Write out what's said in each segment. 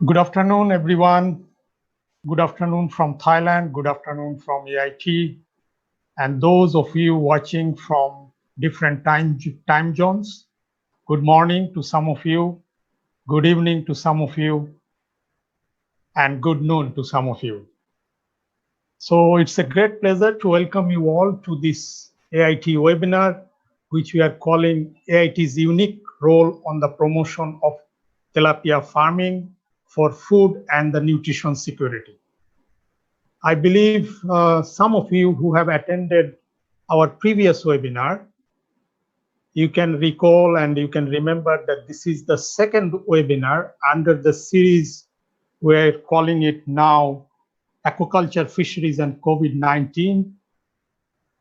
Good afternoon, everyone. Good afternoon from Thailand. Good afternoon from AIT. And those of you watching from different time zones, good morning to some of you, good evening to some of you, and good noon to some of you. So it's a great pleasure to welcome you all to this AIT webinar, which we are calling AIT's unique role on the promotion of tilapia farming for food and the nutrition security. I believe some of you who have attended our previous webinar, you can recall and you can remember that this is the second webinar under the series. We're calling it now Aquaculture, Fisheries and COVID-19,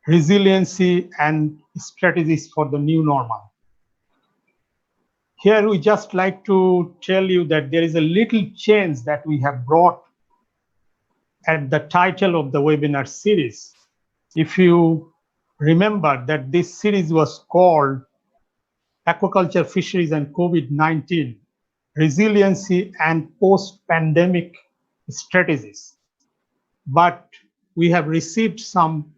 Resiliency and Strategies for the New Normal. Here we just like to tell you that there is a little change that we have brought at the title of the webinar series. If you remember that this series was called Aquaculture, Fisheries and COVID-19, Resiliency and Post-Pandemic Strategies. But we have received some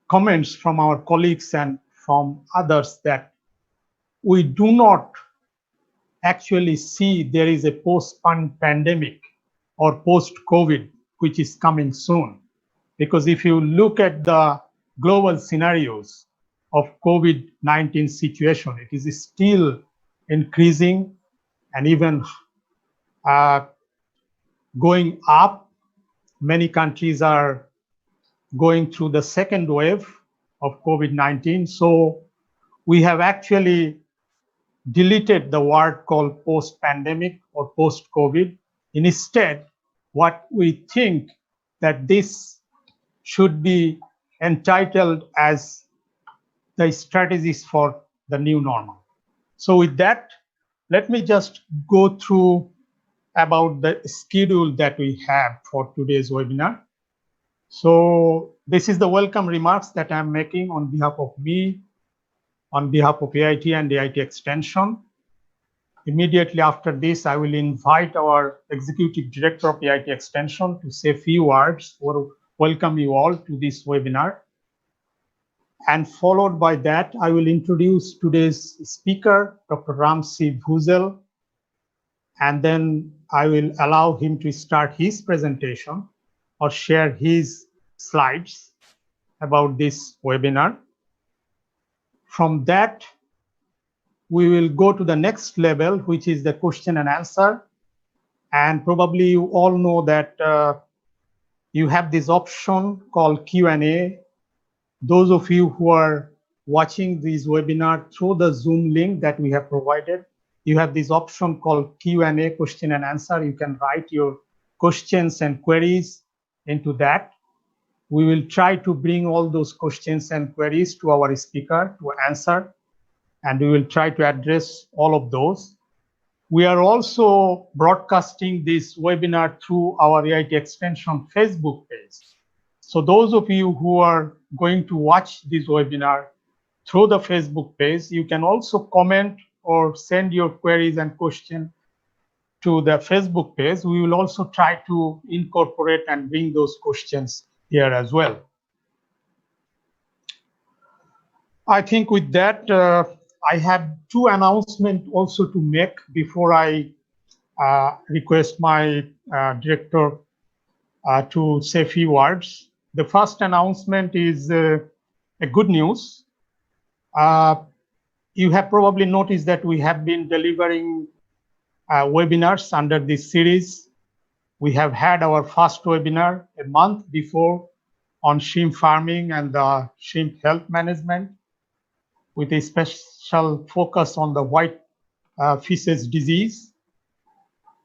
comments from our colleagues and from others that we do not actually see there is a post-pandemic or post-COVID which is coming soon. Because if you look at the global scenarios of COVID-19 situation, it is still increasing and even going up. Many countries are going through the second wave of COVID-19. So we have actually deleted the word called post-pandemic or post-COVID. Instead, what we think that this should be entitled as the strategies for the new normal. So with that, let me just go through about the schedule that we have for today's webinar. So this is the welcome remarks that I'm making on behalf of me, on behalf of AIT and AIT Extension. Immediately after this, I will invite our Executive Director of AIT Extension to say a few words or welcome you all to this webinar. And followed by that, I will introduce today's speaker, Dr. Ramsey Bhuzel, and then I will allow him to start his presentation or share his slides about this webinar. From that, we will go to the next level, which is the question and answer. And probably you all know that you have this option called Q&A. Those of you who are watching this webinar through the Zoom link that we have provided, you have this option called Q&A, question and answer. You can write your questions and queries into that. We will try to bring all those questions and queries to our speaker to answer, and we will try to address all of those. We are also broadcasting this webinar through our AIT Extension Facebook page. So those of you who are going to watch this webinar through the Facebook page, you can also comment or send your queries and questions to the Facebook page. We will also try to incorporate and bring those questions here as well. I think with that, I have two announcements also to make before I request my director to say a few words. The first announcement is a good news. You have probably noticed that we have been delivering webinars under this series. We have had our first webinar a month before on shrimp farming and the shrimp health management, with a special focus on the white fishes disease.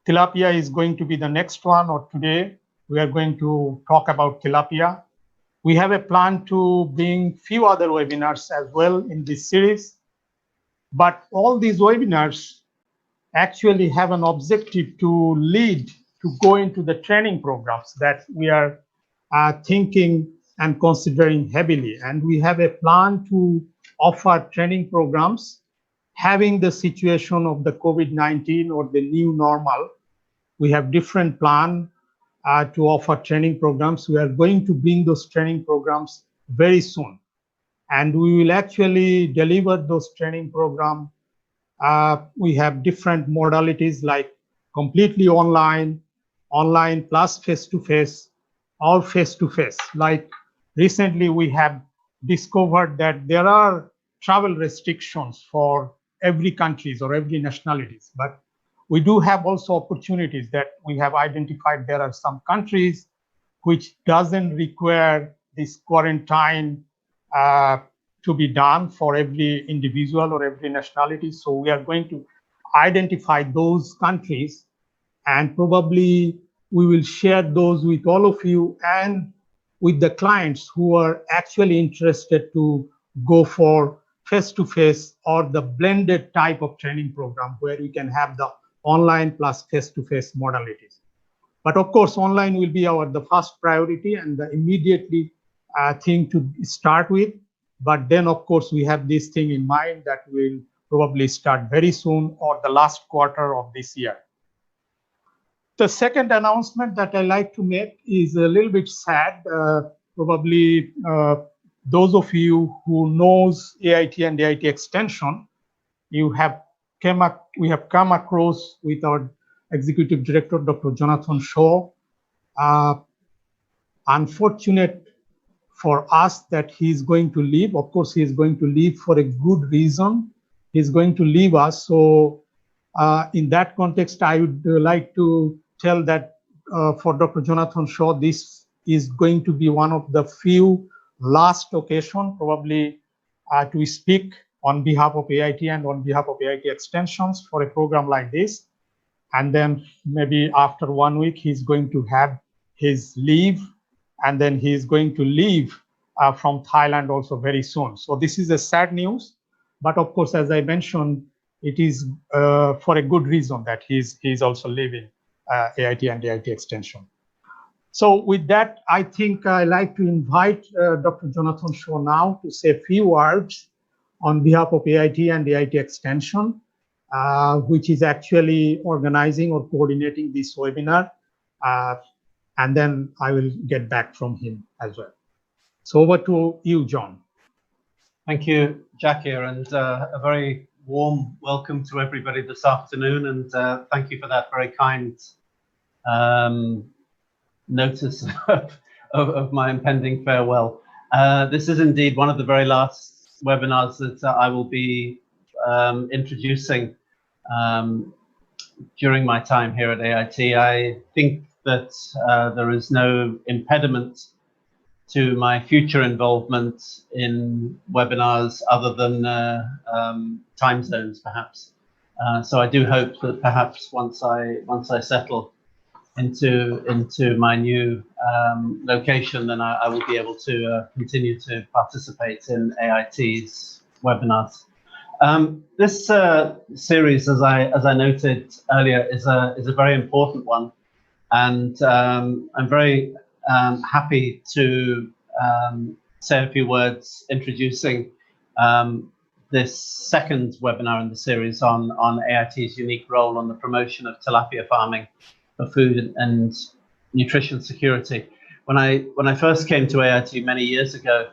Tilapia is going to be the next one, or today we are going to talk about tilapia. We have a plan to bring few other webinars as well in this series, but all these webinars actually have an objective to lead to go into the training programs that we are thinking and considering heavily. And we have a plan to offer training programs having the situation of the COVID-19 or the new normal we have different plan to offer training programs. We are going to bring those training programs very soon. And we will actually deliver those training programs. We have different modalities like completely online, online plus face-to-face, or face-to-face. Like recently we have discovered that there are travel restrictions for every countries or every nationalities, but we do have also opportunities that we have identified. There are some countries which doesn't require this quarantine to be done for every individual or every nationality. So we are going to identify those countries, and probably we will share those with all of you and with the clients who are actually interested to go for face-to-face or the blended type of training program where we can have the online plus face-to-face modalities. But of course, online will be the first priority and the immediately thing to start with. But then, of course, we have this thing in mind that will probably start very soon or the last quarter of this year. The second announcement that I like to make is a little bit sad. Probably those of you who knows AIT and AIT Extension, we have come across with our Executive Director, Dr. Jonathan Shaw. Unfortunate for us that he's going to leave. Of course, he is going to leave for a good reason. He's going to leave us. So in that context, I would like to tell that for Dr. Jonathan Shaw, this is going to be one of the few last occasion probably to speak on behalf of AIT and on behalf of AIT Extensions for a program like this. And then maybe after 1 week, he's going to have his leave, and then he's going to leave from Thailand also very soon. So this is a sad news, but of course, as I mentioned, it is for a good reason that he's also leaving AIT and AIT Extension. So with that, I think I like to invite Dr. Jonathan Shaw now to say a few words on behalf of AIT and AIT Extension, which is actually organizing or coordinating this webinar. And then I will get back from him as well. So over to you, John. Thank you, Jakir, and a very warm welcome to everybody this afternoon. And thank you for that very kind notice of my impending farewell. This is indeed one of the very last webinars that I will be introducing during my time here at AIT. I think that there is no impediment to my future involvement in webinars other than time zones, perhaps. So I do hope that perhaps once I settle into my new location, then I will be able to continue to participate in AIT's webinars. This series, as I noted earlier, is a very important one, and I'm very happy to say a few words introducing this second webinar in the series on AIT's unique role on the promotion of tilapia farming for food and nutrition security. When I first came to AIT many years ago,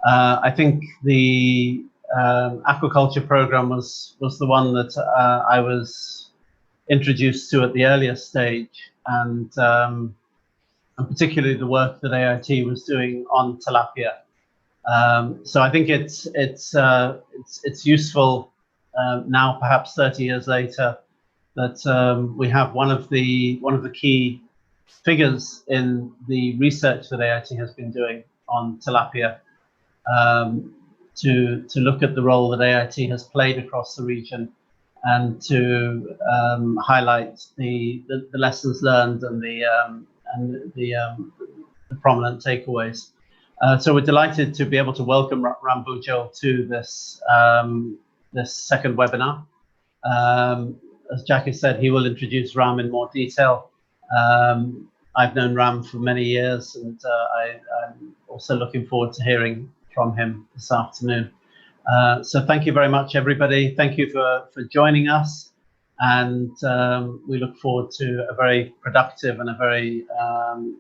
I think the aquaculture program was the one that I was introduced to at the earliest stage, and particularly the work that AIT was doing on tilapia. So I think it's useful now, perhaps 30 years later, that we have one of the key figures in the research that AIT has been doing on tilapia, to look at the role that AIT has played across the region, and to highlight the lessons learned and the prominent takeaways. So we're delighted to be able to welcome Ramsey Bhuzel to this second webinar. As Jakir said, he will introduce Ram in more detail. I've known Ram for many years, and I'm also looking forward to hearing from him this afternoon. So thank you very much, everybody. Thank you for joining us. And we look forward to a very productive and a very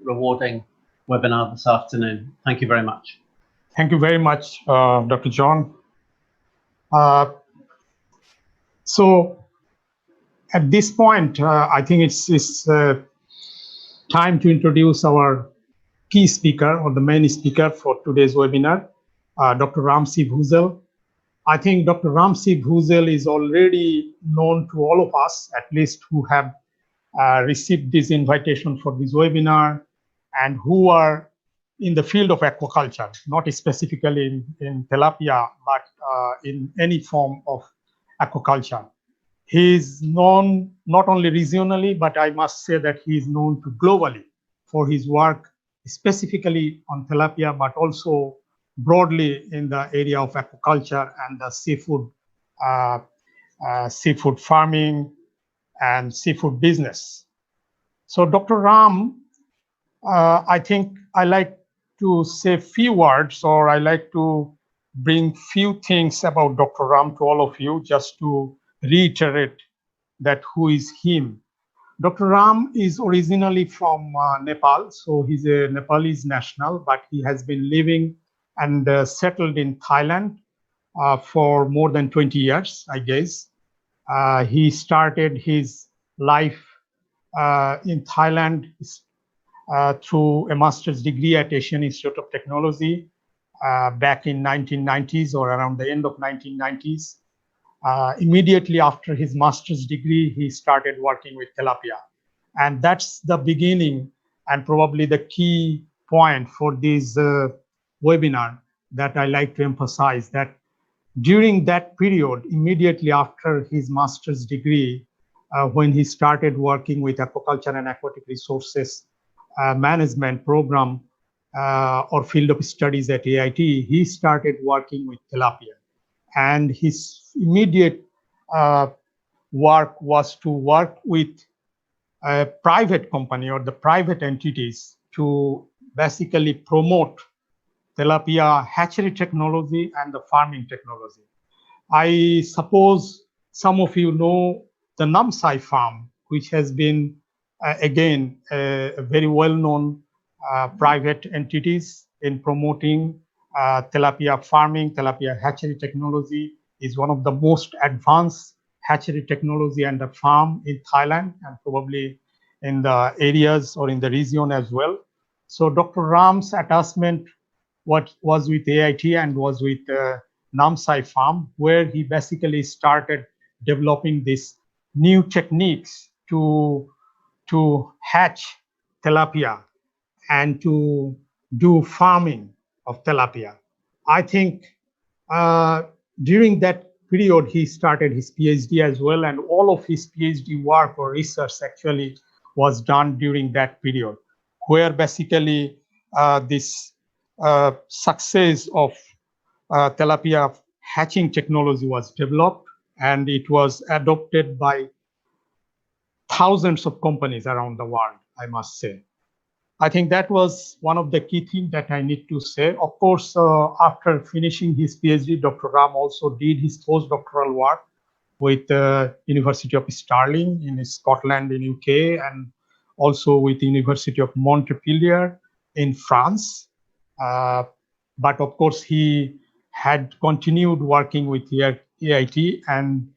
rewarding webinar this afternoon. Thank you very much. Thank you very much, Dr. John. So at this point, I think it's time to introduce our key speaker or the main speaker for today's webinar, Dr. Ramsey Bhuzel. I think Dr. Ramsey Bhuzel is already known to all of us, at least who have received this invitation for this webinar and who are in the field of aquaculture, not specifically in tilapia, but in any form of aquaculture. He is known not only regionally, but I must say that he is known to globally for his work specifically on tilapia, but also broadly in the area of aquaculture and the seafood farming and seafood business. So Dr. Ram, I think I like to say few words, or I like to bring few things about Dr. Ram to all of you, just to reiterate that who is him. Dr. Ram is originally from Nepal, so he's a Nepalese national, but he has been living and settled in Thailand for more than 20 years, I guess. He started his life in Thailand through a master's degree at Asian Institute of Technology back in 1990s or around the end of 1990s. Immediately after his master's degree, he started working with tilapia. And that's the beginning and probably the key point for this webinar that I like to emphasize, that during that period, immediately after his master's degree, when he started working with aquaculture and aquatic resources management program or field of studies at AIT, he started working with tilapia. And his immediate work was to work with a private company or the private entities to basically promote tilapia hatchery technology and the farming technology. I suppose some of you know the Namsai farm, which has been, again, a very well-known private entities in promoting tilapia farming. Tilapia hatchery technology is one of the most advanced hatchery technology and the farm in Thailand and probably in the areas or in the region as well. So Dr. Ram's attachment was with AIT and was with Namsai farm, where he basically started developing these new techniques to hatch tilapia and to do farming of tilapia. I think during that period, he started his PhD as well, and all of his PhD work or research actually was done during that period, where basically this success of tilapia hatching technology was developed, and it was adopted by thousands of companies around the world, I must say. I think that was one of the key things that I need to say. Of course, after finishing his PhD, Dr. Ram also did his postdoctoral work with the University of Stirling in Scotland in UK, and also with the University of Montpellier in France. But of course, he had continued working with the AIT, and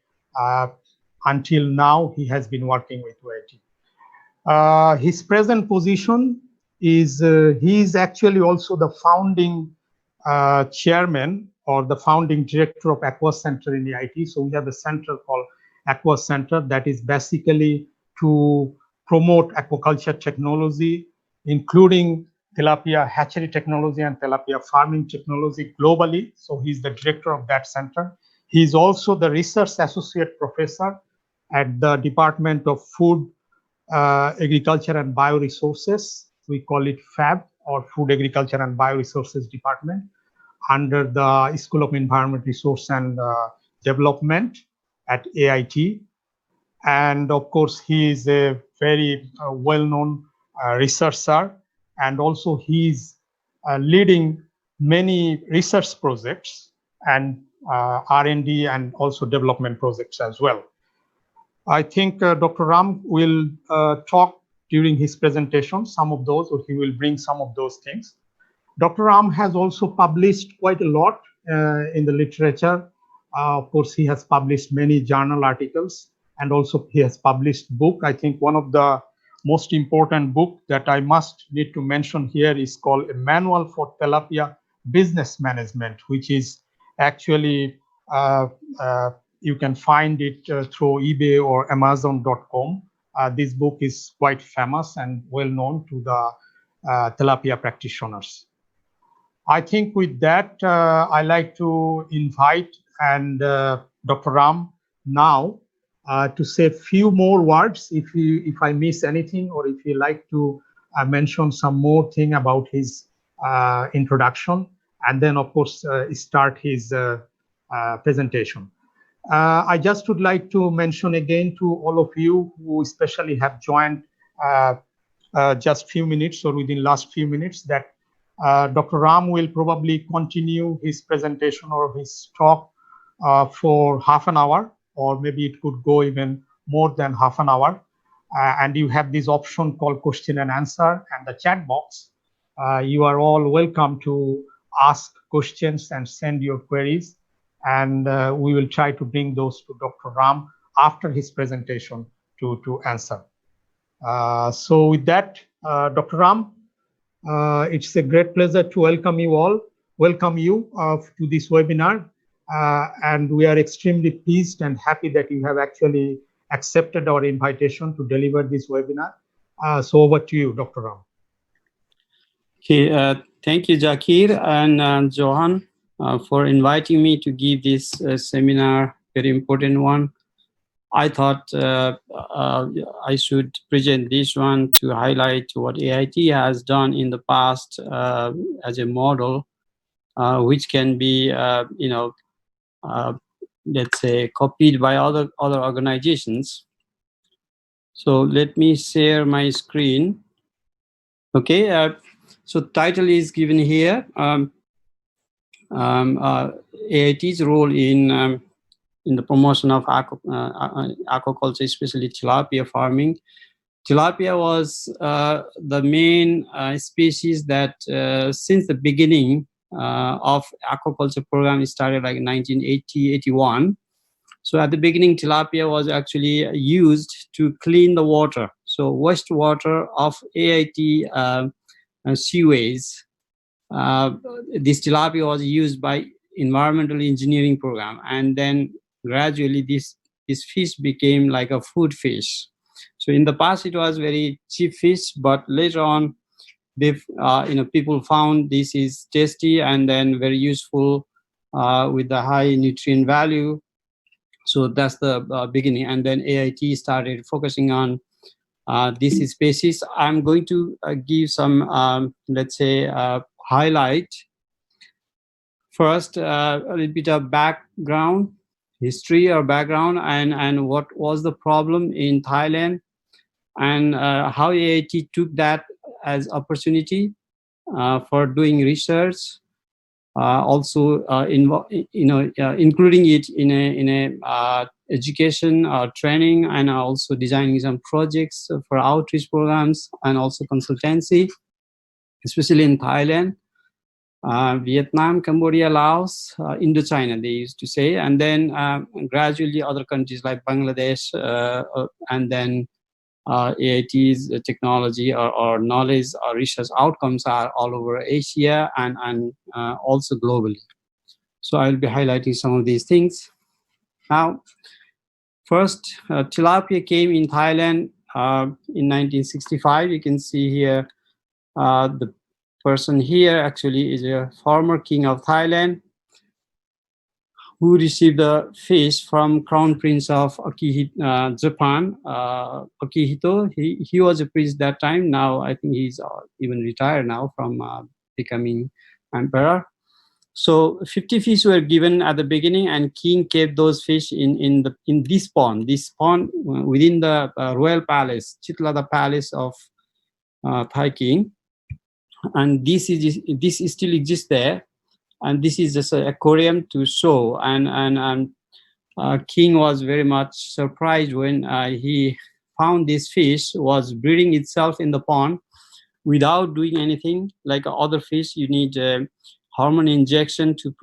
until now, he has been working with AIT. His present position is he is actually also the founding chairman or the founding director of Aqua Center in AIT. So we have a center called Aqua Center that is basically to promote aquaculture technology, including tilapia hatchery technology and tilapia farming technology globally. So he's the director of that center. He's also the research associate professor at the Department of Food, Agriculture and Bioresources. We call it FAB, or Food, Agriculture and Bioresources Department, under the School of Environment, Resource and Development at AIT. And of course, he is a very well-known researcher, and also he's leading many research projects and R&D and also development projects as well. I think Dr. Ram will talk during his presentation, some of those, or he will bring some of those things. Dr. Ram has also published quite a lot in the literature. Of course, he has published many journal articles, and also he has published book. I think one of the most important book that I must need to mention here is called A Manual for Tilapia Business Management, which is actually uh, uh, you can find it through eBay or Amazon.com. This book is quite famous and well known to the tilapia practitioners. I think with that, I like to invite and Dr. Ram now to say a few more words. If I miss anything, or if you like to mention some more thing about his introduction, and then of course start his presentation. I just would like to mention again to all of you who especially have joined just few minutes or within last few minutes that Dr. Ram will probably continue his presentation or his talk for half an hour, or maybe it could go even more than half an hour. And you have this option called question and answer and the chat box. You are all welcome to ask questions and send your queries. And we will try to bring those to Dr. Ram after his presentation to answer. So with that, Dr. Ram, it's a great pleasure to welcome you all, to this webinar. And we are extremely pleased and happy that you have actually accepted our invitation to deliver this webinar. So over to you, Dr. Ram. Okay, thank you, Zakir and Johan, for inviting me to give this seminar, very important one. I thought I should present this one to highlight what AIT has done in the past as a model, which can be, let's say, copied by other organizations. So let me share my screen. Okay, so title is given here. AIT's role in the promotion of aquaculture, especially tilapia farming. Tilapia was the main species that since the beginning of aquaculture program started like 1980-81. So at the beginning, tilapia was actually used to clean the water. So wastewater of AIT seaways. This tilapia was used by environmental engineering program, and then gradually this fish became like a food fish. So in the past it was very cheap fish, but later on they've people found this is tasty and then very useful with the high nutrient value. So that's the beginning, and then AIT started focusing on this species. I'm going to give some let's say highlight. First, a little bit of background, history or background, and what was the problem in Thailand, and how AIT took that as opportunity for doing research. Also, including it in a education or training, and also designing some projects for outreach programs and also consultancy, especially in Thailand. Vietnam, Cambodia, Laos, Indochina, they used to say, and then gradually other countries like Bangladesh, and then AIT's technology or knowledge or research outcomes are all over Asia and also globally. So I'll be highlighting some of these things. Now, first, tilapia came in Thailand in 1965. You can see here the person here actually is a former king of Thailand who received the fish from Crown Prince of Japan, Akihito. He was a prince that time. Now I think he's even retired now from becoming emperor. So 50 fish were given at the beginning, and king kept those fish in this pond within the royal palace, Chitlada Palace of Thai king. And this still exists there, and this is just an aquarium to show. And King was very much surprised when he found this fish was breeding itself in the pond without doing anything. Like other fish, you need a hormone injection to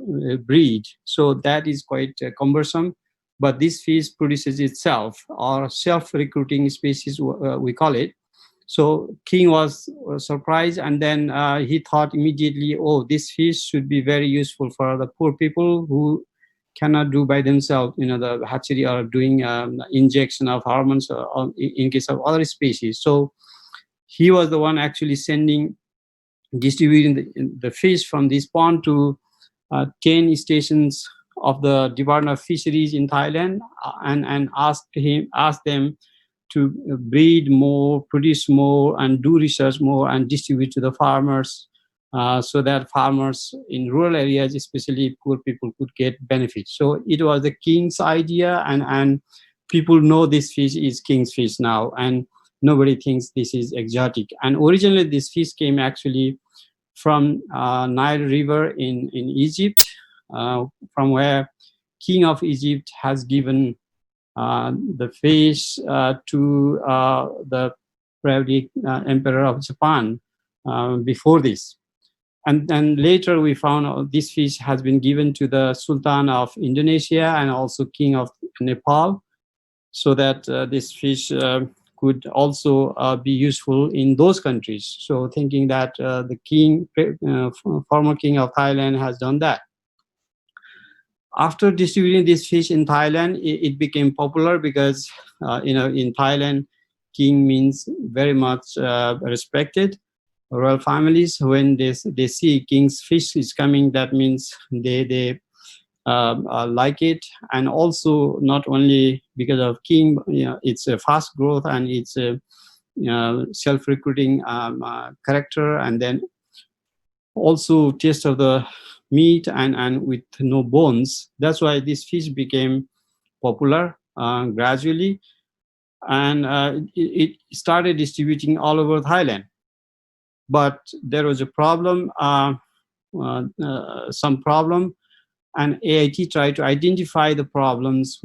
breed. So that is quite cumbersome. But this fish produces itself, or self-recruiting species, we call it. So King was surprised, and then he thought immediately, oh, this fish should be very useful for the poor people who cannot do by themselves, the hatchery or doing injection of hormones in case of other species. So he was the one actually distributing the fish from this pond to 10 stations of the Department of Fisheries in Thailand, and asked them to breed more, produce more, and do research more, and distribute to the farmers, so that farmers in rural areas, especially poor people, could get benefits. So it was the King's idea, and people know this fish is King's fish now, and nobody thinks this is exotic. And originally this fish came actually from Nile River in Egypt, from where King of Egypt has given the fish to the probably Emperor of Japan before this. And then later we found this fish has been given to the Sultan of Indonesia and also King of Nepal, so that this fish could also be useful in those countries. So thinking that the former king of Thailand has done that. After distributing this fish in Thailand, it became popular because, in Thailand, king means very much respected. Royal families, when they see king's fish is coming, that means they like it. And also not only because of king, it's a fast growth and it's a self-recruiting character, and then also taste of the meat and with no bones. That's why this fish became popular gradually, and it started distributing all over Thailand. But there was a problem, some problem, and AIT tried to identify the problems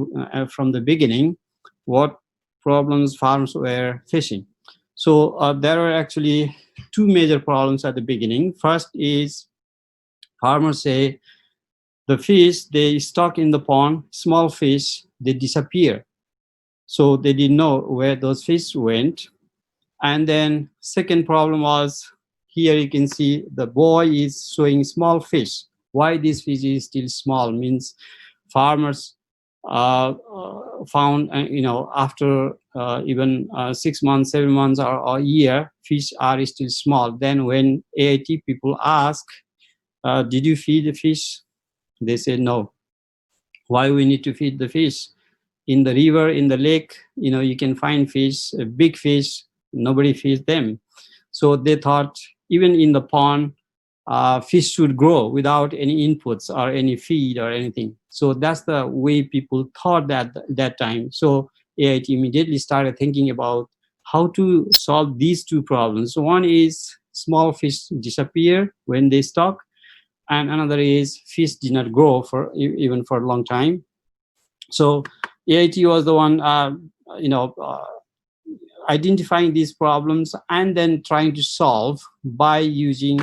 from the beginning, what problems farms were facing. So there were actually two major problems at the beginning. First is farmers say the fish they stock in the pond, small fish, they disappear. So they didn't know where those fish went. And then second problem was, here you can see the boy is showing small fish. Why this fish is still small means farmers found, after even 6 months, 7 months, or a year, fish are still small. Then when AIT people ask, did you feed the fish? They say no. Why we need to feed the fish? In the river, in the lake, you can find fish, big fish, nobody feeds them. So they thought even in the pond, fish should grow without any inputs or any feed or anything. So that's the way people thought that time. So AIT immediately started thinking about how to solve these two problems. So one is small fish disappear when they stock, and another is fish did not grow even for a long time. So AIT was the one, identifying these problems and then trying to solve by using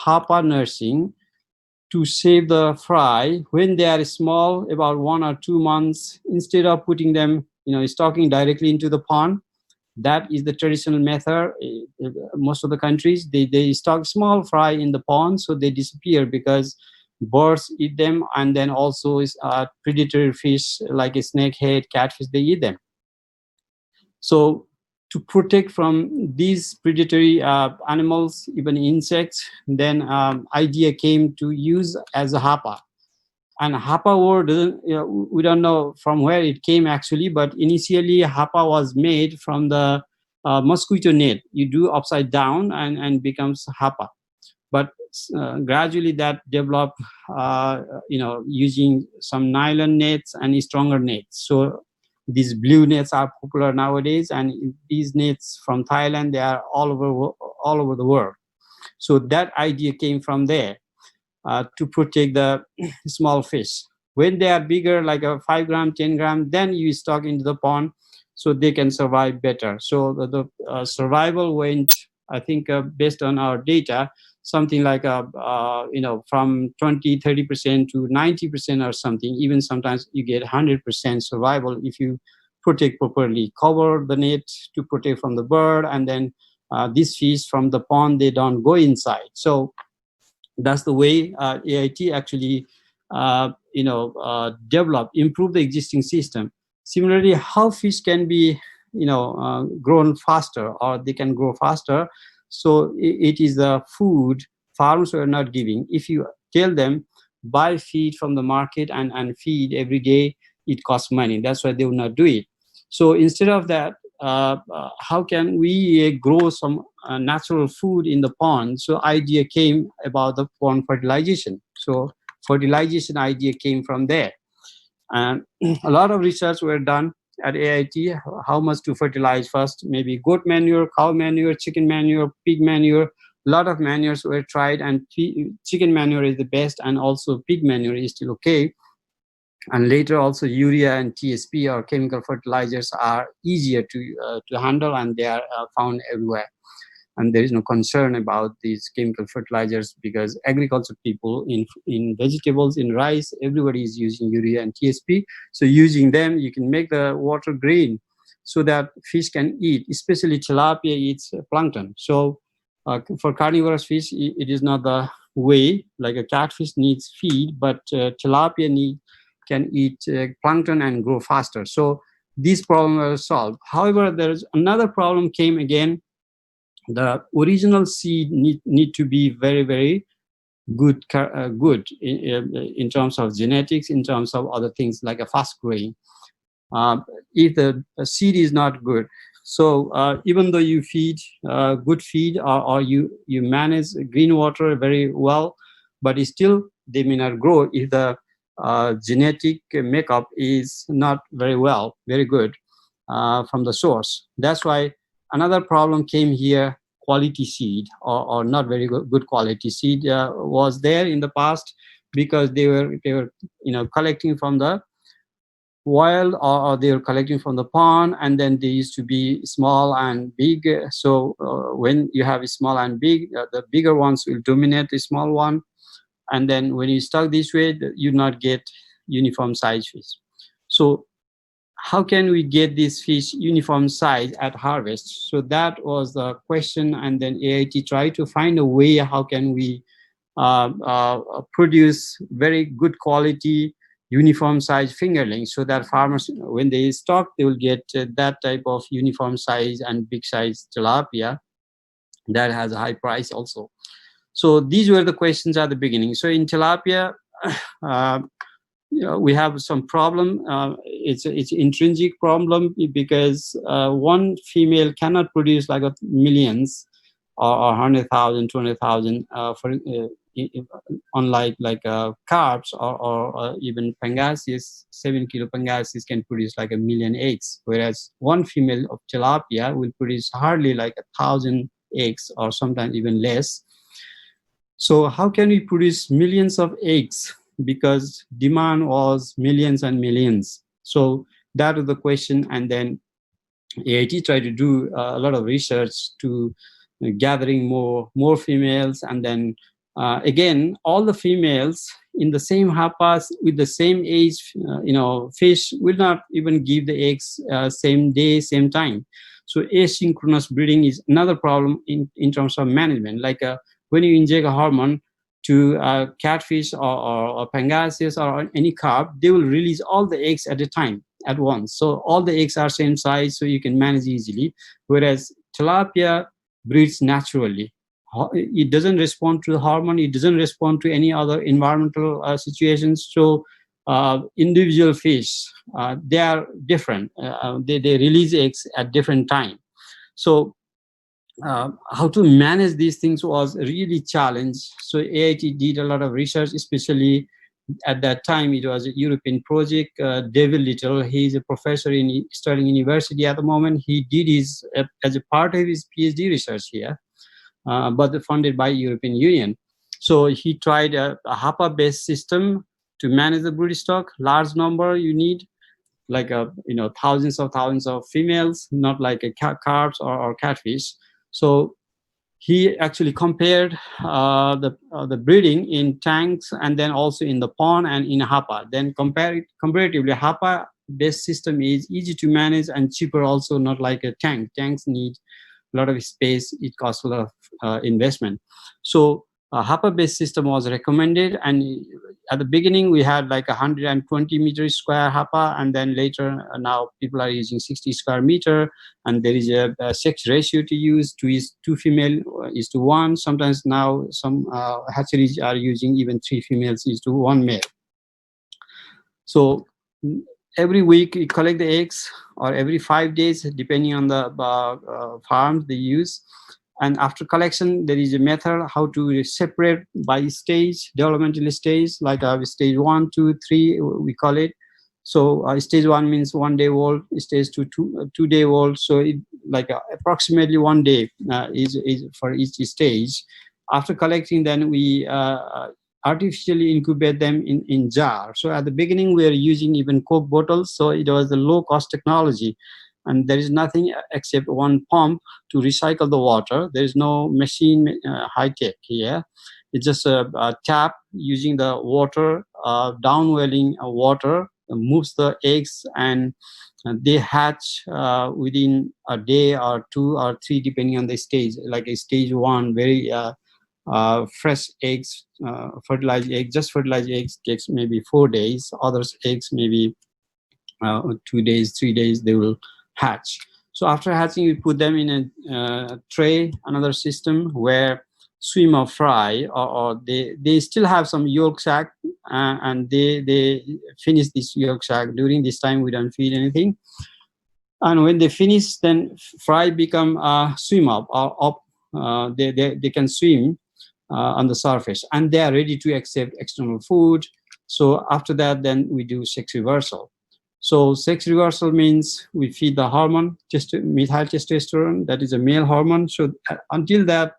Hapa nursing to save the fry when they are small, about 1 or 2 months. Instead of putting them, stocking directly into the pond, that is the traditional method. Most of the countries, they stock small fry in the pond, so they disappear because birds eat them, and then also predatory fish like a snakehead, catfish, they eat them. So to protect from these predatory animals, even insects, then idea came to use as a Hapa. And Hapa word, we don't know from where it came actually, but initially Hapa was made from the mosquito net. You do upside down and becomes Hapa. But gradually that developed, using some nylon nets and stronger nets. So these blue nets are popular nowadays, and these nets from Thailand, they are all over the world. So that idea came from there, to protect the small fish. When they are bigger, like a 5 gram, 10 gram, then you stock into the pond so they can survive better. So the survival went, I think, based on our data, something like from 20-30% to 90% or something. Even sometimes you get 100% survival if you protect properly, cover the net to protect from the bird, and then these fish from the pond, they don't go inside. So that's the way AIT actually develop, improve the existing system. Similarly, how fish can be grown faster, or they can grow faster. So it is the food farmers are not giving. If you tell them buy feed from the market and feed every day, it costs money. That's why they will not do it. So instead of that, how can we grow some natural food in the pond? So idea came about the pond fertilization. So fertilization idea came from there. And a lot of research were done at AIT, how much to fertilize first, maybe goat manure, cow manure, chicken manure, pig manure. A lot of manures were tried, and chicken manure is the best, and also pig manure is still okay. And later also urea and TSP or chemical fertilizers are easier to handle, and they are found everywhere. And there is no concern about these chemical fertilizers, because agriculture people in vegetables, in rice, everybody is using urea and TSP. So using them, you can make the water green so that fish can eat, especially tilapia eats plankton. So for carnivorous fish, it is not the way, like a catfish needs feed, but tilapia can eat plankton and grow faster. So these problems are solved. However, there is another problem came again. The original seed need to be very, very good in terms of genetics, in terms of other things like a fast growing. If the seed is not good, so even though you feed good feed, or you manage green water very well, but still they may not grow if the genetic makeup is not very good from the source. That's why another problem came here. Quality seed, or not very good quality seed was there in the past, because they were collecting from the wild, or they were collecting from the pond, and then they used to be small and big. So when you have a small and big, the bigger ones will dominate the small one, and then when you stock this way, you not get uniform size fish. So how can we get this fish uniform size at harvest? So that was the question, and then AIT tried to find a way how can we produce very good quality uniform size fingerlings, so that farmers, when they stock, they will get that type of uniform size and big size tilapia that has a high price also. So these were the questions at the beginning. So in tilapia, we have some problem. It's intrinsic problem, because one female cannot produce like millions or 100,000, 200,000 unlike carps or even pangasius. 7 kilo pangasius can produce like 1 million eggs, whereas one female of tilapia will produce hardly like 1,000 eggs, or sometimes even less. So how can we produce millions of eggs? Because demand was millions and millions. So that was the question. And then AIT tried to do a lot of research to gathering more females. And then again, all the females in the same hapas with the same age, fish will not even give the eggs same day, same time. So asynchronous breeding is another problem in terms of management. Like when you inject a hormone to catfish or pangasius or any carp, they will release all the eggs at a time, at once. So all the eggs are same size, so you can manage easily. Whereas tilapia breeds naturally. It doesn't respond to the hormone. It doesn't respond to any other environmental situations. So individual fish, they are different. They release eggs at different time. So how to manage these things was really challenge. So AIT did a lot of research, especially at that time it was a European project. David Little, he's a professor in Sterling University at the moment. He did his as a part of his PhD research here, but funded by European Union. So he tried a HAPA-based system to manage the brood stock. Large number you need, like thousands of females, not like a carps or catfish. So he actually compared the breeding in tanks and then also in the pond and in Hapa. Then comparatively, Hapa based system is easy to manage and cheaper also, not like a tank. Tanks need a lot of space, it costs a lot of investment. So a Hapa-based system was recommended, and at the beginning we had like 120 meters square Hapa, and then later now people are using 60 square meter, and there is a sex ratio to use, two female is to one. Sometimes now some hatcheries are using even 3 females is to 1 male. So every week you collect the eggs, or every 5 days depending on the farms they use. And after collection, there is a method how to separate by stage, developmental stage, like stage 1, 2, 3, we call it. So stage 1 means 1 day old, stage 2, 2 day old. So it, like approximately 1 day is for each stage. After collecting, then we artificially incubate them in jar. So at the beginning, we are using even Coke bottles. So it was a low cost technology. And there is nothing except one pump to recycle the water. There is no machine high tech here. It's just a tap using the water, downwelling water, moves the eggs, and they hatch within a day or 2 or 3, depending on the stage. Like a stage 1, very fresh eggs, fertilized eggs, just fertilized eggs takes maybe 4 days. Others eggs maybe 2 days, 3 days, they will hatch. So after hatching, we put them in a tray, another system where swim or fry, or they still have some yolk sac, and they finish this yolk sac. During this time, we don't feed anything. And when they finish, then fry become swim up, or up. They can swim on the surface, and they are ready to accept external food. So after that, then we do sex reversal. So sex reversal means we feed the hormone, methyl testosterone, that is a male hormone. So until that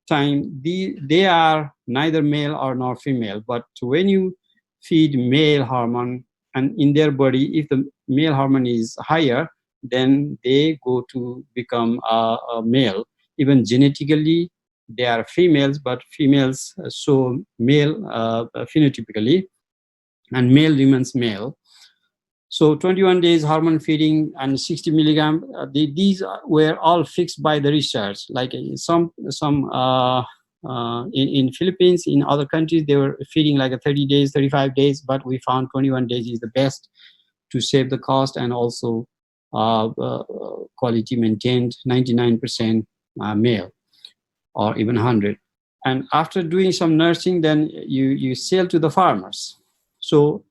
time, they are neither male or nor female. But when you feed male hormone, and in their body, if the male hormone is higher, then they go to become a male. Even genetically, they are females, but females show male phenotypically, and male remains male. So 21 days hormone feeding and 60 milligram, these were all fixed by the research. Like some in Philippines, in other countries, they were feeding like a 30 days, 35 days, but we found 21 days is the best to save the cost, and also quality maintained, 99% male, or even 100. And after doing some nursing, then you sell to the farmers. So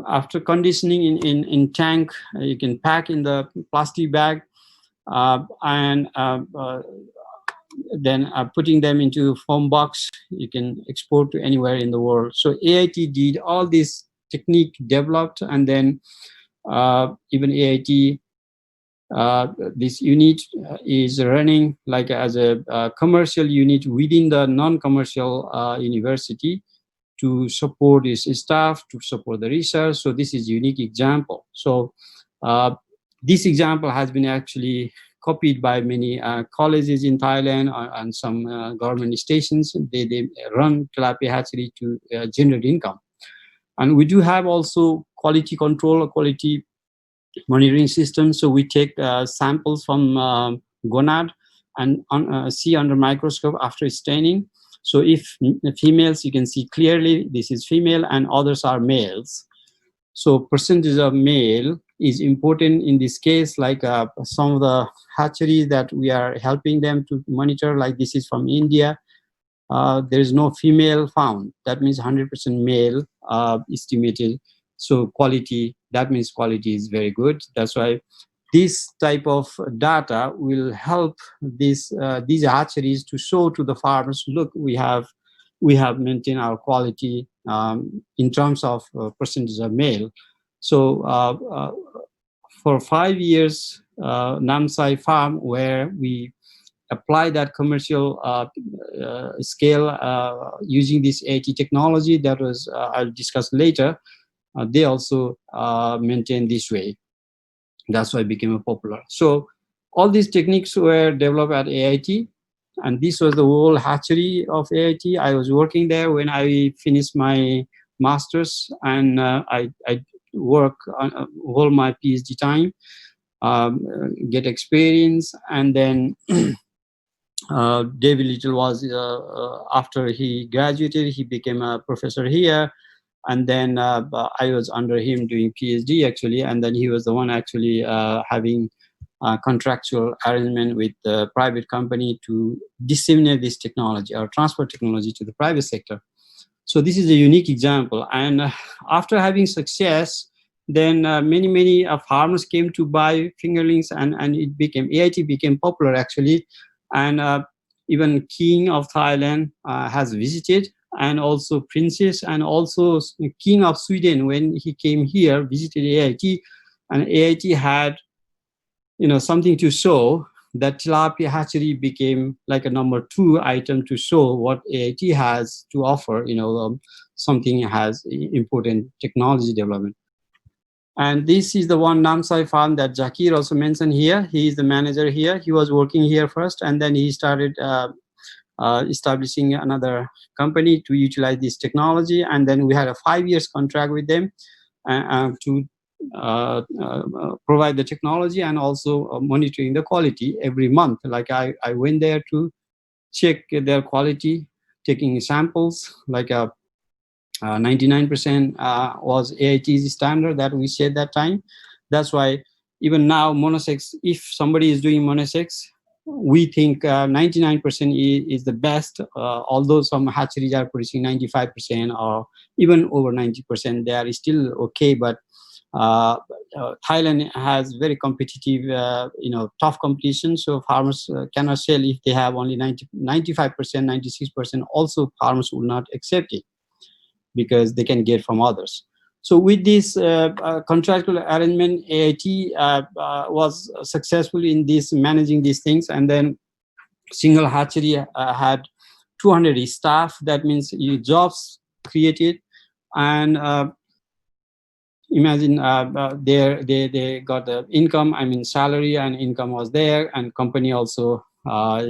after conditioning in tank, you can pack in the plastic bag, and then putting them into foam box, you can export to anywhere in the world. So AIT did all this technique developed, and then even AIT, this unit is running like as a commercial unit within the non-commercial university, to support its staff, to support the research. So this is a unique example. So this example has been actually copied by many colleges in Thailand, and some government stations. They run tilapia hatchery to generate income. And we do have also quality control, quality monitoring system. So we take samples from gonad and see under microscope after staining. So if females, you can see clearly this is female and others are males. So percentage of male is important in this case. Like some of the hatcheries that we are helping them to monitor, like this is from India, there is no female found. That means 100% male estimated. So quality, that means quality is very good. That's why this type of data will help these hatcheries to show to the farmers, look, we have maintained our quality in terms of percentage of male. So for 5 years, Namsai farm, where we apply that commercial scale using this AIT technology that was I'll discuss later. They also maintain this way. That's why it became popular. So all these techniques were developed at AIT, and this was the whole hatchery of AIT. I was working there when I finished my master's, and I work on all my PhD time, get experience, and then David Little was, after he graduated, he became a professor here. And then I was under him doing PhD actually, and then he was the one actually having contractual arrangement with the private company to disseminate this technology or transfer technology to the private sector. So this is a unique example. And after having success, then many farmers came to buy fingerlings, and it became, AIT became popular actually. And even King of Thailand has visited, and also Princess, and also King of Sweden, when he came here, visited AIT, and AIT had, something to show. That tilapia hatchery became like a number 2 item to show what AIT has to offer. Something has important technology development. And this is the one Namsai farm that Zakir also mentioned here. He is the manager here. He was working here first, and then he started establishing another company to utilize this technology. And then we had a 5 years contract with them to provide the technology, and also monitoring the quality every month. Like I went there to check their quality, taking samples, like 99% was AIT's standard that we said that time. That's why even now monosex, if somebody is doing monosex, we think 99% is the best, although some hatcheries are producing 95% or even over 90%, they are still okay. But Thailand has very competitive, tough competition. So farmers cannot sell if they have only 95%, 96%. Also, farmers will not accept it because they can get from others. So with this contractual arrangement, AIT was successful in this, managing these things. And then single hatchery had 200 staff. That means jobs created. And imagine they got the income, salary and income was there, and company also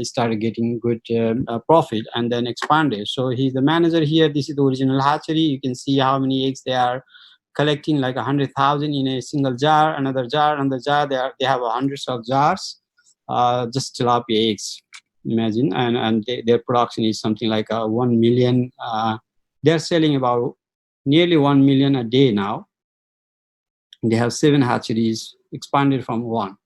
started getting good profit, and then expanded. So he's the manager here. This is the original hatchery. You can see how many eggs they are collecting, like 100,000 in a single jar, another jar. They have hundreds of jars, just tilapia eggs, imagine. And their production is something like 1 million. They're selling about nearly 1 million a day now. They have 7 hatcheries, expanded from 1.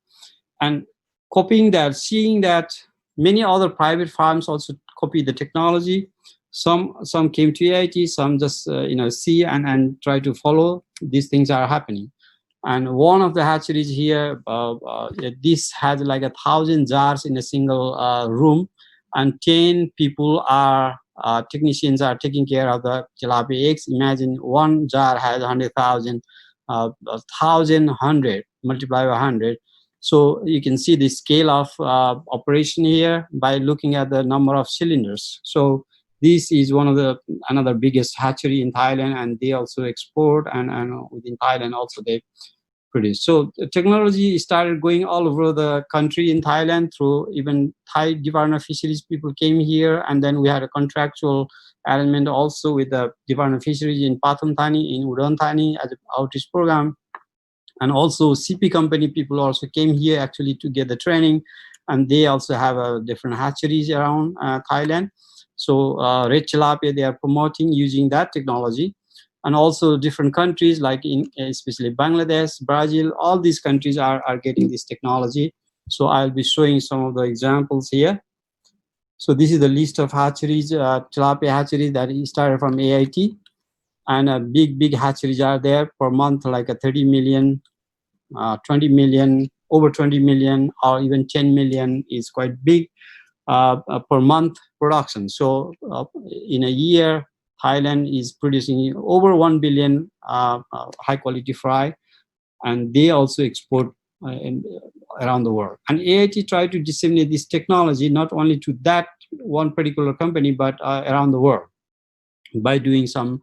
And copying that, seeing that many other private farms also copy the technology. Some came to AIT, some just see and try to follow. These things are happening. And one of the hatcheries here, this has like 1,000 jars in a single room, and 10 people are technicians are taking care of the tilapia eggs. Imagine one jar has 100,000. 1,100 multiplied by 100. So you can see the scale of operation here by looking at the number of cylinders. So this is one of another biggest hatchery in Thailand, and they also export, and within Thailand also they produce. So the technology started going all over the country in Thailand through even Thai Department of Fisheries people came here, and then we had a contractual arrangement also with the Department of Fisheries in Pathum Thani, in Udon Thani as an outreach program. And also CP company people also came here actually to get the training, and they also have different hatcheries around Thailand. So red tilapia, they are promoting using that technology. And also different countries like especially Bangladesh, Brazil, all these countries are getting this technology. So I'll be showing some of the examples here. So this is the list of hatcheries, tilapia hatcheries that started from AIT. And big hatcheries are there per month, like 30 million, 20 million, over 20 million, or even 10 million is quite big per month production. So in a year, Thailand is producing over 1 billion high quality fry, and they also export around the world. And AIT tried to disseminate this technology not only to that one particular company, but around the world by doing some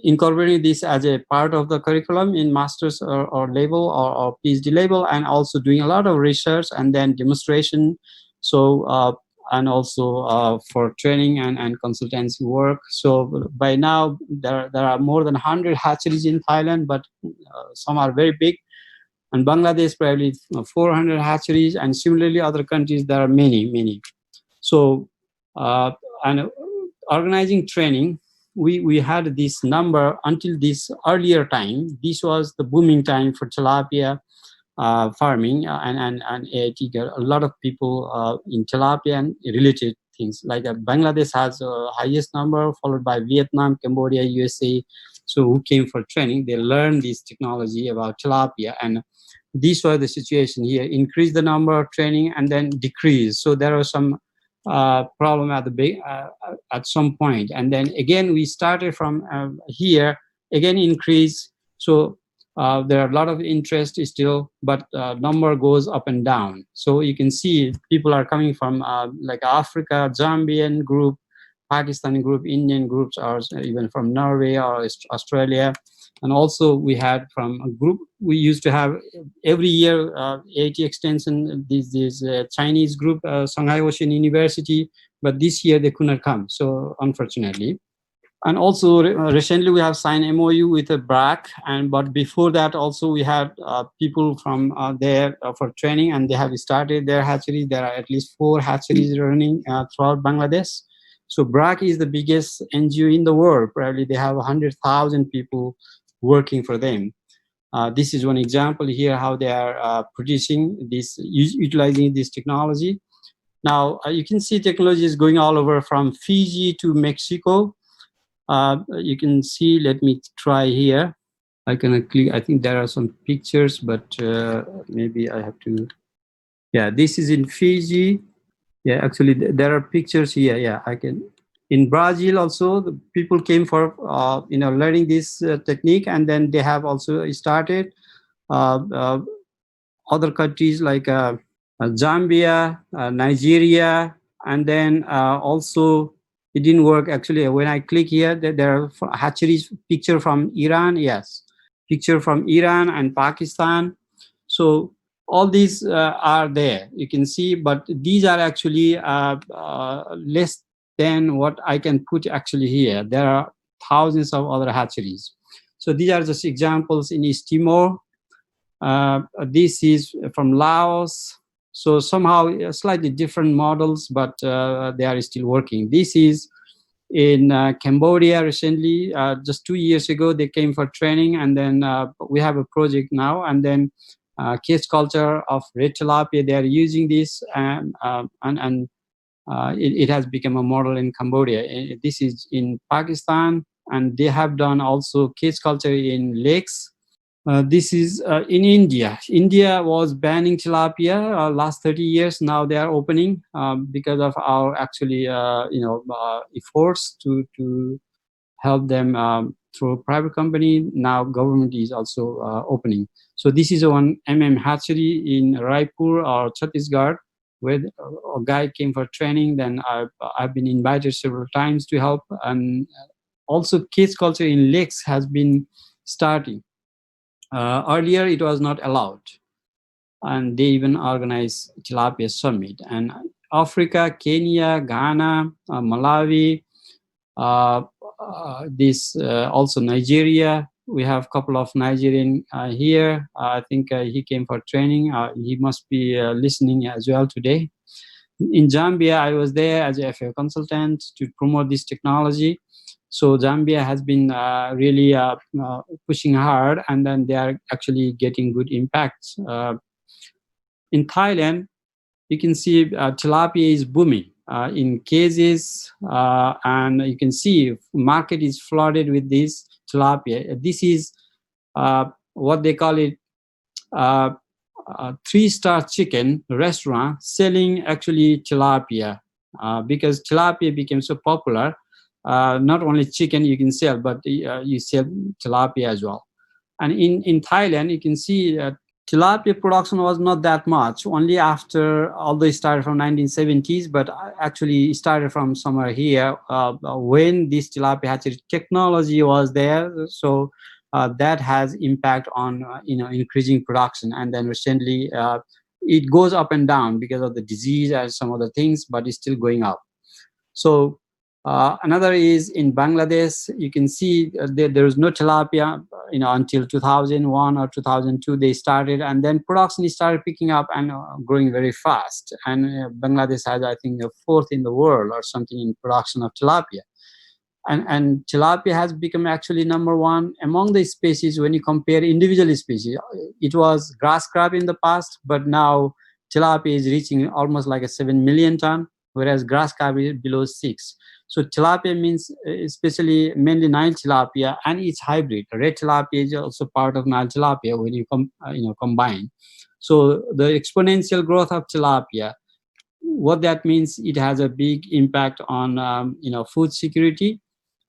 incorporating this as a part of the curriculum in master's or level or PhD level, and also doing a lot of research and then demonstration. So and also for training and consultancy work. So by now there are more than 100 hatcheries in Thailand, but some are very big. And Bangladesh probably 400 hatcheries, and similarly other countries there are many. So and organizing training, we had this number until this earlier time. This was the booming time for tilapia farming, and AIT got a lot of people in tilapia and related things. Like Bangladesh has the highest number, followed by Vietnam, Cambodia, USA. So who came for training, they learned this technology about tilapia, and this was the situation here: increase the number of training and then decrease. So there was some problem at the at some point, and then again we started from here, again increase. So there are a lot of interest still, but number goes up and down. So you can see people are coming from like Africa, Zambian group, Pakistani group, Indian groups, or even from Norway or Australia. And also we had from a group, we used to have every year AIT extension, this Chinese group, Shanghai Ocean University, but this year they could not come, so unfortunately. And also recently we have signed MOU with a BRAC, but before that also we had people from there for training, and they have started their hatcheries. There are at least 4 hatcheries running throughout Bangladesh. So BRAC is the biggest NGO in the world. Probably they have 100,000 people working for them. This is one example here how they are producing this, utilizing this technology. Now you can see technology is going all over from Fiji to Mexico. You can see, let me try here. I can click, I think there are some pictures, but maybe I have to, yeah, this is in Fiji. Yeah, actually there are pictures here. Yeah, I can. In Brazil also, the people came for, learning this technique, and then they have also started other countries like Zambia, Nigeria, and then also it didn't work actually. When I click here, there are hatcheries, picture from Iran, yes, picture from Iran and Pakistan. So all these are there, you can see, but these are actually less than what I can put actually here. There are thousands of other hatcheries. So these are just examples in East Timor. This is from Laos. So somehow slightly different models, but they are still working. This is in Cambodia recently, just 2 years ago, they came for training, and then we have a project now, and then cage culture of red tilapia, they are using this, and it has become a model in Cambodia. This is in Pakistan, and they have done also cage culture in lakes. This is in India. India was banning tilapia last 30 years. Now they are opening because of our actually efforts to help them through private company. Now government is also opening. So this is one hatchery in Raipur or Chhattisgarh, where a guy came for training. Then I've been invited several times to help, and also cage culture in lakes has been starting. Earlier, it was not allowed, and they even organized Tilapia Summit. And Africa, Kenya, Ghana, Malawi, also Nigeria. We have a couple of Nigerian here. I think he came for training. He must be listening as well today. In Zambia, I was there as a FAO consultant to promote this technology. So Zambia has been really pushing hard, and then they are actually getting good impacts. In Thailand, you can see tilapia is booming in cases, and you can see market is flooded with this tilapia. This is what they call it, 3-star chicken restaurant selling actually tilapia, because tilapia became so popular. Not only chicken you can sell, but you sell tilapia as well. And in Thailand, you can see tilapia production was not that much. Only after, although it started from 1970s, but actually it started from somewhere here when this tilapia hatchery technology was there. So that has impact on increasing production. And then recently it goes up and down because of the disease and some other things, but it's still going up. So another is in Bangladesh. You can see there is no tilapia, until 2001 or 2002 they started, and then production started picking up and growing very fast. And Bangladesh has, I think, the 4th in the world or something in production of tilapia. And tilapia has become actually number 1 among the species when you compare individual species. It was grass crab in the past, but now tilapia is reaching almost like a 7 million ton, whereas grass crab is below 6. So tilapia means especially mainly Nile tilapia and its hybrid. Red tilapia is also part of Nile tilapia when you combine. So the exponential growth of tilapia, what that means, it has a big impact on food security,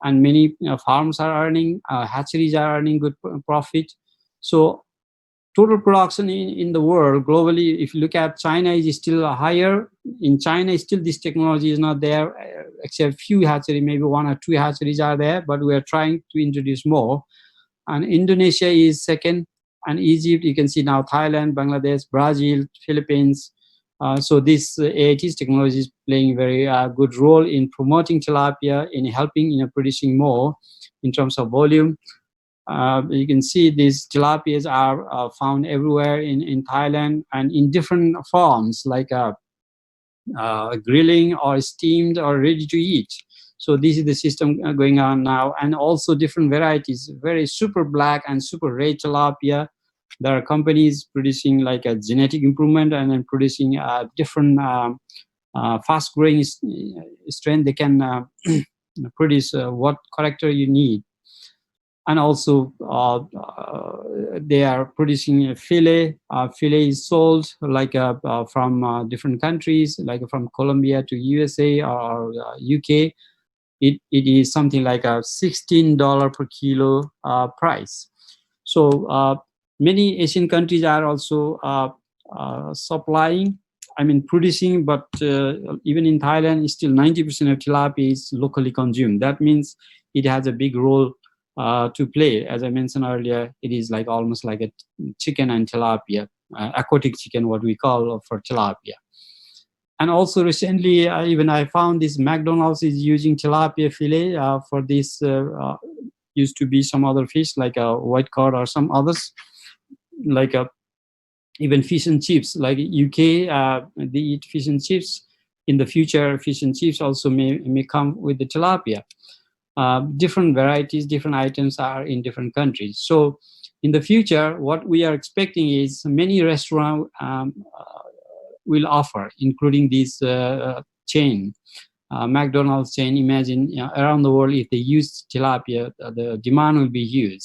and many farms are earning, hatcheries are earning good profit. So total production in the world globally, if you look at China, is still higher. In China, still this technology is not there, except few hatcheries, maybe 1 or 2 hatcheries are there, but we are trying to introduce more. And Indonesia is second, and Egypt, you can see now Thailand, Bangladesh, Brazil, Philippines. So this AIT's technology is playing a very good role in promoting tilapia, in helping producing more in terms of volume. You can see these tilapias are found everywhere in Thailand, and in different forms, like grilling or steamed or ready to eat. So this is the system going on now, and also different varieties, very super black and super red tilapia. There are companies producing like a genetic improvement and then producing different fast growing strain. They can produce what character you need. And also they are producing fillet. Fillet is sold like from different countries, like from Colombia to USA or UK. It is something like a $16 per kilo price. So many Asian countries are also supplying, producing, but even in Thailand, still 90% of tilapia is locally consumed. That means it has a big role to play. As I mentioned earlier, it is like almost like a chicken and tilapia, aquatic chicken, what we call for tilapia. And also recently, even I found this McDonald's is using tilapia fillet for this. Used to be some other fish like a white cod or some others, like even fish and chips. Like UK, they eat fish and chips. In the future, fish and chips also may come with the tilapia. Different varieties, different items are in different countries. So in the future, what we are expecting is many restaurants will offer, including this chain, McDonald's chain. Imagine around the world, if they use tilapia, the demand will be huge.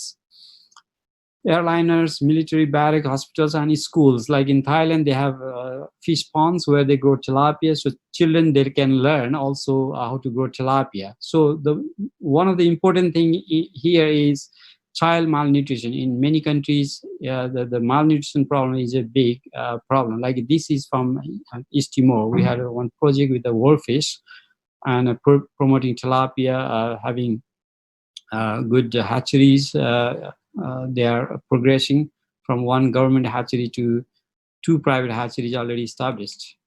Airliners, military barrack, hospitals, and schools. Like in Thailand, they have fish ponds where they grow tilapia. So children, they can learn also how to grow tilapia. So one of the important thing here is child malnutrition. In many countries, the malnutrition problem is a big problem. Like this is from East Timor. We had one project with the wolfish and promoting tilapia, having good hatcheries. They are progressing from one government hatchery to 2 private hatcheries already established.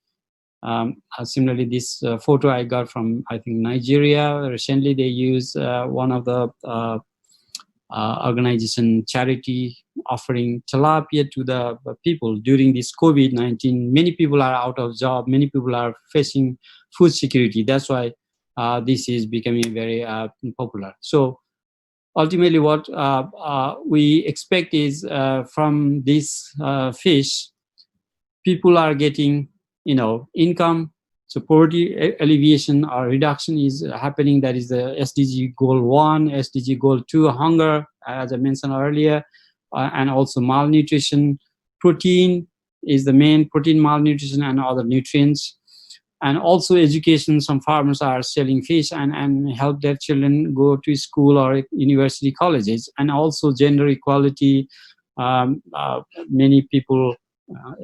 Similarly, this photo I got from, I think, Nigeria. Recently, they use one of the organization, charity, offering tilapia to the people during this COVID-19. Many people are out of job. Many people are facing food security. That's why this is becoming very popular. So ultimately, what we expect is from this fish, people are getting, income. So poverty alleviation or reduction is happening. That is the SDG Goal 1, SDG Goal 2, hunger, as I mentioned earlier, and also malnutrition. Protein is the main, protein, malnutrition, and other nutrients. And also education. Some farmers are selling fish and help their children go to school or university colleges. And also gender equality, Many people,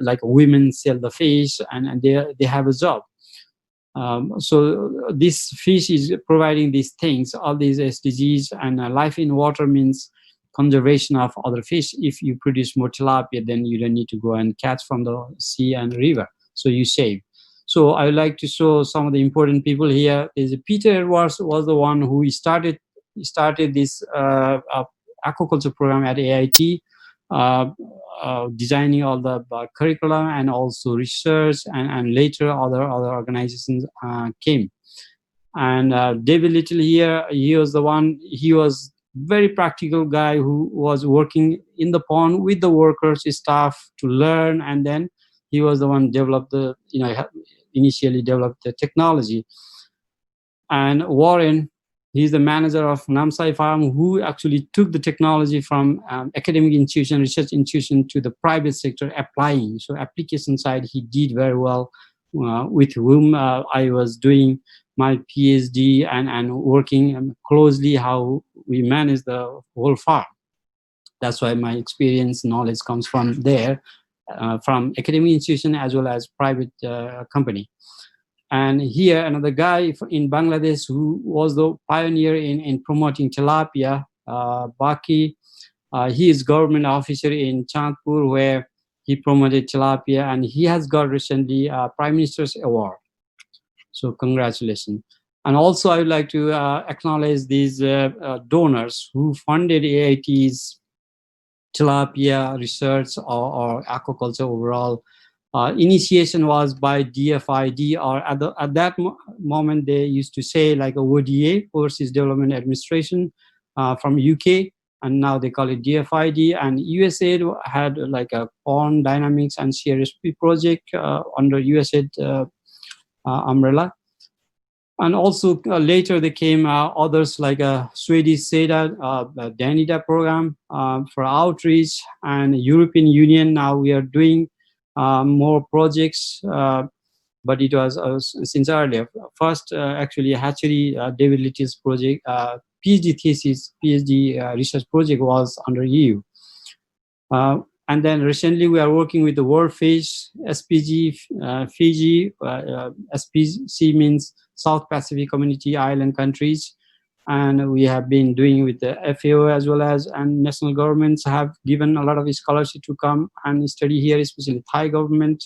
like women, sell the fish, and they have a job. So this fish is providing these things, all these SDGs, and life in water means conservation of other fish. If you produce more tilapia, then you don't need to go and catch from the sea and river, so you save. So I would like to show some of the important people here. Is Peter Edwards was the one who started this aquaculture program at AIT, designing all the curriculum and also research, and later other organizations came. And David Little here, he was very practical guy who was working in the pond with the workers, staff, to learn, and then he was the one developed initially developed the technology. And Warren, he's the manager of Namsai Farm, who actually took the technology from academic institution, research institution, to the private sector applying. So application side, he did very well, with whom I was doing my PhD and working closely how we manage the whole farm. That's why my experience, knowledge comes from there, from academic institution as well as private company. And here, another guy in Bangladesh who was the pioneer in promoting tilapia, Baki. He is government officer in Chandpur, where he promoted tilapia, and he has got recently a Prime Minister's Award. So congratulations. And also, I would like to acknowledge these donors who funded AIT's tilapia research or aquaculture overall. Initiation was by DFID, or at that moment they used to say like a ODA, Overseas Development Administration, from UK, and now they call it DFID. And USAID had like a pond dynamics and CRSP project under USAID umbrella. And also later there came others like a Swedish SEDA, Danida program for outreach, and European Union. Now we are doing more projects, but it was since earlier. First, actually, hatchery, David Little's project, PhD thesis, PhD research project was under EU. And then recently we are working with the World Fish, SPG, Fiji. SPC means South Pacific Community Island countries. And we have been doing with the FAO as well as, and national governments have given a lot of scholarship to come and study here, especially Thai government.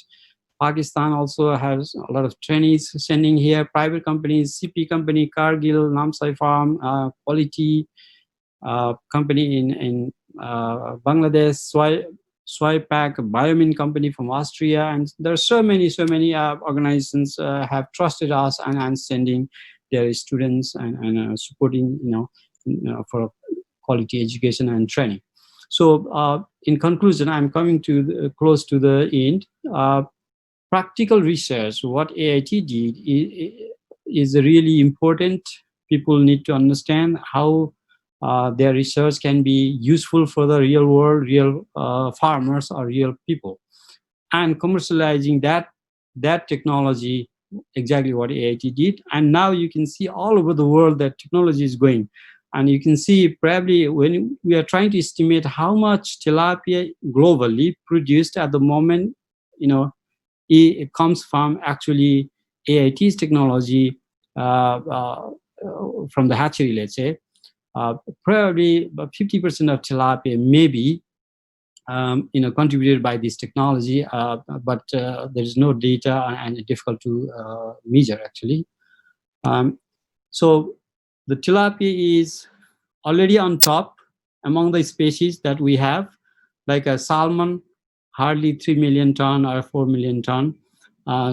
Pakistan also has a lot of trainees sending here, private companies, CP company, Cargill, Namsai Farm, Quality company in Bangladesh, Swipack, Biomin company from Austria. And there are so many organizations have trusted us and sending their students and supporting, for quality education and training. So in conclusion, I'm coming to close to the end. Practical research, what AIT did is really important. People need to understand how their research can be useful for the real world, real farmers or real people. And commercializing that technology, exactly what AIT did. And now you can see all over the world that technology is going. And you can see probably when we are trying to estimate how much tilapia globally produced at the moment, it comes from actually AIT's technology from the hatchery, let's say. Probably about 50% of tilapia may be contributed by this technology, but there is no data and it's difficult to measure actually. So the tilapia is already on top among the species that we have, like a salmon, hardly 3 million ton or 4 million ton.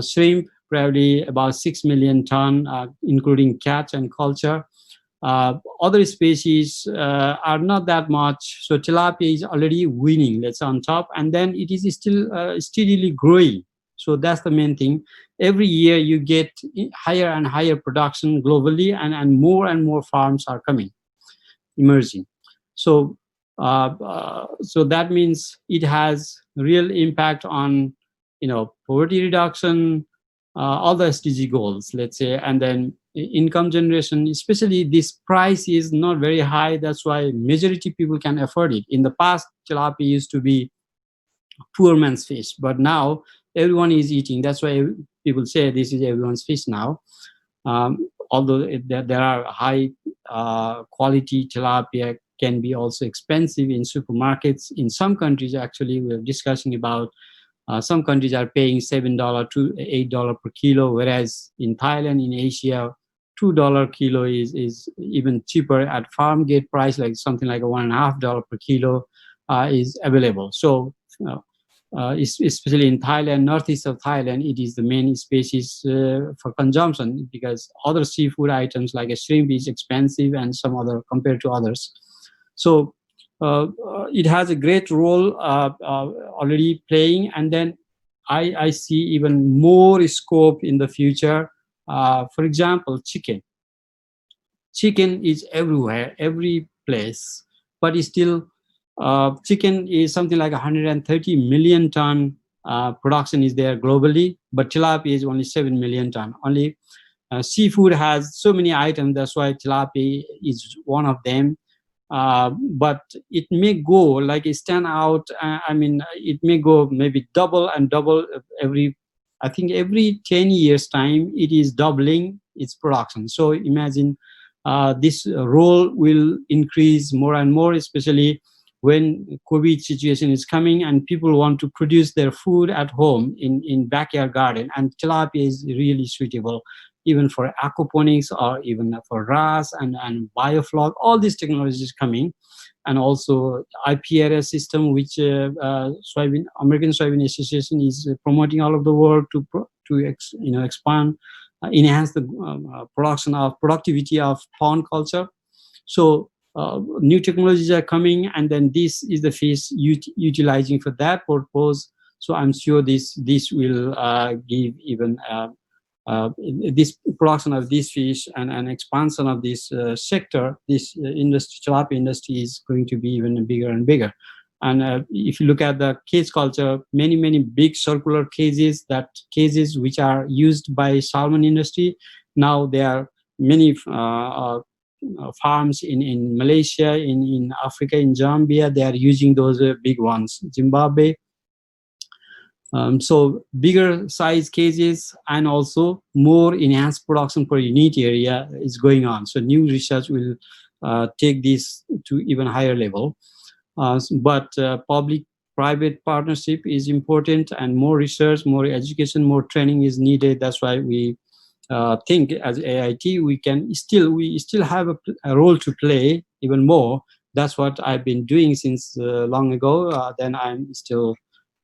Shrimp, probably about 6 million ton, including catch and culture. Other species are not that much. So tilapia is already winning, let's say, on top. And then it is still steadily growing. So that's the main thing. Every year you get higher and higher production globally, and more farms are emerging. So so that means it has real impact on poverty reduction, all the SDG goals, let's say, and then income generation, especially this price is not very high. That's why majority people can afford it. In the past, tilapia used to be poor man's fish, but now everyone is eating. That's why people say this is everyone's fish now. Although there are high quality tilapia can be also expensive in supermarkets. In some countries, actually, we're discussing about some countries are paying $7 to $8 per kilo, whereas in Thailand, in Asia, $2 kilo is even cheaper at farm gate price, like something like $1.50 per kilo is available. So, especially in Thailand, northeast of Thailand, it is the main species for consumption, because other seafood items like a shrimp is expensive and some other compared to others. So it has a great role already playing, and then I see even more scope in the future. For example, chicken. Chicken is everywhere, every place, but it's still chicken is something like 130 million ton production is there globally, but tilapia is only 7 million ton. Only seafood has so many items, that's why tilapia is one of them. But it may go like it stand out. I mean, it may go maybe double and double every, I think every 10 years time, it is doubling its production. So imagine this role will increase more and more, especially when COVID situation is coming and people want to produce their food at home in backyard garden. And tilapia is really suitable even for aquaponics or even for RAS and Biofloc. All these technologies coming. And also IPRS system, which American Soybean Association is promoting all over the world to expand, enhance the productivity of pond culture. So new technologies are coming, and then this is the fish utilizing for that purpose. So I'm sure this will give even this production of this fish and expansion of this sector, this industry, tilapia industry, is going to be even bigger and bigger. And if you look at the cage culture, many big circular cages, which are used by salmon industry, now there are many farms in Malaysia, in Africa, in Zambia, they are using those big ones, Zimbabwe. So bigger size cages and also more enhanced production per unit area is going on. So new research will take this to even higher level. But public-private partnership is important, and more research, more education, more training is needed. That's why we think as AIT we still have a role to play even more. That's what I've been doing since long ago. Then I'm still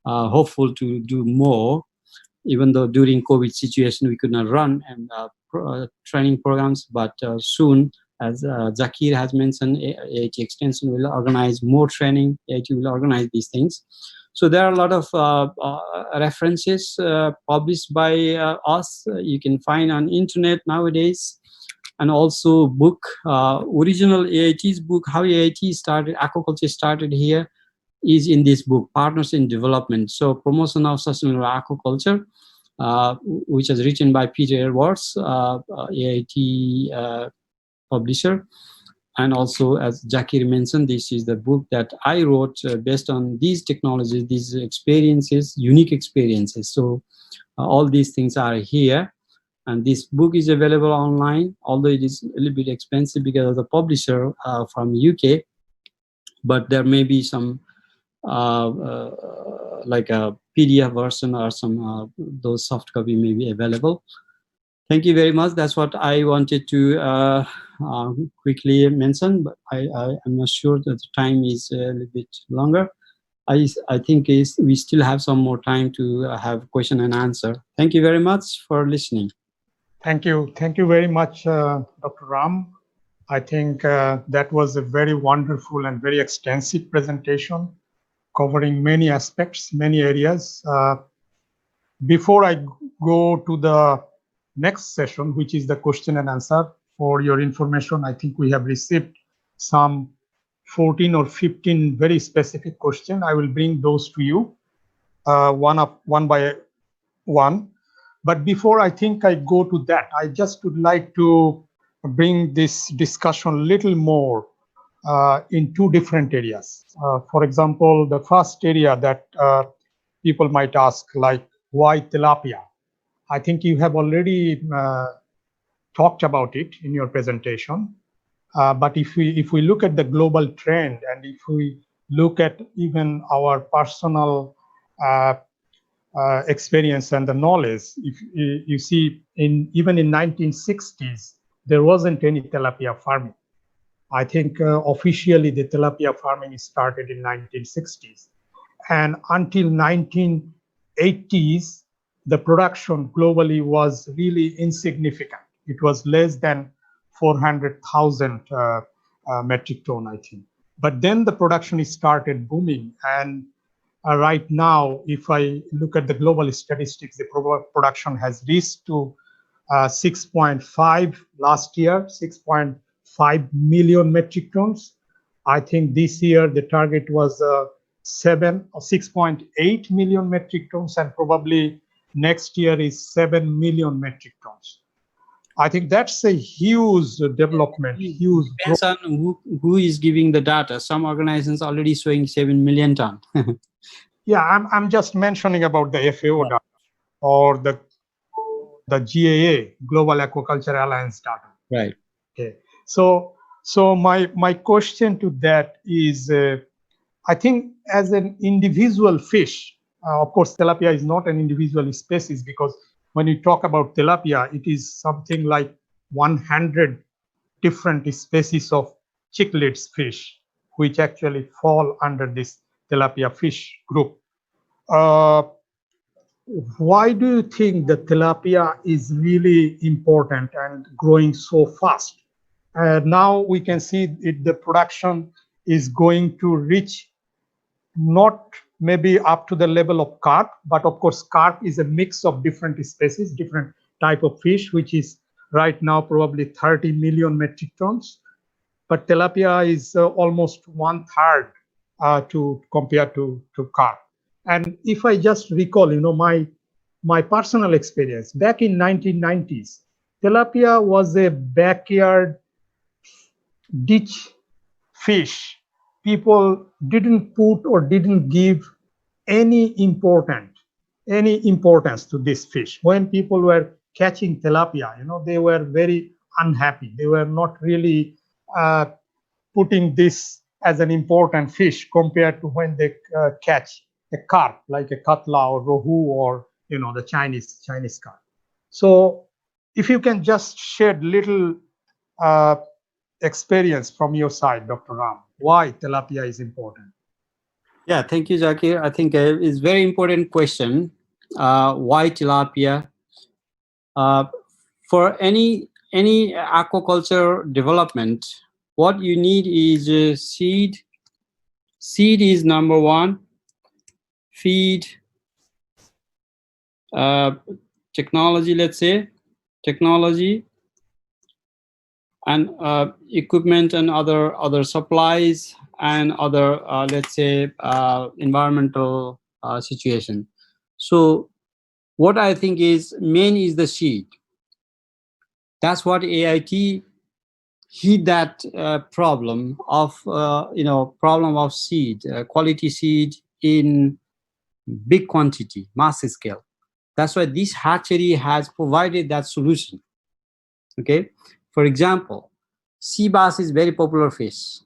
hopeful to do more, even though during COVID situation we could not run and training programs. But soon, as Zakir has mentioned, AIT Extension will organize more training. AIT will organize these things. So there are a lot of references published by us. You can find on internet nowadays, and also book, original AIT's book, how AIT started, aquaculture started here, is in this book, Partners in Development. So Promotion of Sustainable Aquaculture, which is written by Peter Edwards, AIT publisher. And also, as Zakir mentioned, this is the book that I wrote based on these technologies, these experiences, unique experiences. So all these things are here. And this book is available online, although it is a little bit expensive because of the publisher from UK. But there may be some like a PDF version or some those soft copy may be available. Thank you very much. That's what I wanted to quickly mention, but I'm not sure that the time is a little bit longer. I think we still have some more time to have question and answer. Thank you very much for listening. Thank you very much, Dr. Ram. I think that was a very wonderful and very extensive presentation, covering many aspects, many areas. Before I go to the next session, which is the question and answer, for your information, I think we have received some 14 or 15 very specific questions. I will bring those to you one by one. But before I think I go to that, I just would like to bring this discussion a little more in two different areas. For example, the first area that people might ask, like, why tilapia? I think you have already talked about it in your presentation. But if we look at the global trend, and if we look at even our personal experience and the knowledge, if you see, even in 1960s, there wasn't any tilapia farming. I think officially the tilapia farming started in 1960s, and until 1980s, the production globally was really insignificant. It was less than 400,000 metric ton, I think. But then the production started booming, and right now, if I look at the global statistics, the production has reached to 6.5 last year, 6.5 million metric tons. I think this year the target was 7 or 6.8 million metric tons, and probably next year is 7 million metric tons. I think that's a huge development, huge growth. Depends on who is giving the data. Some organizations already showing 7 million ton. Yeah, I'm just mentioning about the FAO data or the GAA, Global Aquaculture Alliance data. Right. Okay. So my question to that is, I think as an individual fish, of course, tilapia is not an individual species, because when you talk about tilapia, it is something like 100 different species of cichlids fish, which actually fall under this tilapia fish group. Why do you think the tilapia is really important and growing so fast? Now we can see the production is going to reach not maybe up to the level of carp, but of course carp is a mix of different species, different type of fish, which is right now probably 30 million metric tons. But tilapia is almost 1/3 to compare to carp. And if I just recall, my personal experience back in 1990s, tilapia was a backyard ditch fish. People didn't put or didn't give any importance to this fish. When people were catching tilapia, they were very unhappy. They were not really putting this as an important fish compared to when they catch a carp like a katla or rohu, or the Chinese carp. So if you can just shed little experience from your side, Dr. Ram, why tilapia is important. Yeah, thank you, Zakir. I think it's a very important question. Why tilapia? For any aquaculture development, what you need is seed. Seed is number one. Feed, technology, let's say, technology, and equipment and other supplies and other, let's say, environmental situation. So what I think is main is the seed. That's what AIT hit that problem of seed, quality seed in big quantity, mass scale. That's why this hatchery has provided that solution. Okay, for example, sea bass is very popular fish,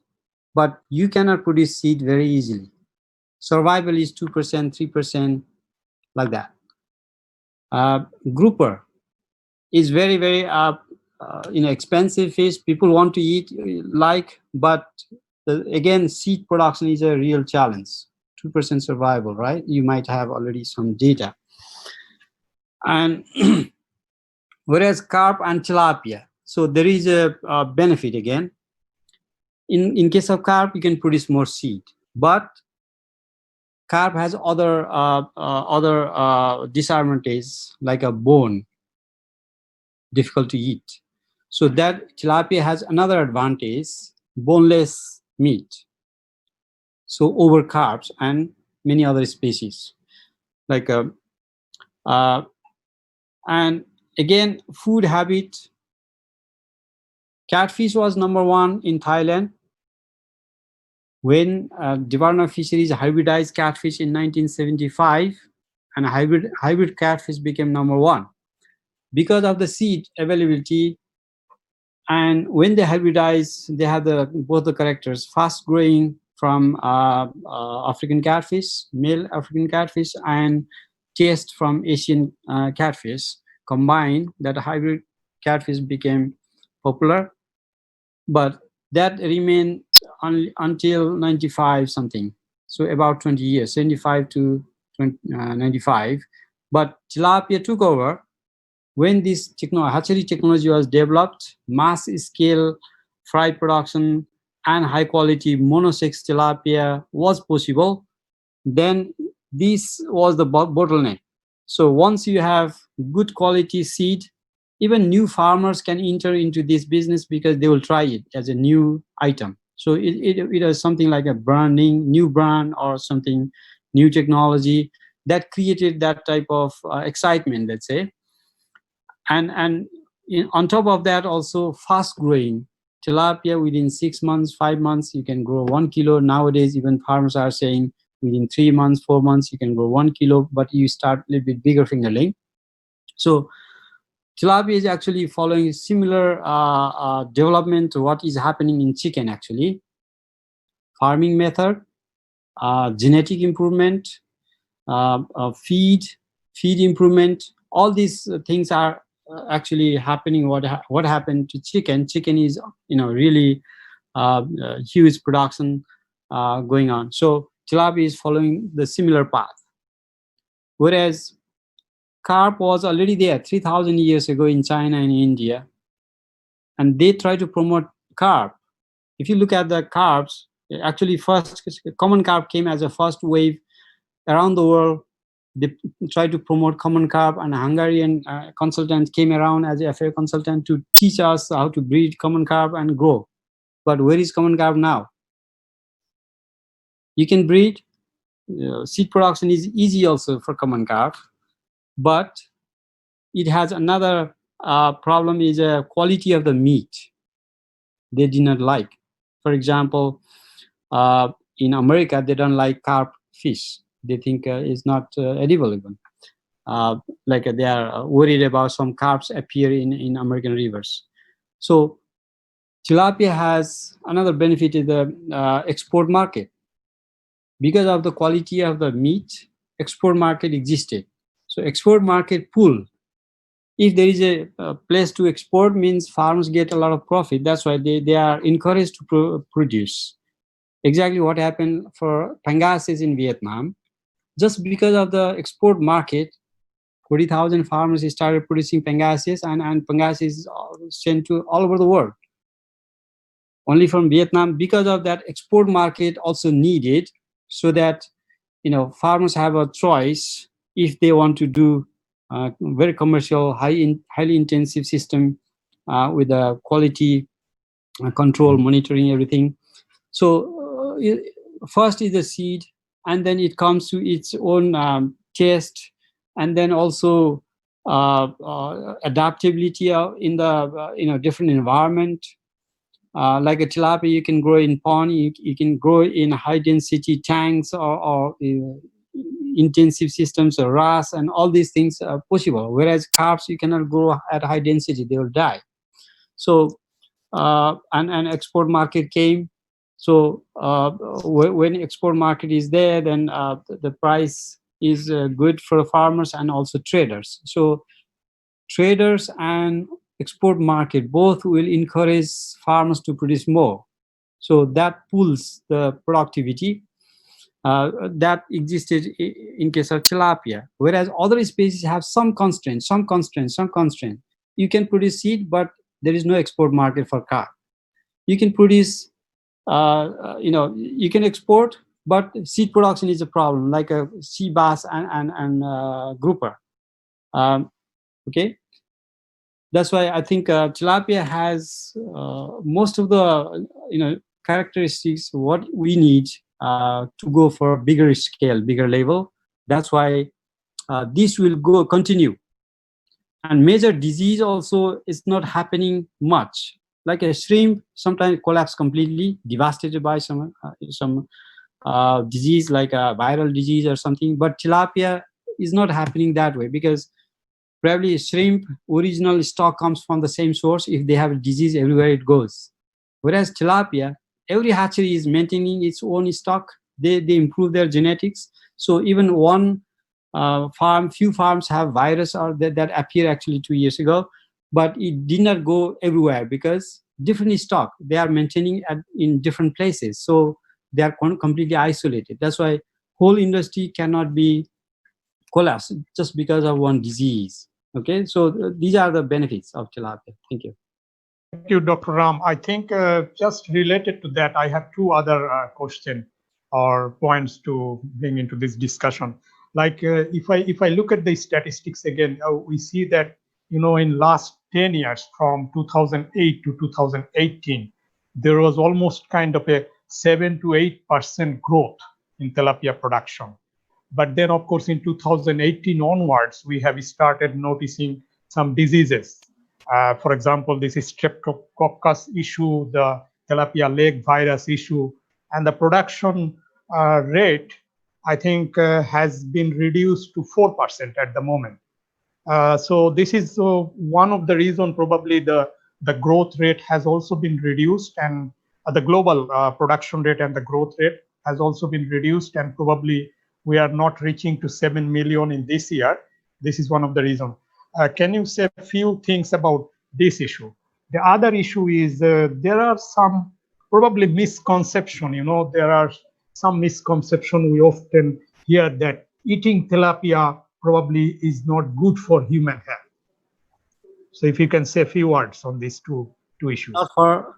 but you cannot produce seed very easily. Survival is 2%, 3%, like that. Grouper is very, very expensive fish. People want to eat, but again, seed production is a real challenge. 2% survival, right? You might have already some data. And whereas carp and tilapia, so there is a benefit again. In case of carp, you can produce more seed, but carp has other disadvantages, like a bone, difficult to eat. So that tilapia has another advantage, boneless meat. So over carps and many other species, like And again, food habit. Catfish was #1 in Thailand. When Department of Fisheries hybridized catfish in 1975, and hybrid catfish became #1 because of the seed availability. And when they hybridize, they have both the characters: fast growing from African catfish, male African catfish, and taste from Asian catfish. Combined, that hybrid catfish became popular, but that remained until 95 something. So about 20 years, 75 to 95. But tilapia took over. When this hatchery technology was developed, mass scale fry production and high quality monosex tilapia was possible, then this was the bottleneck. So once you have good quality seed, even new farmers can enter into this business because they will try it as a new item. So it is something like a new brand or something, new technology that created that type of excitement, let's say. And on top of that, also fast growing tilapia. Within 6 months, 5 months, you can grow 1 kilo. Nowadays, even farmers are saying within 3 months, 4 months, you can grow 1 kilo, but you start a little bit bigger fingerling. So tilapia is actually following similar development to what is happening in chicken, actually. Farming method, genetic improvement, feed improvement, all these things are actually happening. What happened to chicken? Chicken is, really huge production going on. So tilapia is following the similar path. Whereas carp was already there 3,000 years ago in China and India, and they try to promote carp. If you look at the carps, actually first common carp came as a first wave around the world. They tried to promote common carp, and a Hungarian consultant came around as a FAO consultant to teach us how to breed common carp and grow. But where is common carp now? You can breed. Seed production is easy also for common carp, but it has another problem, is quality of the meat. They do not like. For example, in America, they don't like carp fish. They think it's not edible even. Like they are worried about some carps appear in American rivers. So tilapia has another benefit, is the export market. Because of the quality of the meat, export market existed. So export market pull. If there is a place to export, means farmers get a lot of profit. That's why they are encouraged to produce. Exactly what happened for pangasius in Vietnam. Just because of the export market, 40,000 farmers started producing pangasius, and pangasius is sent to all over the world. Only from Vietnam, because of that export market also needed, so that farmers have a choice if they want to do very commercial, highly intensive system with a quality control, monitoring everything. So first is the seed, and then it comes to its own taste, and then also adaptability in the different environment. Like a tilapia, you can grow in pond, you can grow in high density tanks or intensive systems or RAS, and all these things are possible. Whereas carps, you cannot grow at high density, they will die. So and export market came. So when export market is there, then the price is good for farmers and also traders. So traders and export market both will encourage farmers to produce more. So that pulls the productivity that existed in case of tilapia. Whereas other species have some constraints. You can produce seed, but there is no export market for carp. You can produce, you can export, but seed production is a problem, like a sea bass and grouper. Okay. That's why I think tilapia has most of the characteristics what we need to go for a bigger scale, bigger level. That's why this will continue. And major disease also is not happening much. Like a shrimp sometimes collapse completely, devastated by some disease like a viral disease or something. But tilapia is not happening that way, because probably shrimp original stock comes from the same source. If they have a disease, everywhere it goes. Whereas tilapia, every hatchery is maintaining its own stock. They improve their genetics. So even one few farms have virus or that appeared actually 2 years ago, but it did not go everywhere because different stock they are maintaining in different places. So they are completely isolated. That's why whole industry cannot be collapsed just because of one disease. Okay, so these are the benefits of tilapia. Thank you. Thank you, Dr. Ram. I think just related to that, I have two other questions or points to bring into this discussion. Like if I look at the statistics again, we see that in last 10 years, from 2008 to 2018, there was almost kind of a 7 to 8% growth in tilapia production. But then, of course, in 2018 onwards, we have started noticing some diseases. For example, this is streptococcus issue, the tilapia leg virus issue, and the production rate, I think, has been reduced to 4% at the moment. So this is one of the reasons probably the growth rate has also been reduced, and the global production rate and the growth rate has also been reduced, and probably we are not reaching to 7 million in this year. This is one of the reasons. Can you say a few things about this issue? The other issue is there are some probably misconception. There are some misconception we often hear that eating tilapia probably is not good for human health. So if you can say a few words on these two issues.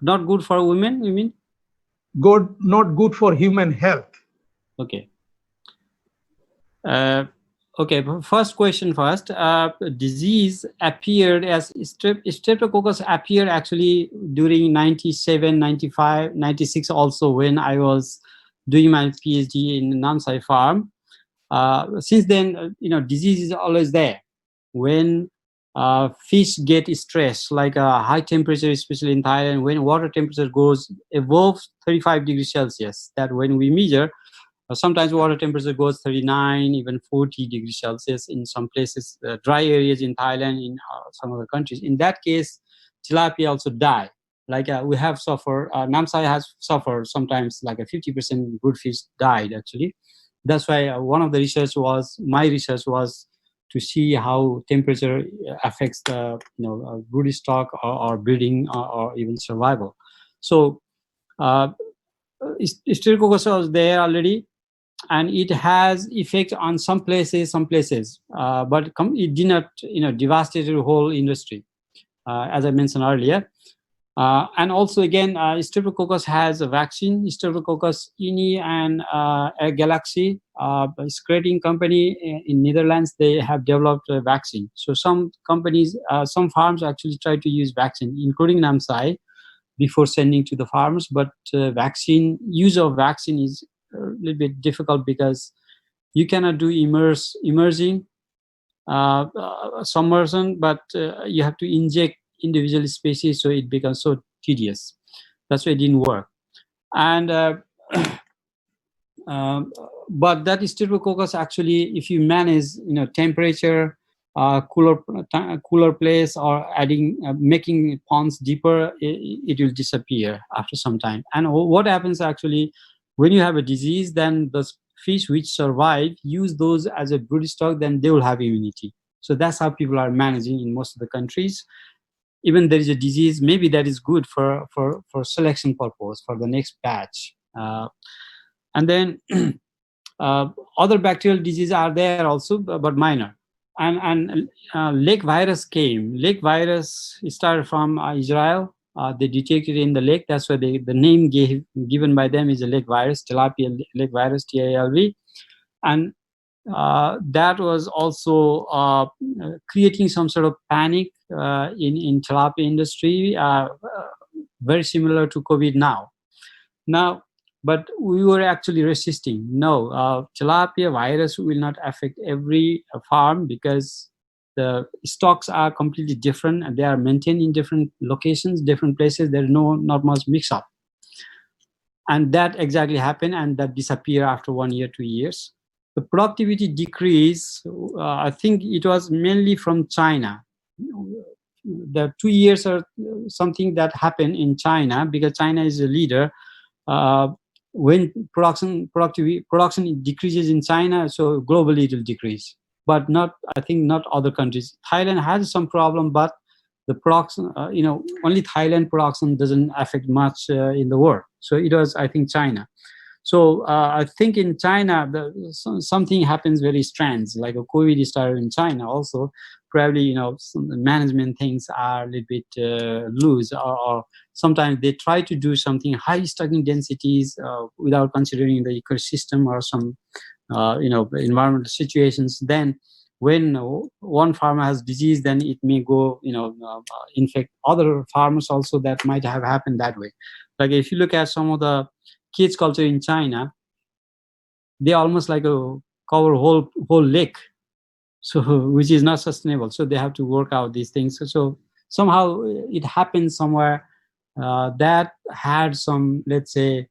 Not good for women, you mean? Not good for human health. Okay. Okay, first question first. Disease appeared as streptococcus appeared actually during 97, 95, 96 also, when I was doing my PhD in Namsai farm. Since then, disease is always there. When fish get stressed, like a high temperature, especially in Thailand, when water temperature goes above 35 degrees Celsius, that when we measure, sometimes water temperature goes 39, even 40 degrees Celsius in some places, dry areas in Thailand, in some other countries. In that case, tilapia also die. Like we have suffered, Namsai has suffered sometimes, like a 50% good fish died actually. That's why my research was to see how temperature affects the brood stock or breeding or even survival. So Streptococcus was there already, and it has effect on some places, but it did not devastate the whole industry, as I mentioned earlier. And also again, Streptococcus has a vaccine, Streptococcus ini and Galaxy, a screening company in Netherlands, they have developed a vaccine. So some companies, some farms actually try to use vaccine, including Namsai, before sending to the farms. But use of vaccine is a little bit difficult because you cannot do immersing, submersion, but you have to inject individual species, so it becomes so tedious. That's why it didn't work. And but that Streptococcus actually, if you manage temperature, cooler place, or making ponds deeper, it will disappear after some time. And what happens actually when you have a disease, then the fish which survive use those as a brood stock, then they will have immunity. So that's how people are managing in most of the countries. Even there is a disease, maybe that is good for selection purpose for the next batch. And then other bacterial diseases are there also, but minor. And lake virus came. Lake virus started from Israel. They detected in the lake. That's why the name given by them is a lake virus, tilapia lake virus, TILV. And that was also creating some sort of panic in tilapia industry, very similar to COVID now. But we were actually resisting. No, tilapia virus will not affect every farm, because the stocks are completely different, and they are maintained in different locations, different places. There's not much mix up. And that exactly happened, and that disappeared after 1 year, 2 years. The productivity decrease, I think it was mainly from China. The 2 years are something that happened in China, because China is a leader. When production decreases in China, so globally it will decrease. But not, I think, not other countries. Thailand has some problem, but the production, only Thailand production doesn't affect much in the world. So it was, I think, China. So I think in China, something happens very strange, like a COVID started in China also. Probably, some management things are a little bit loose, or sometimes they try to do something high stocking densities without considering the ecosystem or some, environmental situations. Then when one farmer has disease, then it may go, infect other farmers also. That might have happened that way. Like if you look at some of the kids culture in China, they almost like a cover whole lake, so which is not sustainable. So they have to work out these things. So somehow it happens somewhere that had some, let's say,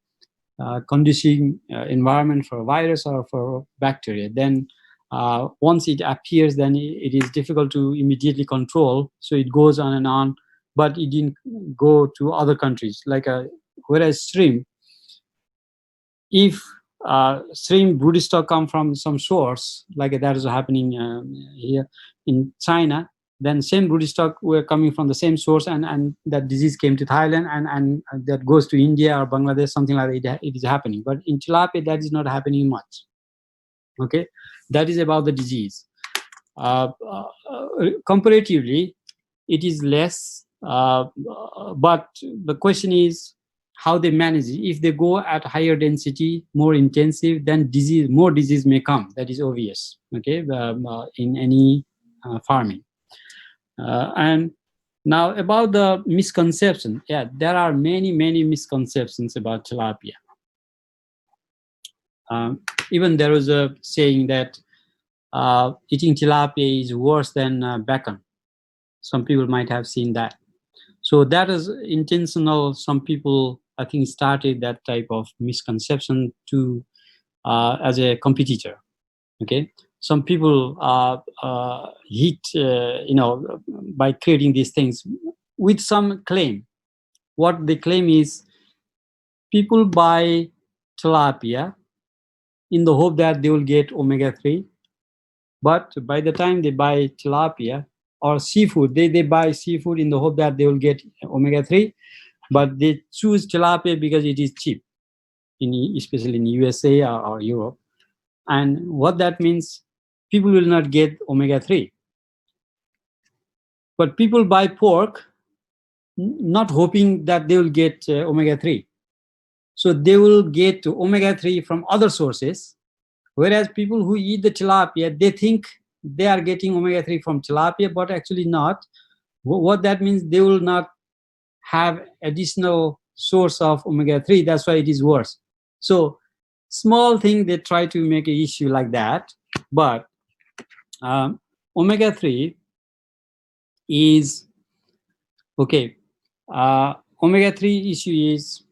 conducive environment for a virus or for bacteria. Then once it appears, then it is difficult to immediately control. So it goes on and on, but it didn't go to other countries. Like whereas shrimp, if shrimp broodstock come from some source, like that is happening here in China, then same broodstock were coming from the same source, and that disease came to Thailand, and that goes to India or Bangladesh, something like that. It is happening. But in tilapia, that is not happening much. Okay, that is about the disease. Comparatively, it is less, but the question is how they manage it. If they go at higher density, more intensive, then more disease may come. That is obvious. Okay, in any farming. And now about the misconception. Yeah, there are many misconceptions about tilapia. Even there was a saying that eating tilapia is worse than bacon. Some people might have seen that. So that is intentional. Some people, I think, started that type of misconception to as a competitor. Okay, some people hit, by creating these things with some claim. What they claim is people buy tilapia in the hope that they will get omega-3, but by the time they buy tilapia or seafood, they buy seafood in the hope that they will get omega-3, but they choose tilapia because it is cheap, especially in USA or Europe. And what that means, people will not get omega-3. But people buy pork not hoping that they will get omega-3. So they will get omega-3 from other sources, whereas people who eat the tilapia, they think they are getting omega-3 from tilapia, but actually not. What that means, they will not have additional source of omega-3. That's why it is worse. So small thing, they try to make an issue like that. But omega-3 is, okay, omega-3 issue is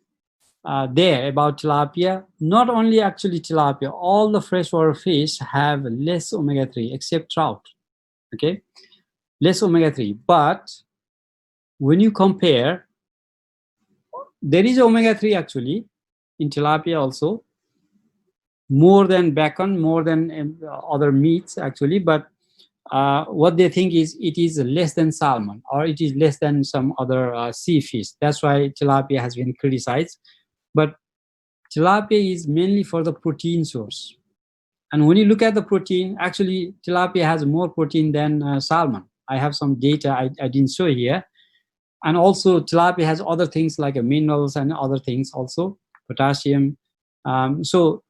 there about tilapia. Not only actually tilapia, all the freshwater fish have less omega-3 except trout. Okay, less omega-3. But when you compare, there is omega-3 actually in tilapia also, more than bacon, more than other meats actually. But what they think is it is less than salmon, or it is less than some other sea fish. That's why tilapia has been criticized. But tilapia is mainly for the protein source. And when you look at the protein, actually tilapia has more protein than salmon. I have some data I didn't show here. And also tilapia has other things like minerals and other things also, potassium. So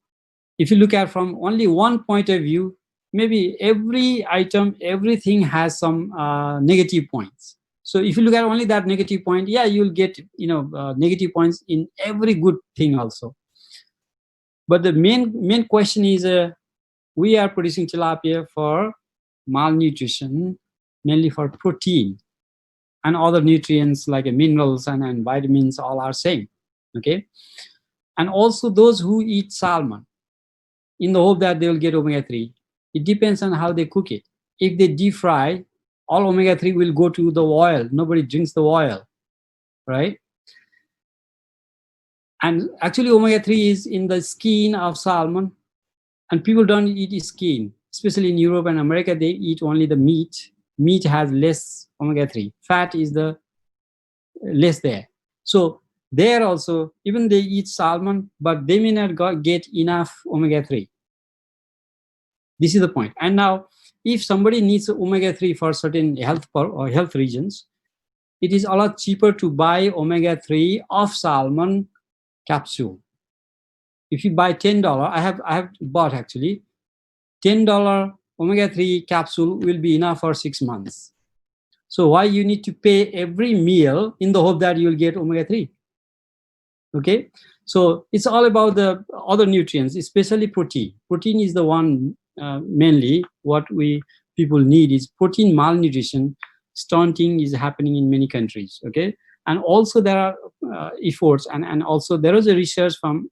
if you look at from only one point of view, maybe every item, everything has some negative points. So if you look at only that negative point, yeah, you'll get negative points in every good thing also. But the main question is, we are producing tilapia for malnutrition, mainly for protein, and other nutrients like minerals and vitamins all are same. Okay, and also those who eat salmon in the hope that they will get omega-3. It depends on how they cook it. If they deep fry, all omega-3 will go to the oil. Nobody drinks the oil, right? And actually omega-3 is in the skin of salmon, and people don't eat skin. Especially in Europe and America, they eat only the meat. Meat has less omega-3. Fat is the less there. So there also, even they eat salmon, but they may not get enough omega-3. This is the point. And now, if somebody needs omega-3 for certain health or health reasons, it is a lot cheaper to buy omega-3 of salmon capsule. If you buy $10, I have bought actually $10 omega-3 capsule will be enough for 6 months. So why you need to pay every meal in the hope that you will get omega-3? Okay, so it's all about the other nutrients, especially protein. Protein is the one mainly what people need is protein malnutrition. Stunting is happening in many countries. Okay, and also there are efforts, and also there is a research from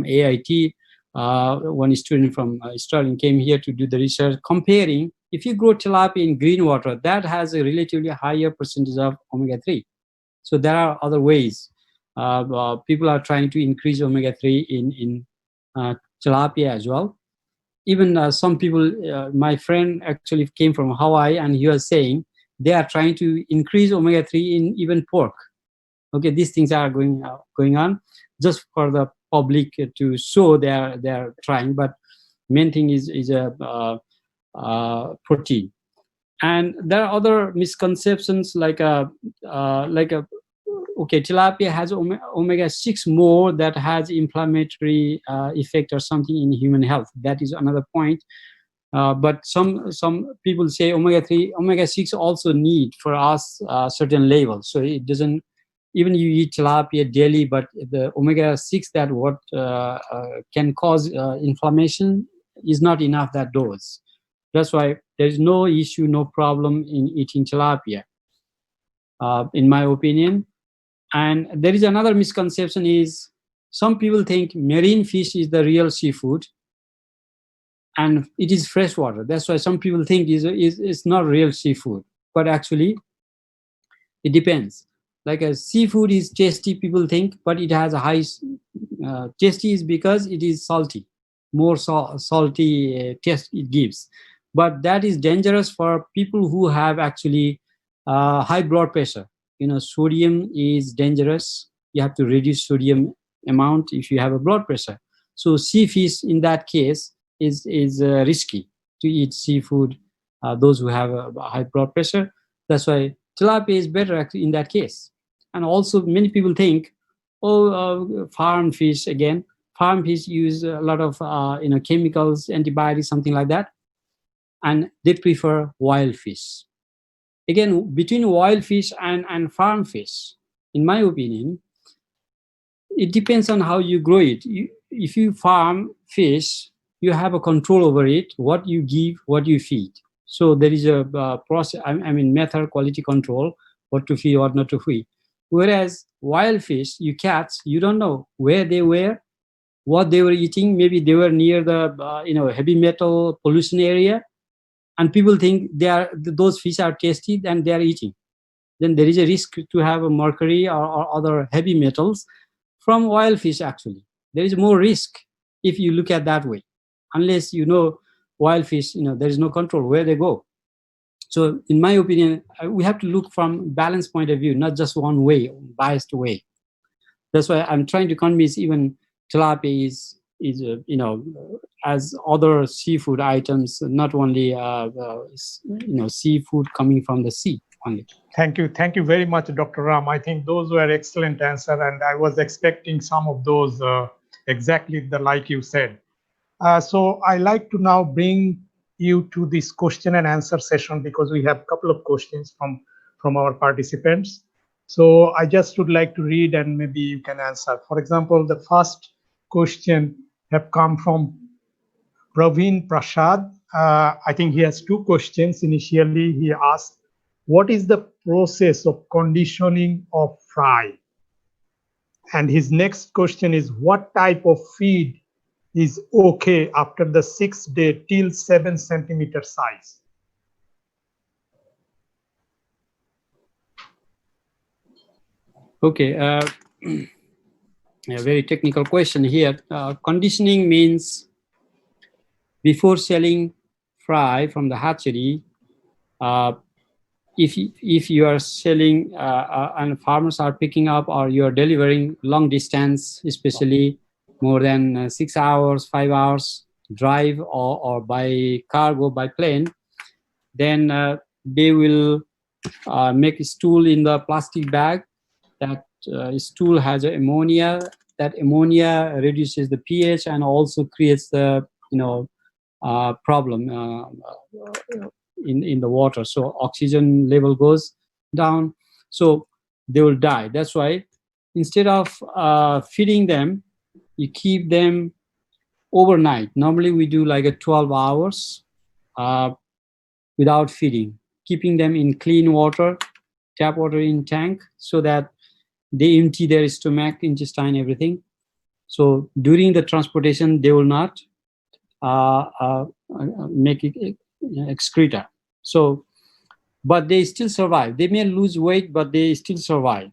AIT. One student from Sterling came here to do the research comparing if you grow tilapia in green water, that has a relatively higher percentage of omega-3. So there are other ways. People are trying to increase omega-3 in tilapia as well. Even some people, my friend actually came from Hawaii, and he was saying they are trying to increase omega-3 in even pork. Okay, these things are going on just for the public to show they're trying, but main thing is a protein. And there are other misconceptions like okay, tilapia has omega-6 more that has inflammatory effect or something in human health. That is another point. But some people say omega-6 also need for us certain levels. So it doesn't, even you eat tilapia daily, but the omega-6 that what can cause inflammation is not enough that dose. That's why there's no issue, no problem in eating tilapia, in my opinion. And there is another misconception is some people think marine fish is the real seafood and it is freshwater. That's why some people think it's not real seafood. But actually, it depends. Like a seafood is tasty, people think, but it has a high tasty is because it is salty, more salty taste it gives. But that is dangerous for people who have actually high blood pressure. You know, sodium is dangerous. You have to reduce sodium amount if you have a blood pressure. So sea fish in that case is risky to eat seafood. Those who have a high blood pressure. That's why tilapia is better actually in that case. And also many people think, farm fish again. Farm fish use a lot of chemicals, antibiotics, something like that, and they prefer wild fish. Again, between wild fish and farm fish, in my opinion, it depends on how you grow it. If you farm fish, you have a control over it, what you give, what you feed. So there is a process, method, quality control, what to feed, what not to feed. Whereas wild fish, you catch, you don't know where they were, what they were eating. Maybe they were near the heavy metal pollution area, and people think those fish are tasty and they are eating. Then there is a risk to have a mercury or other heavy metals from wild fish. Actually, there is more risk if you look at that way. Unless you know wild fish, there is no control where they go. So in my opinion, we have to look from balanced point of view, not just one way, biased way. That's why I'm trying to convince even tilapia is as other seafood items, not only seafood coming from the sea only. Thank you very much, Dr. Ram. I think those were excellent answers, and I was expecting some of those exactly like you said. So I like to now bring you to this question and answer session because we have a couple of questions from our participants. So I just would like to read and maybe you can answer. For example, the first question have come from Praveen Prasad, I think he has two questions. Initially, he asked, what is the process of conditioning of fry? And his next question is, what type of feed is okay after the 6th day till 7 centimeter size? Okay, a very technical question here. Conditioning means before selling fry from the hatchery, if you are selling and farmers are picking up or you are delivering long distance, especially more than 6 hours, 5 hours drive or by cargo, by plane, then they will make a stool in the plastic bag. That stool has ammonia. That ammonia reduces the pH and also creates the problem in the water. So oxygen level goes down, so they will die. That's why instead of feeding them, you keep them overnight. Normally we do like a 12 hours without feeding, keeping them in clean water, tap water in tank, so that they empty their stomach, intestine, everything. So during the transportation, they will not make it excreta. So, but they still survive. They may lose weight, but they still survive.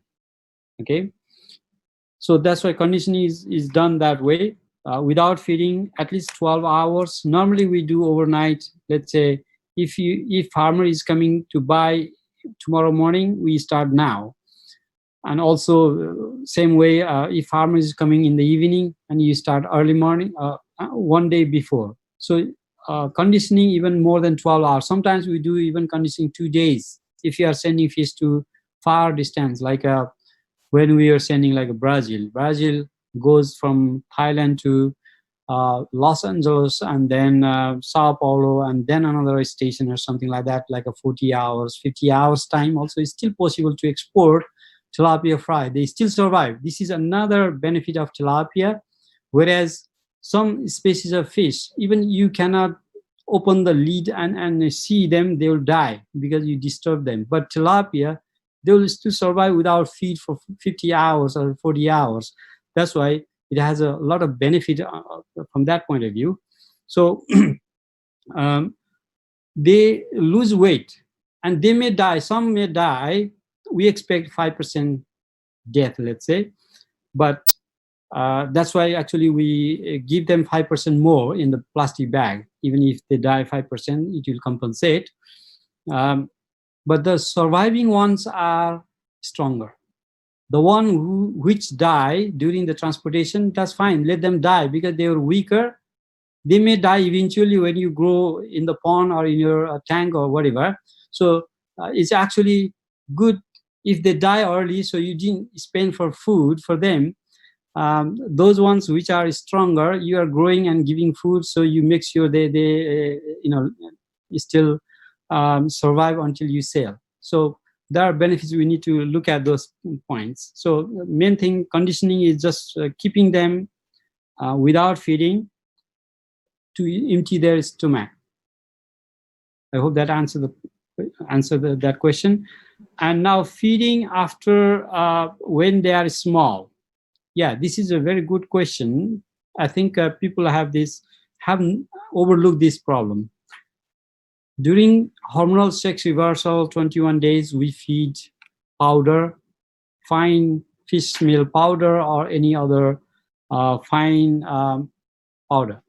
Okay. So that's why conditioning is done that way, without feeding, at least 12 hours. Normally we do overnight. Let's say if farmer is coming to buy tomorrow morning, we start now. And also same way, if farmer is coming in the evening and you start early morning, one day before. So conditioning even more than 12 hours. Sometimes we do even conditioning 2 days. If you are sending fish to far distance, like when we are sending like Brazil goes from Thailand to Los Angeles and then Sao Paulo and then another station or something like that, like a 40 hours, 50 hours time. Also, it's still possible to export tilapia fry. They still survive. This is another benefit of tilapia. Whereas some species of fish, even you cannot open the lid and see them, they will die because you disturb them. But tilapia, they will still survive without feed for 50 hours or 40 hours. That's why it has a lot of benefit from that point of view. So they lose weight and they may die. Some may die. We expect 5% death, let's say. But that's why actually we give them 5% more in the plastic bag. Even if they die 5%, it will compensate. But the surviving ones are stronger. The one which die during the transportation, that's fine. Let them die because they are weaker. They may die eventually when you grow in the pond or in your tank or whatever. So it's actually good if they die early, so you didn't spend for food for them. Those ones which are stronger, you are growing and giving food, so you make sure they still survive until you sell. So there are benefits. We need to look at those points. So main thing, conditioning is just keeping them without feeding to empty their stomach. I hope that answered that question. And now feeding after when they are small. Yeah, this is a very good question. I think people have overlooked this problem. During hormonal sex reversal, 21 days, we feed powder, fine fish meal powder or any other fine powder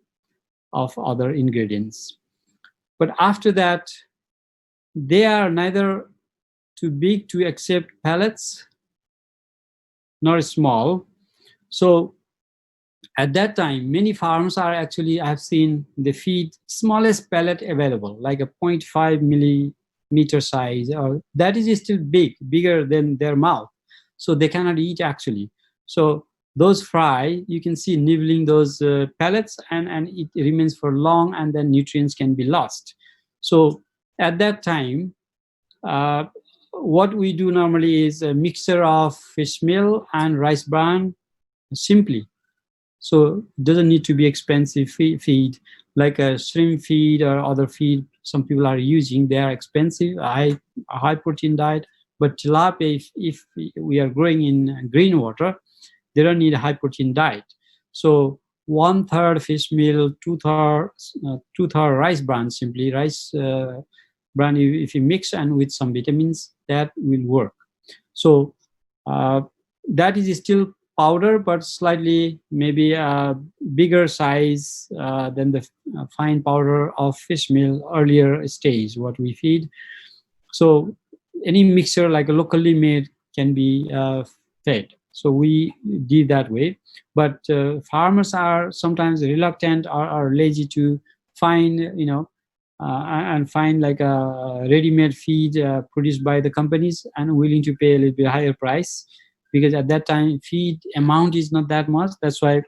of other ingredients. But after that, they are neither too big to accept pellets nor small. So at that time, many farms are actually, I've seen, they feed smallest pellet available, like a 0.5 millimeter size, or that is still bigger than their mouth. So they cannot eat actually. So those fry, you can see nibbling those pellets and it remains for long and then nutrients can be lost. So at that time, what we do normally is a mixture of fish meal and rice bran, simply. So it doesn't need to be expensive feed like a shrimp feed or other feed some people are using. They are expensive, a high protein diet. But tilapia, if we are growing in green water, they don't need a high protein diet. So 1/3 fish meal, 2/3 rice bran, simply rice bran. If you mix and with some vitamins, that will work. So that is still powder, but slightly maybe a bigger size than the fine powder of fish meal earlier stage what we feed. So any mixture like a locally made can be fed. So we did that way. But farmers are sometimes reluctant or are lazy to find, and find like a ready-made feed produced by the companies and willing to pay a little bit higher price, because at that time feed amount is not that much. That's why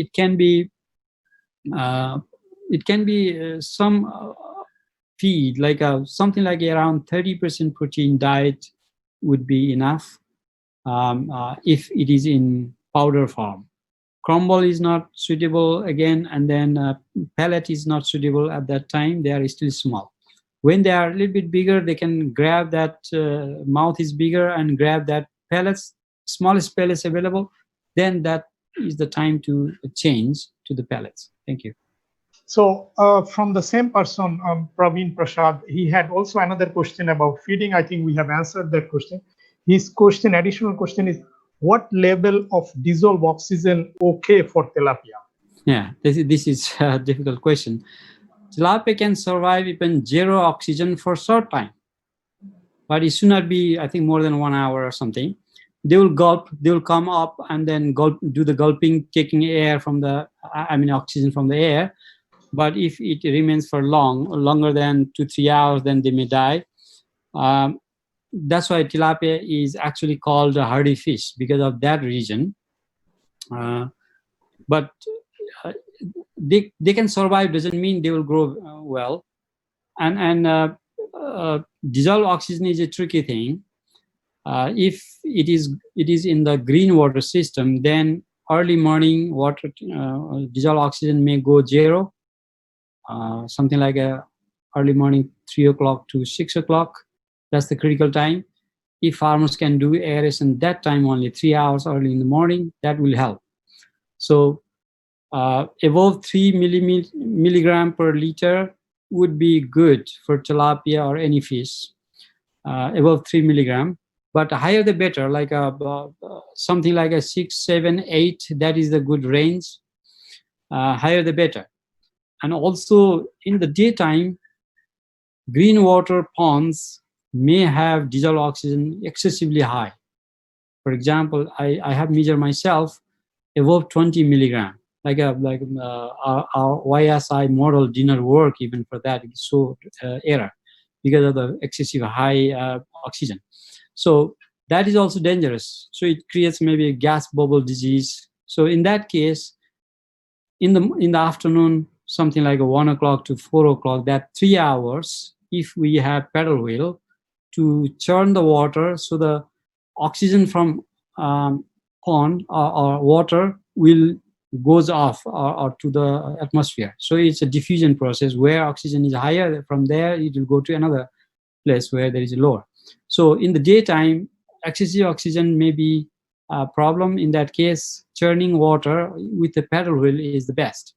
it can be some feed like something like around 30% protein diet would be enough if it is in powder form. Crumble is not suitable again, and then pellet is not suitable at that time. They are still small. When they are a little bit bigger, they can grab that, mouth is bigger and grab that pellets, smallest pellets available. Then that is the time to change to the pellets. Thank you. So from the same person, Praveen Prasad, he had also another question about feeding. I think we have answered that question. His additional question is, what level of dissolved oxygen okay for tilapia? Yeah, this is a difficult question. Tilapia can survive even 0 oxygen for a short time, but it should not be, I think, more than 1 hour or something. They will gulp, they will come up and then gulp, do the gulping, taking air from the, oxygen from the air. But if it remains for longer than 2-3 hours, then they may die. That's why tilapia is actually called a hardy fish, because of that reason. But they can survive doesn't mean they will grow well. And dissolved oxygen is a tricky thing. If it is in the green water system, then early morning water dissolved oxygen may go 0. Something like early morning 3 o'clock to 6 o'clock. That's the critical time. If farmers can do aeration that time only, 3 hours early in the morning, that will help. So above 3 milligram per liter would be good for tilapia or any fish, above 3 milligram. But higher the better, like something like a 6, 7, 8, that is the good range. Higher the better. And also in the daytime, green water ponds may have dissolved oxygen excessively high. For example, I have measured myself above 20 milligram. Like our YSI model didn't work even for that. It showed error because of the excessive high oxygen. So that is also dangerous. So it creates maybe a gas bubble disease. So in that case, in the afternoon, something like 1 o'clock to 4 o'clock, that 3 hours, if we have paddle wheel to churn the water, so the oxygen from pond or water will goes off or to the atmosphere. So it's a diffusion process where oxygen is higher. From there, it will go to another place where there is lower. So in the daytime, excessive oxygen may be a problem. In that case, churning water with the paddle wheel is the best.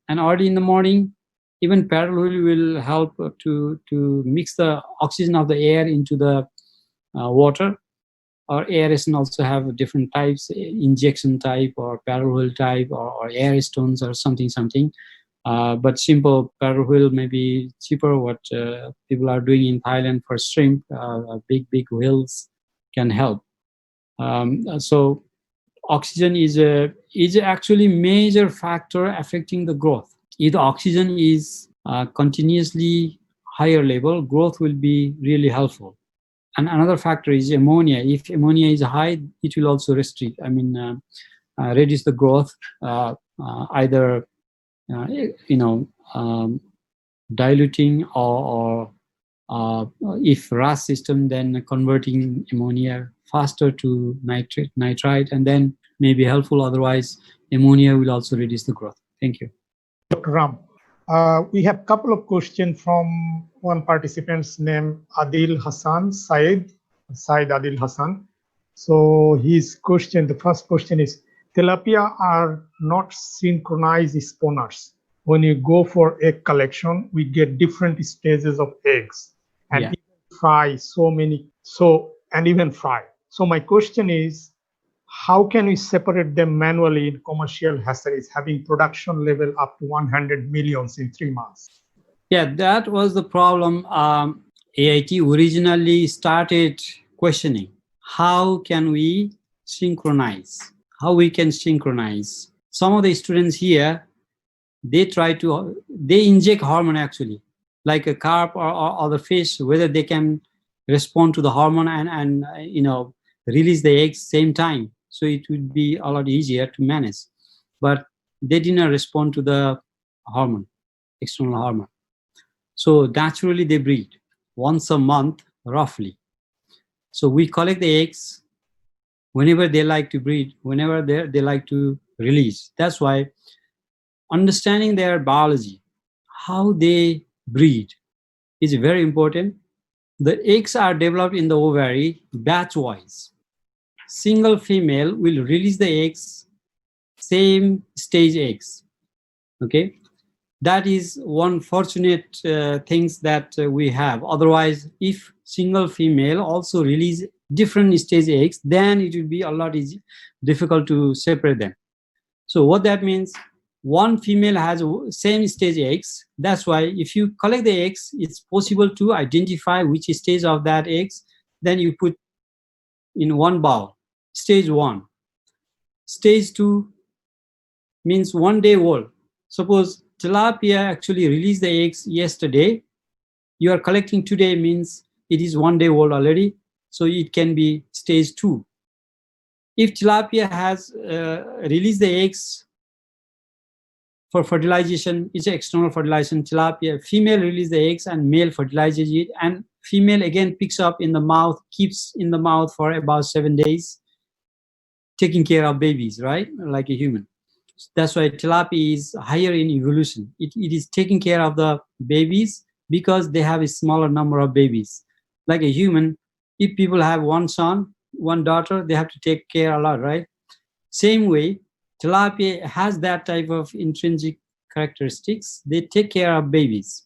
And early in the morning, even paddle wheel will help to mix the oxygen of the air into the water. Or aeration also have different types, injection type or paddle wheel type or air stones or something. But simple paddle wheel may be cheaper. What people are doing in Thailand for shrimp, big wheels can help. So oxygen is actually major factor affecting the growth. If the oxygen is continuously higher level, growth will be really helpful. And another factor is ammonia. If ammonia is high, it will also restrict, reduce the growth, either, diluting or if RAS system, then converting ammonia faster to nitrite, and then may be helpful. Otherwise, ammonia will also reduce the growth. Thank you. Dr. Ram, we have a couple of questions from one participant's name, Adil Hassan, Said Adil Hassan. So his question, the first question is, tilapia are not synchronized spawners. When you go for egg collection, we get different stages of eggs and even fry even fry. So my question is, how can we separate them manually in commercial hatcheries having production level up to 100 millions in 3 months? Yeah, that was the problem. AIT originally started questioning, how can we synchronize? How we can synchronize? Some of the students here, they inject hormone actually, like a carp or the fish, whether they can respond to the hormone and release the eggs same time. So it would be a lot easier to manage. But they did not respond to the hormone, external hormone. So naturally they breed once a month, roughly. So we collect the eggs whenever they like to breed, whenever they like to release. That's why understanding their biology, how they breed, is very important. The eggs are developed in the ovary batch-wise. Single female will release the eggs, same stage eggs. Okay, that is one fortunate things that we have. Otherwise, if single female also release different stage eggs, then it will be a lot difficult to separate them. So what that means, one female has same stage eggs. That's why if you collect the eggs, it's possible to identify which stage of that eggs. Then you put in one bowl. Stage 1. Stage 2 means 1 day old. Suppose tilapia actually released the eggs yesterday. You are collecting today means it is 1 day old already. So it can be stage 2. If tilapia has released the eggs for fertilization, it's an external fertilization. Tilapia, female release the eggs and male fertilizes it, and female again picks up in the mouth, keeps in the mouth for about 7 days, taking care of babies, right? Like a human. That's why tilapia is higher in evolution. It is taking care of the babies because they have a smaller number of babies. Like a human, if people have one son, one daughter, they have to take care a lot, right? Same way, tilapia has that type of intrinsic characteristics. They take care of babies.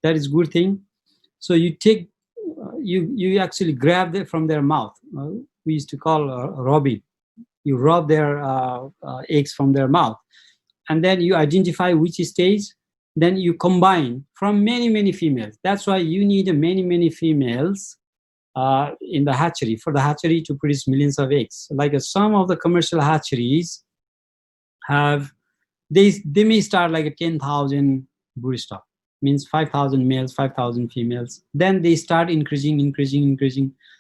That is a good thing. So you actually grab them from their mouth. We used to call robbing. You rob their eggs from their mouth. And then you identify which stage. Then you combine from many, many females. That's why you need many, many females in the hatchery, for the hatchery to produce millions of eggs. Like some of the commercial hatcheries have, they may start like a 10,000 brood stock, means 5,000 males, 5,000 females. Then they start increasing.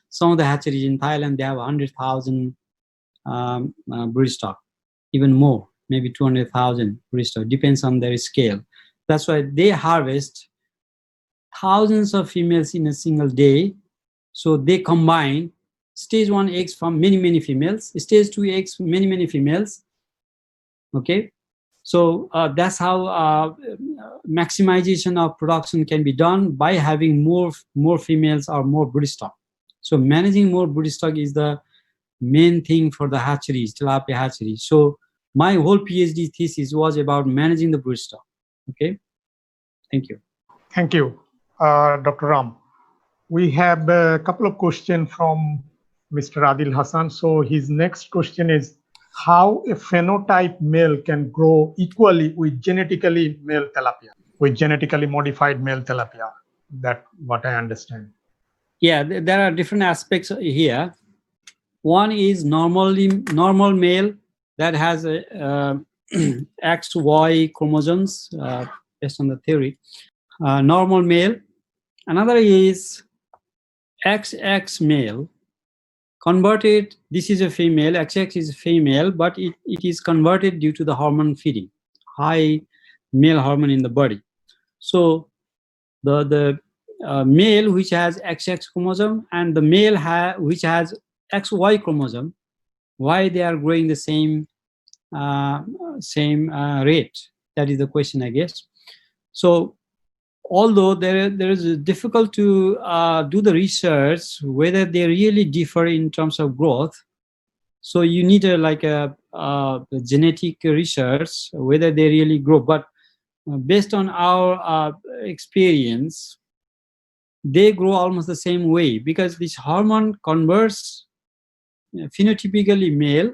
Some of the hatcheries in Thailand, they have 100,000 brood stock, even more, maybe 200,000 brood stock, depends on their scale. That's why they harvest thousands of females in a single day. So they combine stage 1 eggs from many, many females, stage 2 eggs from many, many females. Okay, so that's how maximization of production can be done, by having more females or more brood stock. So managing more brood stock is the main thing for the hatcheries, tilapia hatcheries. So my whole PhD thesis was about managing the brood stock. Okay, thank you. Thank you, Dr. Ram. We have a couple of questions from Mr. Adil Hassan. So his next question is, how a phenotype male can grow equally with genetically male tilapia, with genetically modified male tilapia? That's what I understand. Yeah, there are different aspects here. One is normal male that has a XY chromosomes based on the theory. Normal male. Another is XX male. Converted, this is a female, XX is a female, but it is converted due to the hormone feeding, high male hormone in the body. So the male which has XX chromosome and the male which has XY chromosome, why they are growing the same same rate? That is the question, I guess. So although there is difficult to do the research whether they really differ in terms of growth, so you need a genetic research whether they really grow. But based on our experience, they grow almost the same way, because this hormone converts phenotypically male.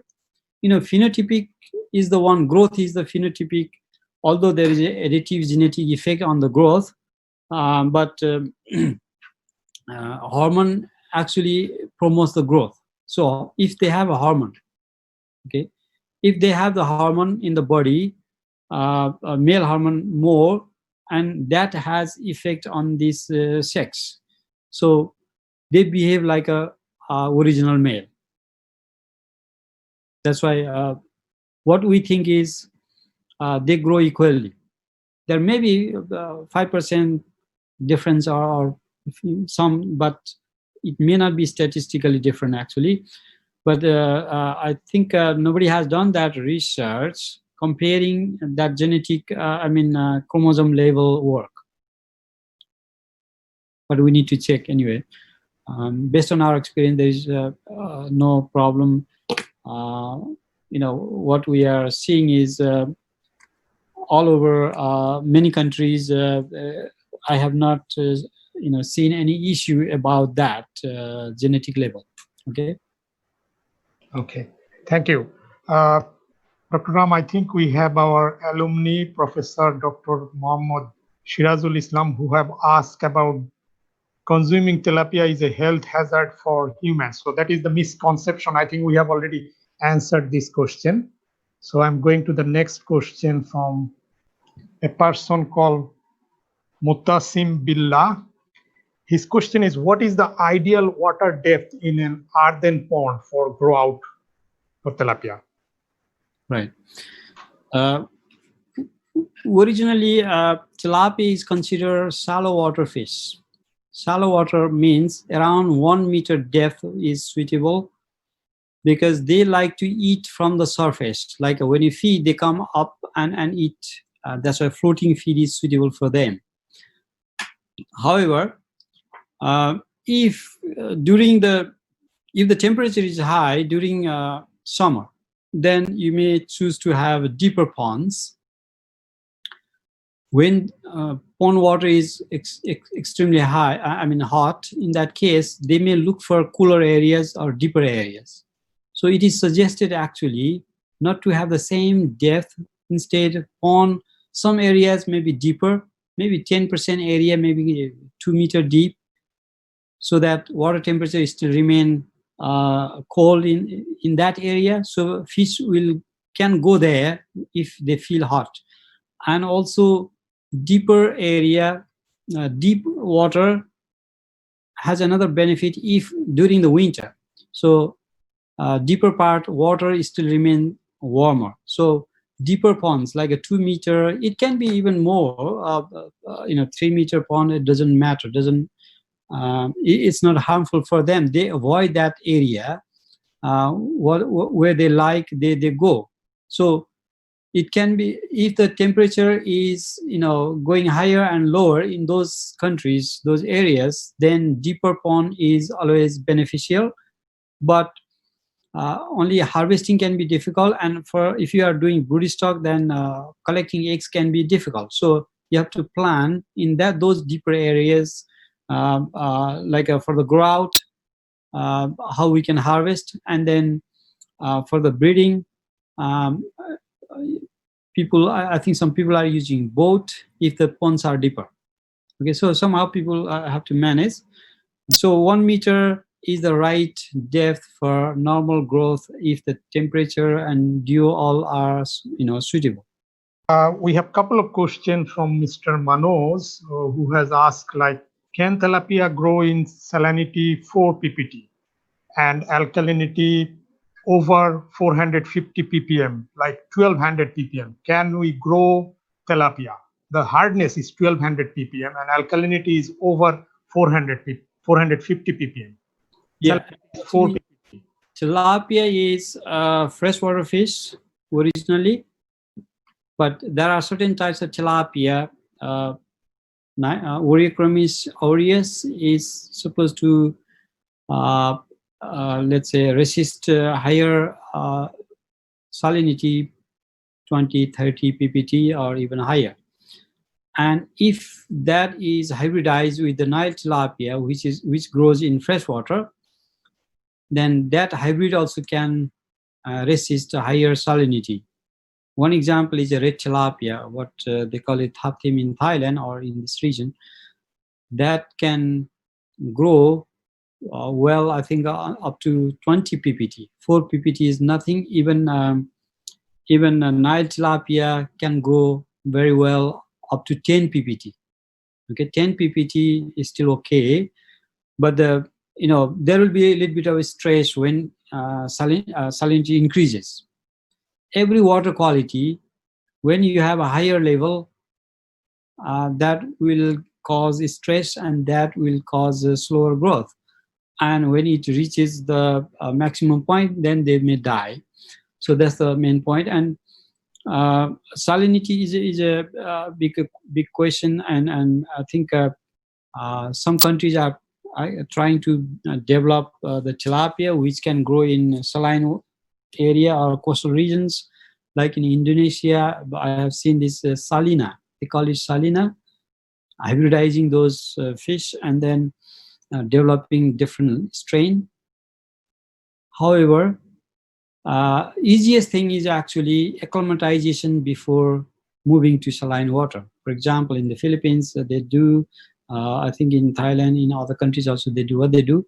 Phenotypic is the one, growth is the phenotypic, although there is an additive genetic effect on the growth. But hormone actually promotes the growth. So if they have a hormone, okay, if they have the hormone in the body, a male hormone more, and that has effect on this sex, so they behave like a original male. That's why what we think is they grow equally. There may be 5% difference or some, but it may not be statistically different actually. But I think nobody has done that research comparing that genetic, chromosome level work. But we need to check anyway. Based on our experience, there is no problem. What we are seeing is all over many countries. I have not seen any issue about that genetic level. Okay, thank you. Dr. Ram, I think we have our alumni, Professor Dr. Mohammad Shirazul Islam, who have asked about consuming tilapia is a health hazard for humans. So that is the misconception. I think we have already answered this question. So I'm going to the next question from a person called Mutasim Billah. His question is, what is the ideal water depth in an earthen pond for grow out for tilapia? Right. Originally, tilapia is considered shallow water fish. Shallow water means around 1 meter depth is suitable, because they like to eat from the surface. Like when you feed, they come up and eat. That's why floating feed is suitable for them. However, if the temperature is high during summer, then you may choose to have deeper ponds. When pond water is extremely hot, in that case, they may look for cooler areas or deeper areas. So it is suggested actually not to have the same depth. Instead, pond, some areas may be deeper, maybe 10% area, maybe 2 meter deep, so that water temperature still remain cold in that area. So fish can go there if they feel hot. And also deeper area, deep water has another benefit if during the winter. So deeper part water still remain warmer. So deeper ponds like a 2 meter, it can be even more, 3 meter pond, it doesn't matter, it's not harmful for them. They avoid that area where they go. So it can be, if the temperature is going higher and lower in those countries, those areas, then deeper pond is always beneficial. But only harvesting can be difficult, and if you are doing broodstock, then collecting eggs can be difficult. So you have to plan in those deeper areas, for the grow out, how we can harvest, and then for the breeding, I think some people are using boat if the ponds are deeper. Okay, so somehow people have to manage. So 1 meter is the right depth for normal growth if the temperature and dew all are suitable. We have a couple of questions from Mr. Manoj, who has asked, can tilapia grow in salinity 4 ppt and alkalinity over 450 ppm, like 1200 ppm? Can we grow tilapia? The hardness is 1200 ppm and alkalinity is over 450 ppm. Yeah, 4 ppm. Tilapia is a freshwater fish, originally, but there are certain types of tilapia. Oreochromis aureus is supposed to, let's say, resist higher salinity, 20, 30 ppt or even higher. And if that is hybridized with the Nile tilapia, which grows in freshwater, then that hybrid also can resist a higher salinity. One example is a red tilapia, what they call it thaptim in Thailand or in this region, that can grow well, I think up to 20 ppt. 4 ppt is nothing. Even Nile tilapia can grow very well up to 10 ppt. Okay, 10 ppt is still okay, but there will be a little bit of a stress when salinity increases. Every water quality, when you have a higher level, that will cause stress and that will cause slower growth. And when it reaches the maximum point, then they may die. So that's the main point. And salinity is a big question, and I think some countries are trying to develop the tilapia, which can grow in saline area or coastal regions. Like in Indonesia, I have seen this salina. They call it salina, hybridizing those fish and then developing different strain. However, easiest thing is actually acclimatization before moving to saline water. For example, in the Philippines, they do. I think in Thailand, in other countries also, they do what they do.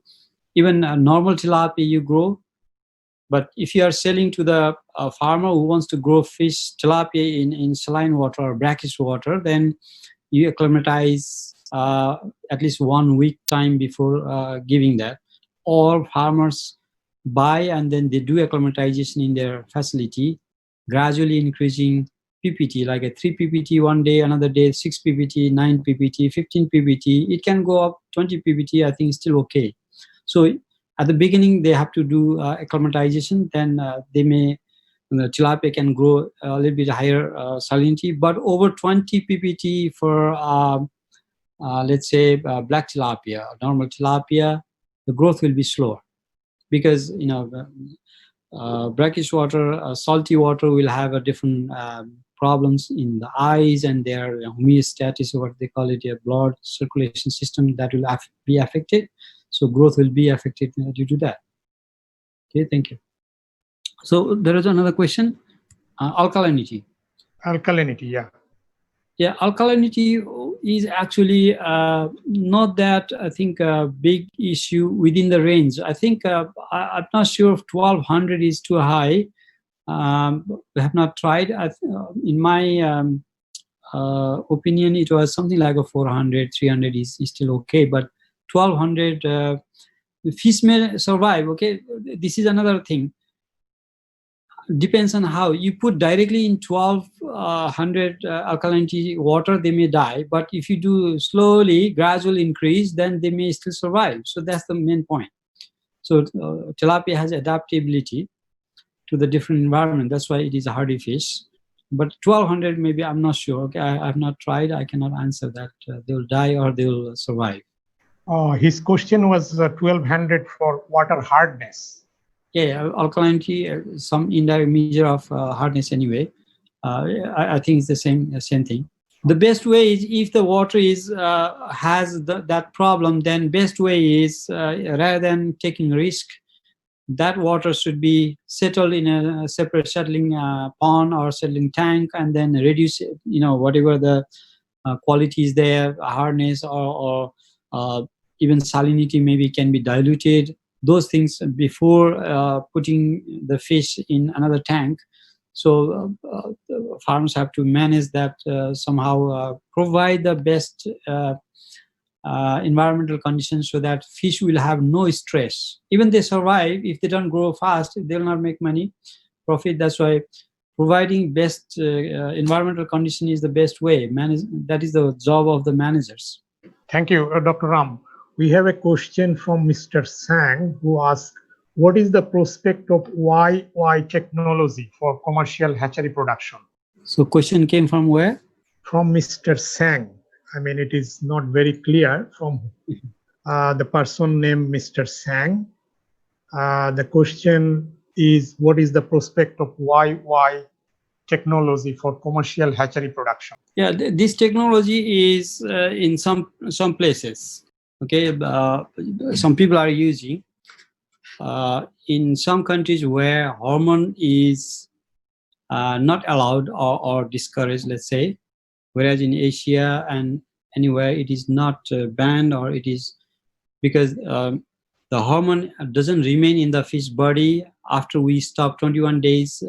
Even normal tilapia you grow, but if you are selling to the farmer who wants to grow fish tilapia in saline water or brackish water, then you acclimatize at least 1 week time before giving that. Or farmers buy and then they do acclimatization in their facility, gradually increasing ppt, like a 3 ppt one day, another day 6 ppt, 9 ppt, 15 ppt. It can go up 20 ppt, I think it's still okay. So at the beginning they have to do acclimatization, then they may, the tilapia can grow a little bit higher salinity, but over 20 ppt for let's say black tilapia, normal tilapia, the growth will be slower, because brackish water, salty water will have a different problems in the eyes, and their homeostasis, what they call it, a blood circulation system, that will be affected. So growth will be affected due to that. Okay, thank you. So there is another question, alkalinity. Alkalinity, yeah. Yeah, alkalinity is actually not that, I think, a big issue within the range. I think I'm not sure if 1200 is too high. We have not tried. In my opinion, it was something like a 400, 300 is still okay, but 1200, the fish may survive. Okay, this is another thing. Depends on how you put directly in 1200 alkalinity water, they may die. But if you do slowly, gradual increase, then they may still survive. So that's the main point. So tilapia has adaptability to the different environment. That's why it is a hardy fish. But 1200, maybe, I'm not sure. Okay, I have not tried. I cannot answer that. They will die or they will survive. His question was 1200 for water hardness. Yeah, alkalinity, some indirect measure of hardness anyway. I think it's the same thing. The best way is, if the water is has that problem, then best way is rather than taking risk, that water should be settled in a separate settling pond or settling tank, and then reduce, whatever the quality is there, hardness or even salinity maybe can be diluted. Those things before putting the fish in another tank. So farmers have to manage that somehow, provide the best environmental conditions so that fish will have no stress. Even they survive, if they don't grow fast, they will not make money, profit. That's why providing best environmental condition is the best way. That is the job of the managers. Thank you, Dr. Ram. We have a question from Mr. Sang, who asks, what is the prospect of YY technology for commercial hatchery production? So question came from where? From Mr. Sang. I mean, it is not very clear from the person named Mr. Sang. The question is, what is the prospect of YY technology for commercial hatchery production? Yeah, this technology is in some places. Okay, some people are using. In some countries where hormone is not allowed or discouraged, let's say, whereas in Asia and anywhere it is not banned, or it is because the hormone doesn't remain in the fish body after we stop 21 days.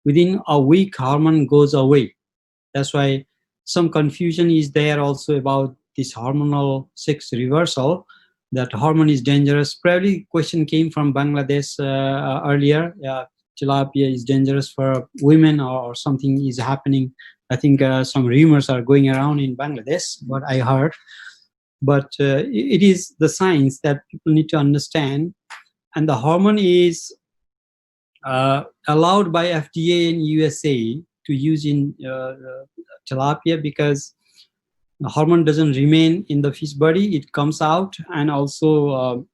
Within a week, hormone goes away. That's why some confusion is there also about this hormonal sex reversal, that hormone is dangerous. Probably question came from Bangladesh earlier. Tilapia is dangerous for women, or something is happening. I think some rumors are going around in Bangladesh, what I heard. But it is the science that people need to understand. And the hormone is allowed by FDA in USA to use in tilapia, because the hormone doesn't remain in the fish body, it comes out. And also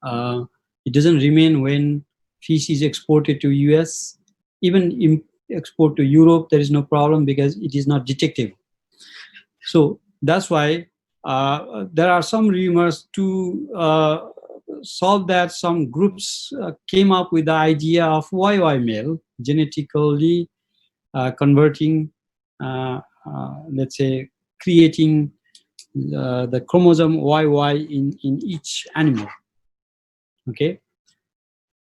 it doesn't remain when fish is exported to US. Even export to Europe, there is no problem because it is not detectable. So that's why there are some rumors to solve that. Some groups came up with the idea of YY male, genetically converting, let's say, creating the chromosome YY in each animal. Okay,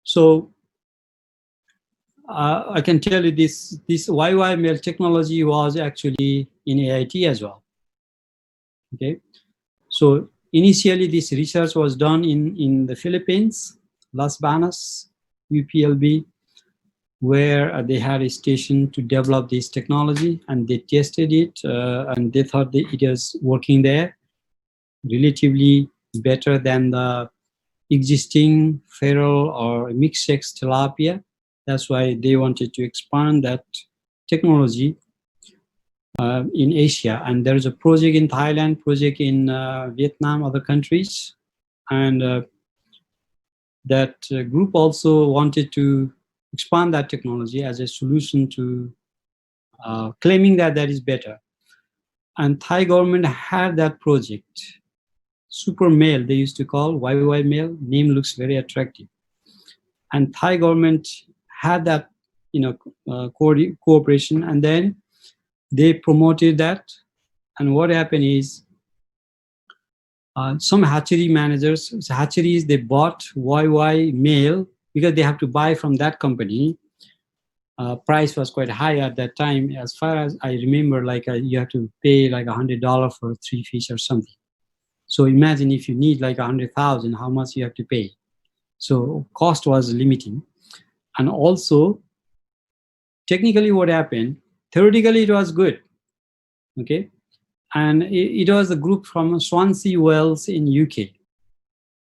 so I can tell you this YY male technology was actually in AIT as well. Okay, so initially this research was done in the Philippines, Las Banas, UPLB, where they had a station to develop this technology, and they tested it, and they thought that it was working there relatively better than the existing feral or mixed sex tilapia. That's why they wanted to expand that technology in Asia. And there's a project in Thailand, project in Vietnam, other countries. And that group also wanted to expand that technology as a solution to claiming that that is better. And Thai government had that project. Super male, they used to call YY male. Name looks very attractive. And Thai government had that, cooperation, and then they promoted that. And what happened is, some hatchery managers, hatcheries, they bought YY male because they have to buy from that company. Price was quite high at that time. As far as I remember, like you have to pay like $100 for 3 fish or something. So imagine if you need like 100,000, how much you have to pay. So cost was limiting. And also, technically what happened, theoretically it was good. Okay. And it was a group from Swansea Wells in UK.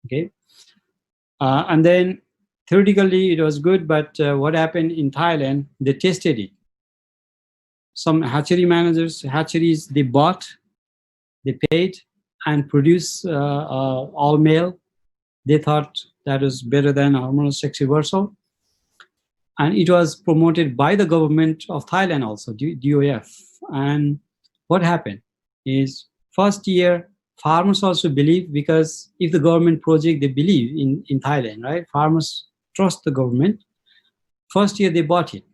Okay. And then theoretically it was good, but what happened in Thailand, they tested it. Some hatchery managers, hatcheries, they bought, they paid, and produced all male. They thought that was better than hormonal sex reversal. And it was promoted by the government of Thailand also, DOF. And what happened is, first year, farmers also believe, because if the government project, they believe in Thailand, right? Farmers trust the government. First year, they bought it.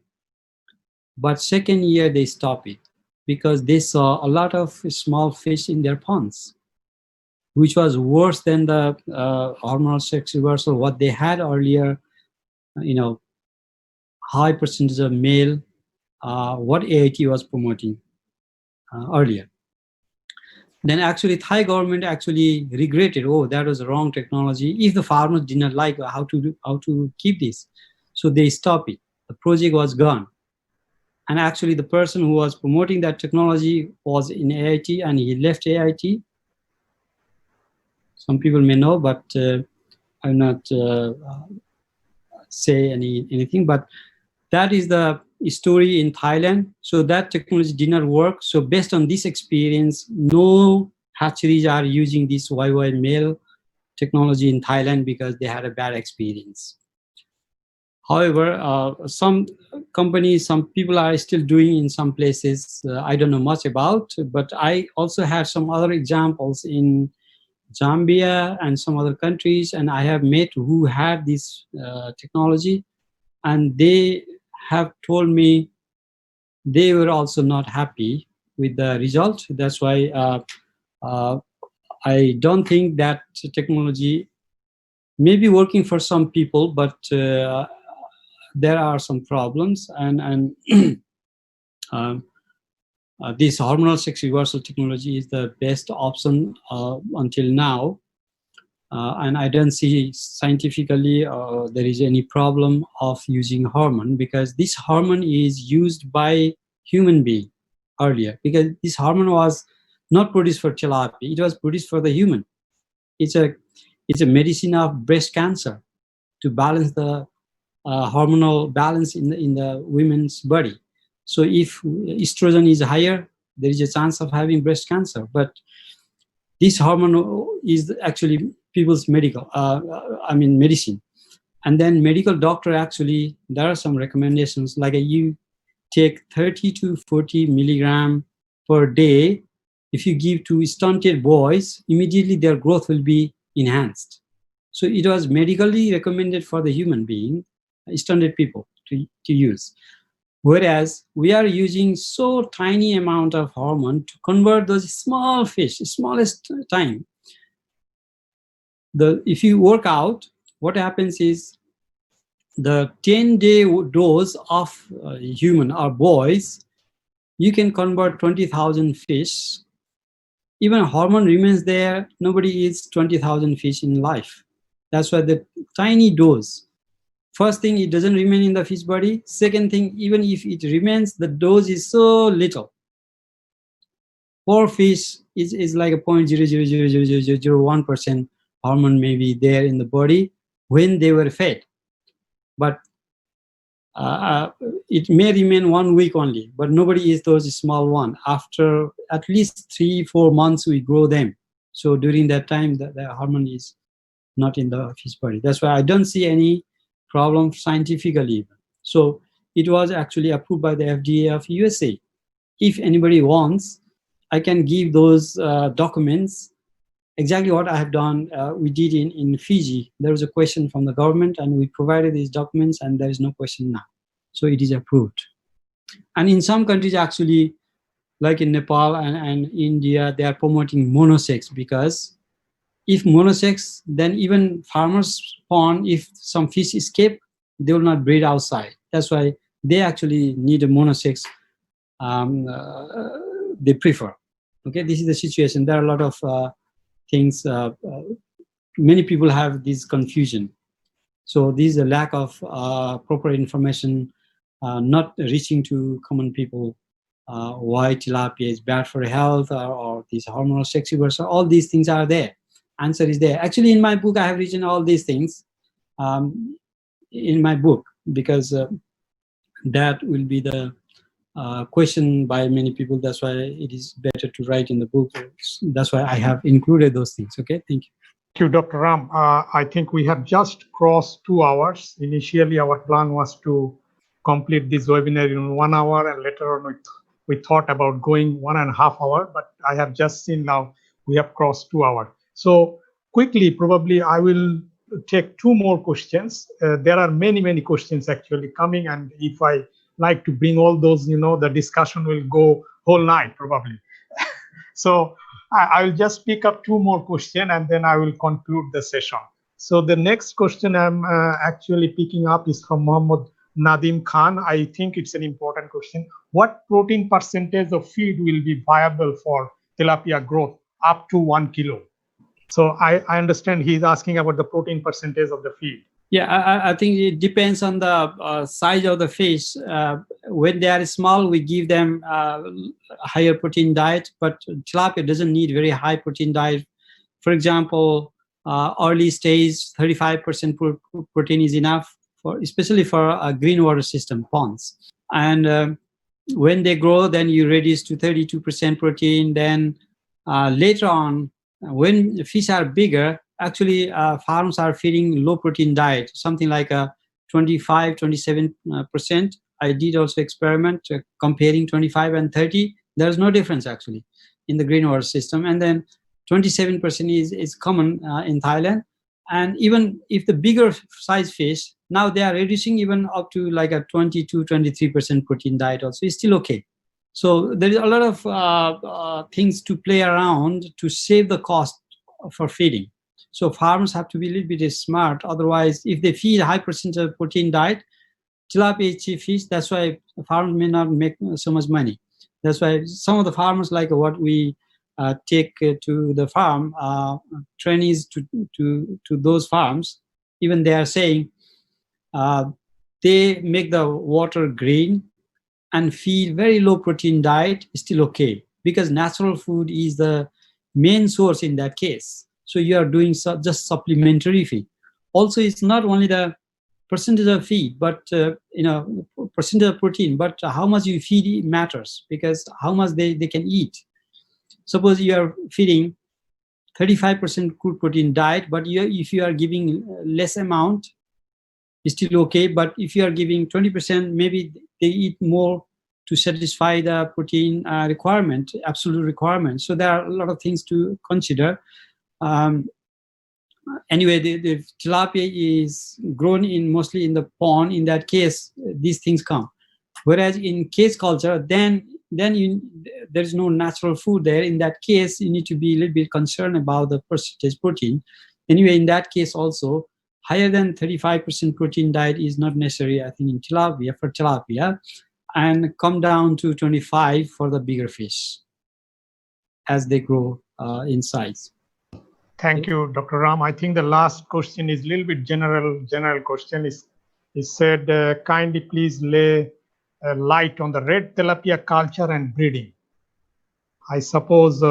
But second year, they stopped it because they saw a lot of small fish in their ponds, which was worse than the hormonal sex reversal, what they had earlier, high percentage of male, what AIT was promoting earlier. Then actually Thai government actually regretted, oh, that was the wrong technology. If the farmers did not like how to keep this, so they stopped it. The project was gone. And actually the person who was promoting that technology was in AIT, and he left AIT. Some people may know, but I'll not say anything, but that is the story in Thailand. So that technology did not work. So based on this experience, no hatcheries are using this YY male technology in Thailand because they had a bad experience. However, some companies, some people are still doing in some places. I don't know much about, but I also have some other examples in Zambia and some other countries, and I have met who had this technology, and they have told me they were also not happy with the result. That's why I don't think that technology may be working for some people, but there are some problems, and this hormonal sex reversal technology is the best option until now. And I don't see scientifically there is any problem of using hormone, because this hormone is used by human being earlier, because this hormone was not produced for tilapia, it was produced for the human. It's a medicine of breast cancer to balance the hormonal balance in the women's body. So if estrogen is higher, there is a chance of having breast cancer. But this hormone is actually people's medicine. And then medical doctor actually, there are some recommendations, like you take 30 to 40 milligram per day. If you give to stunted boys, immediately their growth will be enhanced. So it was medically recommended for the human being, stunted people to use. Whereas we are using so tiny amount of hormone to convert those small fish, smallest time. If you work out, what happens is the 10-day dose of human or boys, you can convert 20,000 fish. Even hormone remains there, nobody eats 20,000 fish in life. That's why the tiny dose. First thing, it doesn't remain in the fish body. Second thing, even if it remains, the dose is so little. For fish is like a 0.0000001% hormone may be there in the body when they were fed. But it may remain 1 week only, but nobody eats those small one. After at least 3-4 months, we grow them. So during that time, the hormone is not in the fish body. That's why I don't see any problem scientifically. So it was actually approved by the FDA of USA. If anybody wants, I can give those documents. Exactly what I have done, we did in Fiji. There was a question from the government, and we provided these documents, and there is no question now. So it is approved. And in some countries, actually, like in Nepal and India, they are promoting monosex, because if monosex, then even farmers' pond, if some fish escape, they will not breed outside. That's why they actually need a monosex. They prefer. Okay, this is the situation. There are a lot of things. Many people have this confusion. So this is a lack of proper information, not reaching to common people. Why tilapia is bad for health, or these hormonal sex reversal. All these things are there. Answer is there. Actually, in my book, I have written all these things in my book, because that will be the question by many people. That's why it is better to write in the book. That's why I have included those things. Okay, thank you. Thank you, Dr. Ram. I think we have just crossed 2 hours. Initially, our plan was to complete this webinar in 1 hour, and later on we thought about going 1.5 hours, but I have just seen now we have crossed 2 hours. So quickly, probably I will take 2 more questions. There are many questions actually coming, and if I like to bring all those, the discussion will go whole night probably. So I will just pick up 2 more questions, and then I will conclude the session. So the next question I'm actually picking up is from Mohammed Nadim Khan. I think it's an important question. What protein percentage of feed will be viable for tilapia growth up to 1 kilo? So I understand he's asking about the protein percentage of the feed. Yeah, I think it depends on the size of the fish. When they are small, we give them higher protein diet, but tilapia doesn't need very high protein diet. For example, early stage 35% protein is enough, especially for a green water system, ponds. And when they grow, then you reduce to 32% protein. Then later on, when fish are bigger, actually farms are feeding low protein diet, something like a 25, 27%. I did also experiment comparing 25 and 30. There's no difference actually in the green water system. And then 27% is common in Thailand. And even if the bigger size fish, now they are reducing even up to like a 22, 23% protein diet also. It's still okay. So there is a lot of things to play around to save the cost for feeding. So farmers have to be a little bit smart. Otherwise, if they feed a high percentage of protein diet, tilapia is cheap fish. That's why farmers may not make so much money. That's why some of the farmers, like what we take to the farm, trainees to those farms, even they are saying they make the water green and feed very low protein diet, still okay, because natural food is the main source in that case. So you are doing just supplementary feed. Also, it's not only the percentage of feed, but percentage of protein, but how much you feed matters, because how much they can eat. Suppose you are feeding 35% crude protein diet, but if you are giving less amount, it's still okay. But if you are giving 20%, maybe they eat more to satisfy the protein requirement, absolute requirement. So there are a lot of things to consider. Anyway, the tilapia is grown mostly in the pond. In that case, these things come. Whereas in cage culture, then there is no natural food there. In that case, you need to be a little bit concerned about the percentage protein. Anyway, in that case also, higher than 35% protein diet is not necessary, I think, in tilapia, for tilapia, and come down to 25 for the bigger fish as they grow in size. Thank you, Dr. Ram. I think the last question is a little bit general question. Is said, kindly please lay light on the red tilapia culture and breeding. I suppose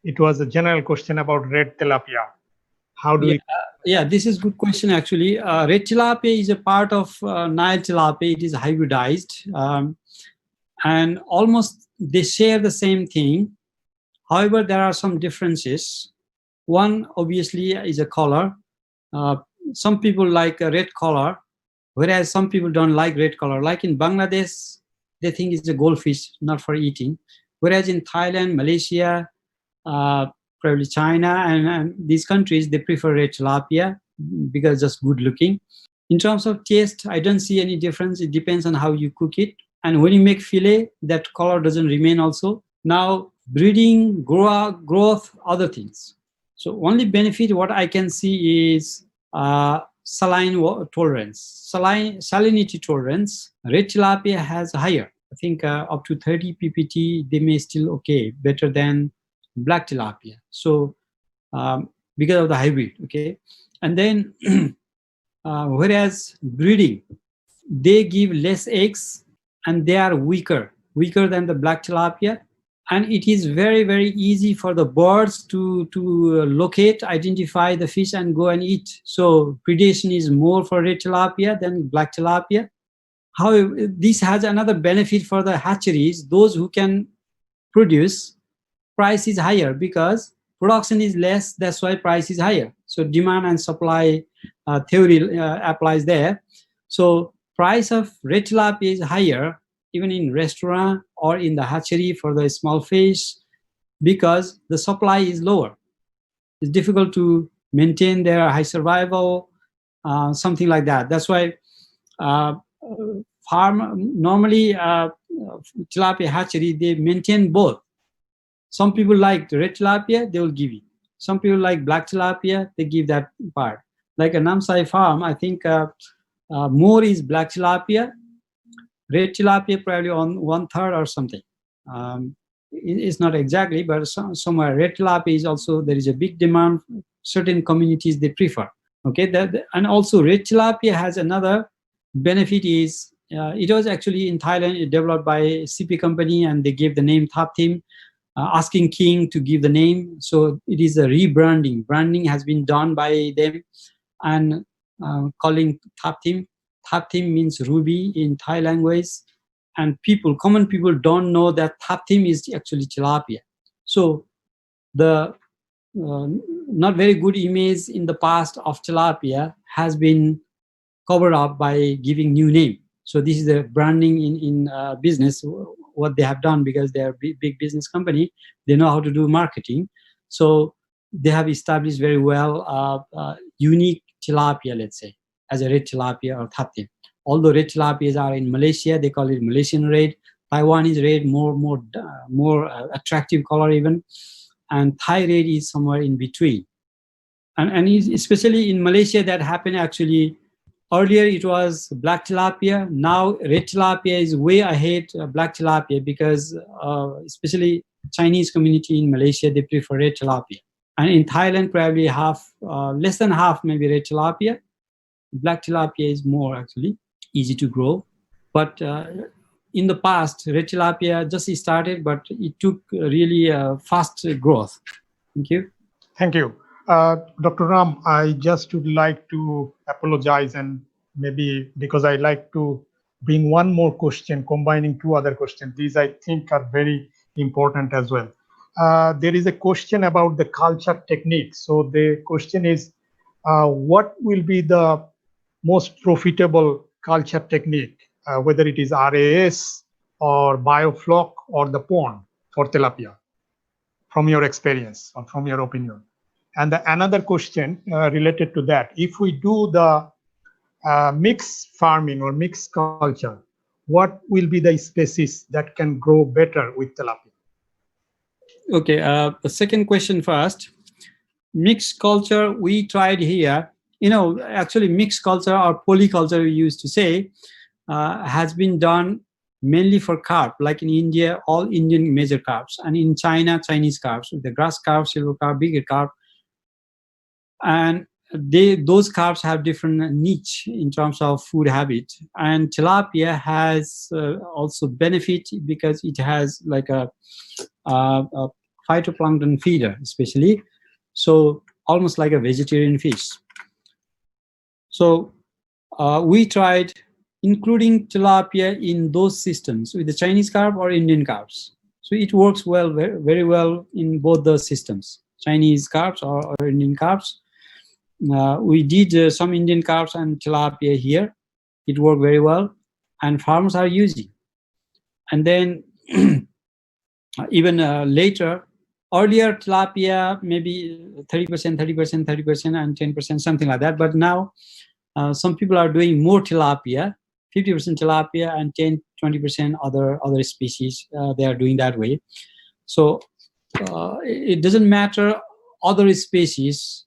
it was a general question about red tilapia. How do we? Yeah, this is a good question actually. Red tilapia is a part of Nile tilapia. It is hybridized, and almost they share the same thing. However, there are some differences. One obviously is a color. Some people like a red color, whereas some people don't like red color. Like in Bangladesh, they think it's a goldfish, not for eating. Whereas in Thailand, Malaysia, probably China, and these countries, they prefer red tilapia because it's just good looking. In terms of taste, I don't see any difference. It depends on how you cook it. And when you make fillet, that color doesn't remain also. Now, breeding, growth, other things. So only benefit what I can see is saline tolerance, salinity tolerance. Red tilapia has higher. I think up to 30 ppt, they may still okay, better than black tilapia. So because of the hybrid, okay. And then whereas breeding, they give less eggs and they are weaker than the black tilapia. And it is very, very easy for the birds to locate, identify the fish and go and eat. So predation is more for red tilapia than black tilapia. However, this has another benefit for the hatcheries. Those who can produce, price is higher because production is less. That's why price is higher. So demand and supply theory applies there. So price of red tilapia is higher even in restaurant or in the hatchery for the small fish, because the supply is lower. It's difficult to maintain their high survival, something like that. That's why normally tilapia hatchery, they maintain both. Some people like red tilapia, they will give it. Some people like black tilapia, they give that part. Like a Namsai farm, I think more is black tilapia. Red tilapia probably on 1/3 or something. It's not exactly, but somewhere red tilapia is also, there is a big demand. Certain communities, they prefer. Okay, and also red tilapia has another benefit is, it was actually in Thailand, developed by CP company, and they gave the name Thaptim. asking King to give the name. So it is a rebranding. Branding has been done by them, and calling Thaptim. Thaptim means ruby in Thai language, and common people don't know that Thaptim is actually tilapia. So the not very good image in the past of tilapia has been covered up by giving new name. So this is the branding in business, what they have done, because they are big business company. They know how to do marketing. So they have established very well unique tilapia, let's say, as a red tilapia or Thaptim. Although red tilapias are in Malaysia, they call it Malaysian red. Taiwan is red, more attractive color even. And Thai red is somewhere in between. And especially in Malaysia, that happened actually. Earlier it was black tilapia. Now red tilapia is way ahead of black tilapia, because especially Chinese community in Malaysia, they prefer red tilapia. And in Thailand, probably less than half maybe red tilapia. Black tilapia is more actually easy to grow. But in the past, red tilapia just started, but it took really fast growth. Thank you. Thank you. Dr. Ram, I just would like to apologize, and maybe because I like to bring one more question, combining two other questions. These I think are very important as well. There is a question about the culture technique. So the question is, what will be the most profitable culture technique, whether it is RAS or Biofloc or the pond for tilapia, from your experience or from your opinion? And another question related to that, if we do the mixed farming or mixed culture, what will be the species that can grow better with tilapia? Okay, the second question first. Mixed culture, we tried here. Actually mixed culture or polyculture, we used to say, has been done mainly for carp, like in India, all Indian major carps, and in China, Chinese carps, the grass carp, silver carp, bigger carp. And those carps have different niche in terms of food habit. And tilapia has also benefit because it has like a phytoplankton feeder, especially. So almost like a vegetarian fish. So we tried including tilapia in those systems with the Chinese carp or Indian carps. So it works well, very, very well in both the systems, Chinese carps or Indian carps. We did some Indian carps and tilapia here. It worked very well, and farmers are using. And then even later, earlier tilapia maybe 30%, 30%, 30%, and 10%, something like that. But now some people are doing more tilapia, 50% tilapia and 10, 20% other species. They are doing that way. So it doesn't matter other species.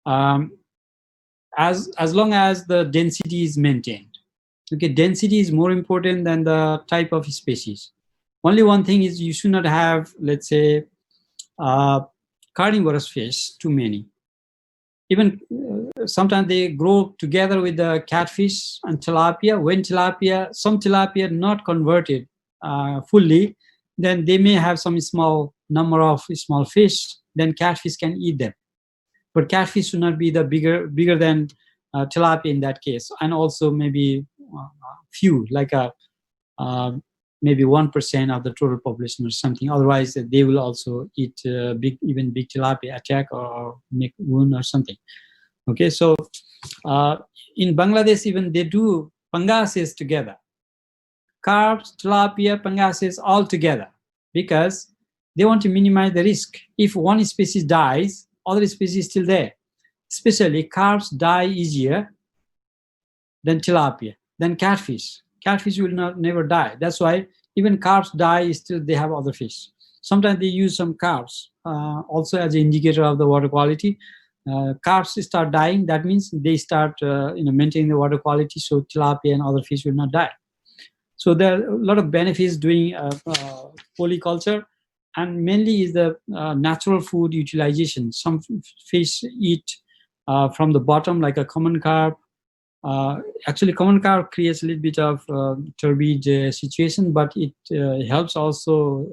As long as the density is maintained. Okay, density is more important than the type of species. Only one thing is you should not have, let's say, carnivorous fish, too many. Even sometimes they grow together with the catfish and tilapia. When some tilapia not converted fully, then they may have some small number of small fish, then catfish can eat them. But catfish should not be the bigger than tilapia in that case, and also maybe few, like maybe 1% of the total population or something. Otherwise, they will also eat big tilapia, attack or make wound or something. Okay, so in Bangladesh, even they do pangasius together, carps, tilapia, pangasius all together, because they want to minimize the risk. If one species dies, other species still there. Especially carps die easier than tilapia, than catfish. Catfish will never die. That's why even carps die, still they have other fish. Sometimes they use some carps also as an indicator of the water quality. Carps start dying, that means they start maintaining the water quality, so tilapia and other fish will not die. So there are a lot of benefits doing polyculture, and mainly is the natural food utilization. Some fish eat from the bottom, like a common carp. Actually, common carp creates a little bit of turbid situation, but it helps also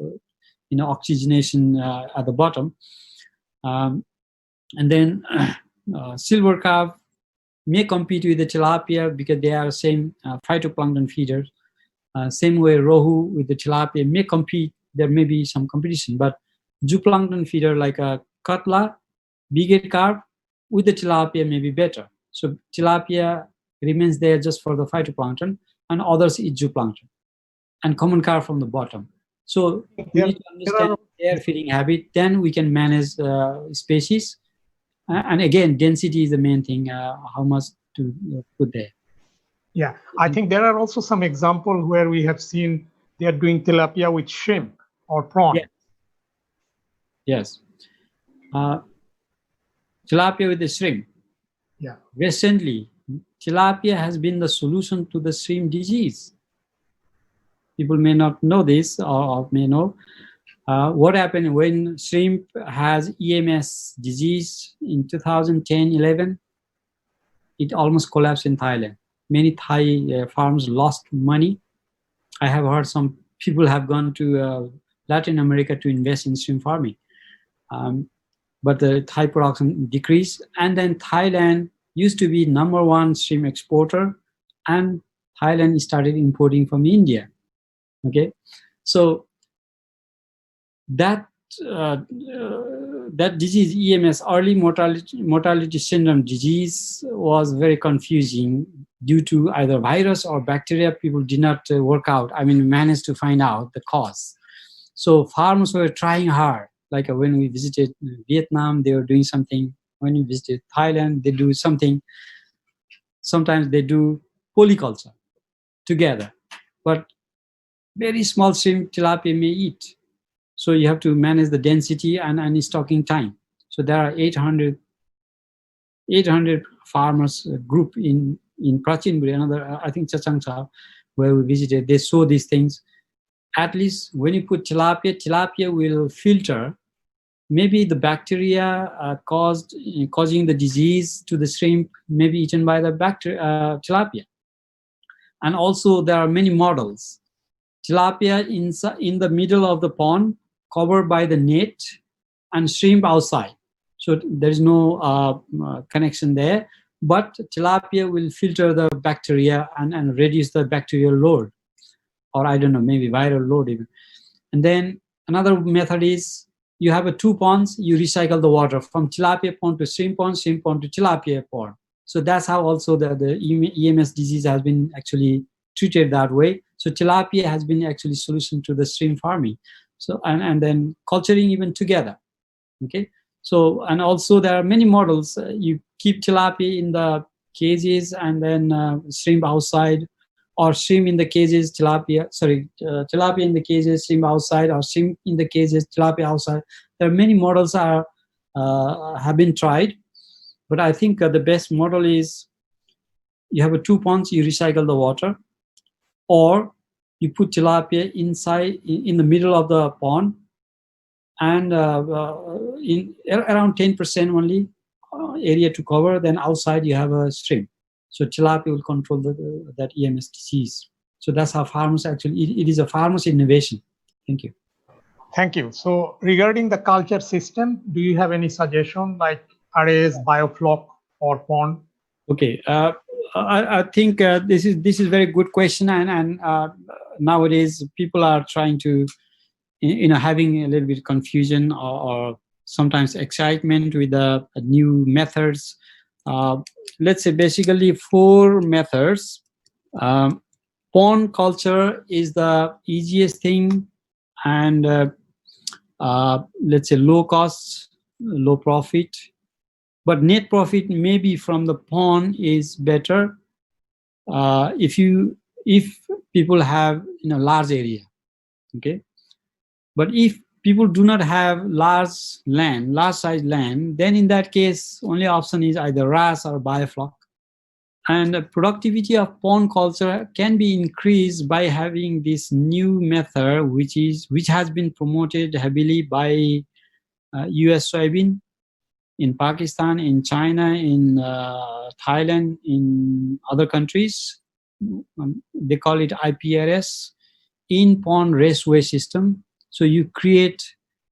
oxygenation at the bottom. And then silver carp may compete with the tilapia because they are same phytoplankton feeders. Same way, rohu with the tilapia may compete. There may be some competition, but zooplankton feeder like a cutla, bigot carp with the tilapia may be better. So tilapia remains there just for the phytoplankton, and others eat zooplankton, and common carp from the bottom. So we need to understand their feeding habit. Then we can manage species. And again, density is the main thing. How much to put there. Yeah, I think there are also some examples where we have seen they are doing tilapia with shrimp or prawn. Yes. Tilapia with the shrimp. Yeah. Recently, tilapia has been the solution to the shrimp disease. People may not know this or may know. What happened when shrimp has EMS disease in 2010-11? It almost collapsed in Thailand. Many Thai farms lost money. I have heard some people have gone to Latin America to invest in shrimp farming. But the Thai production decreased. And then Thailand used to be #1 shrimp exporter, and Thailand started importing from India. Okay, so that disease, EMS, early mortality syndrome disease, was very confusing due to either virus or bacteria. People did not work out. Managed to find out the cause. So farmers were trying hard. Like when we visited Vietnam, they were doing something. When we visited Thailand, they do something. Sometimes they do polyculture together. But very small shrimp tilapia may eat. So you have to manage the density and stocking time. So there are 800 farmers group in Prachinburi, another, I think Chachangcha, where we visited. They saw these things. At least when you put tilapia will filter maybe the bacteria causing the disease to the shrimp may be eaten by the tilapia. And also there are many models. Tilapia in the middle of the pond, covered by the net, and shrimp outside. So there is no connection there. But tilapia will filter the bacteria and reduce the bacterial load. Or I don't know, maybe viral load even. And then another method is you have 2 ponds, you recycle the water from tilapia pond to shrimp pond to tilapia pond. So that's how also the EMS disease has been actually treated that way. So tilapia has been actually solution to the shrimp farming. So and then culturing even together. Okay. So and also there are many models. You keep tilapia in the cages and then shrimp outside, or shrimp in the cages, tilapia in the cages, shrimp outside, or shrimp in the cages, tilapia outside. There are many models have been tried, but I think the best model is you have 2 ponds, you recycle the water, or you put tilapia inside in the middle of the pond, and in around 10% only area to cover. Then outside you have a shrimp. So tilapia will control that EMS disease. So that's how farmers actually, it is a farmer's innovation. Thank you. Thank you. So regarding the culture system, do you have any suggestion like arrays, biofloc, or pond? Okay, I think this is very good question, and nowadays people are trying to, having a little bit of confusion or sometimes excitement with the new methods. Let's say basically 4 methods. Pond culture is the easiest thing, and let's say low cost, low profit, but net profit maybe from the pond is better if people have large area. Okay, but if people do not have large size land, then in that case only option is either RAS or Biofloc. And the productivity of pond culture can be increased by having this new method, which has been promoted heavily by US soybean in Pakistan, in China, in Thailand, in other countries. They call it IPRS, in pond raceway system. So you create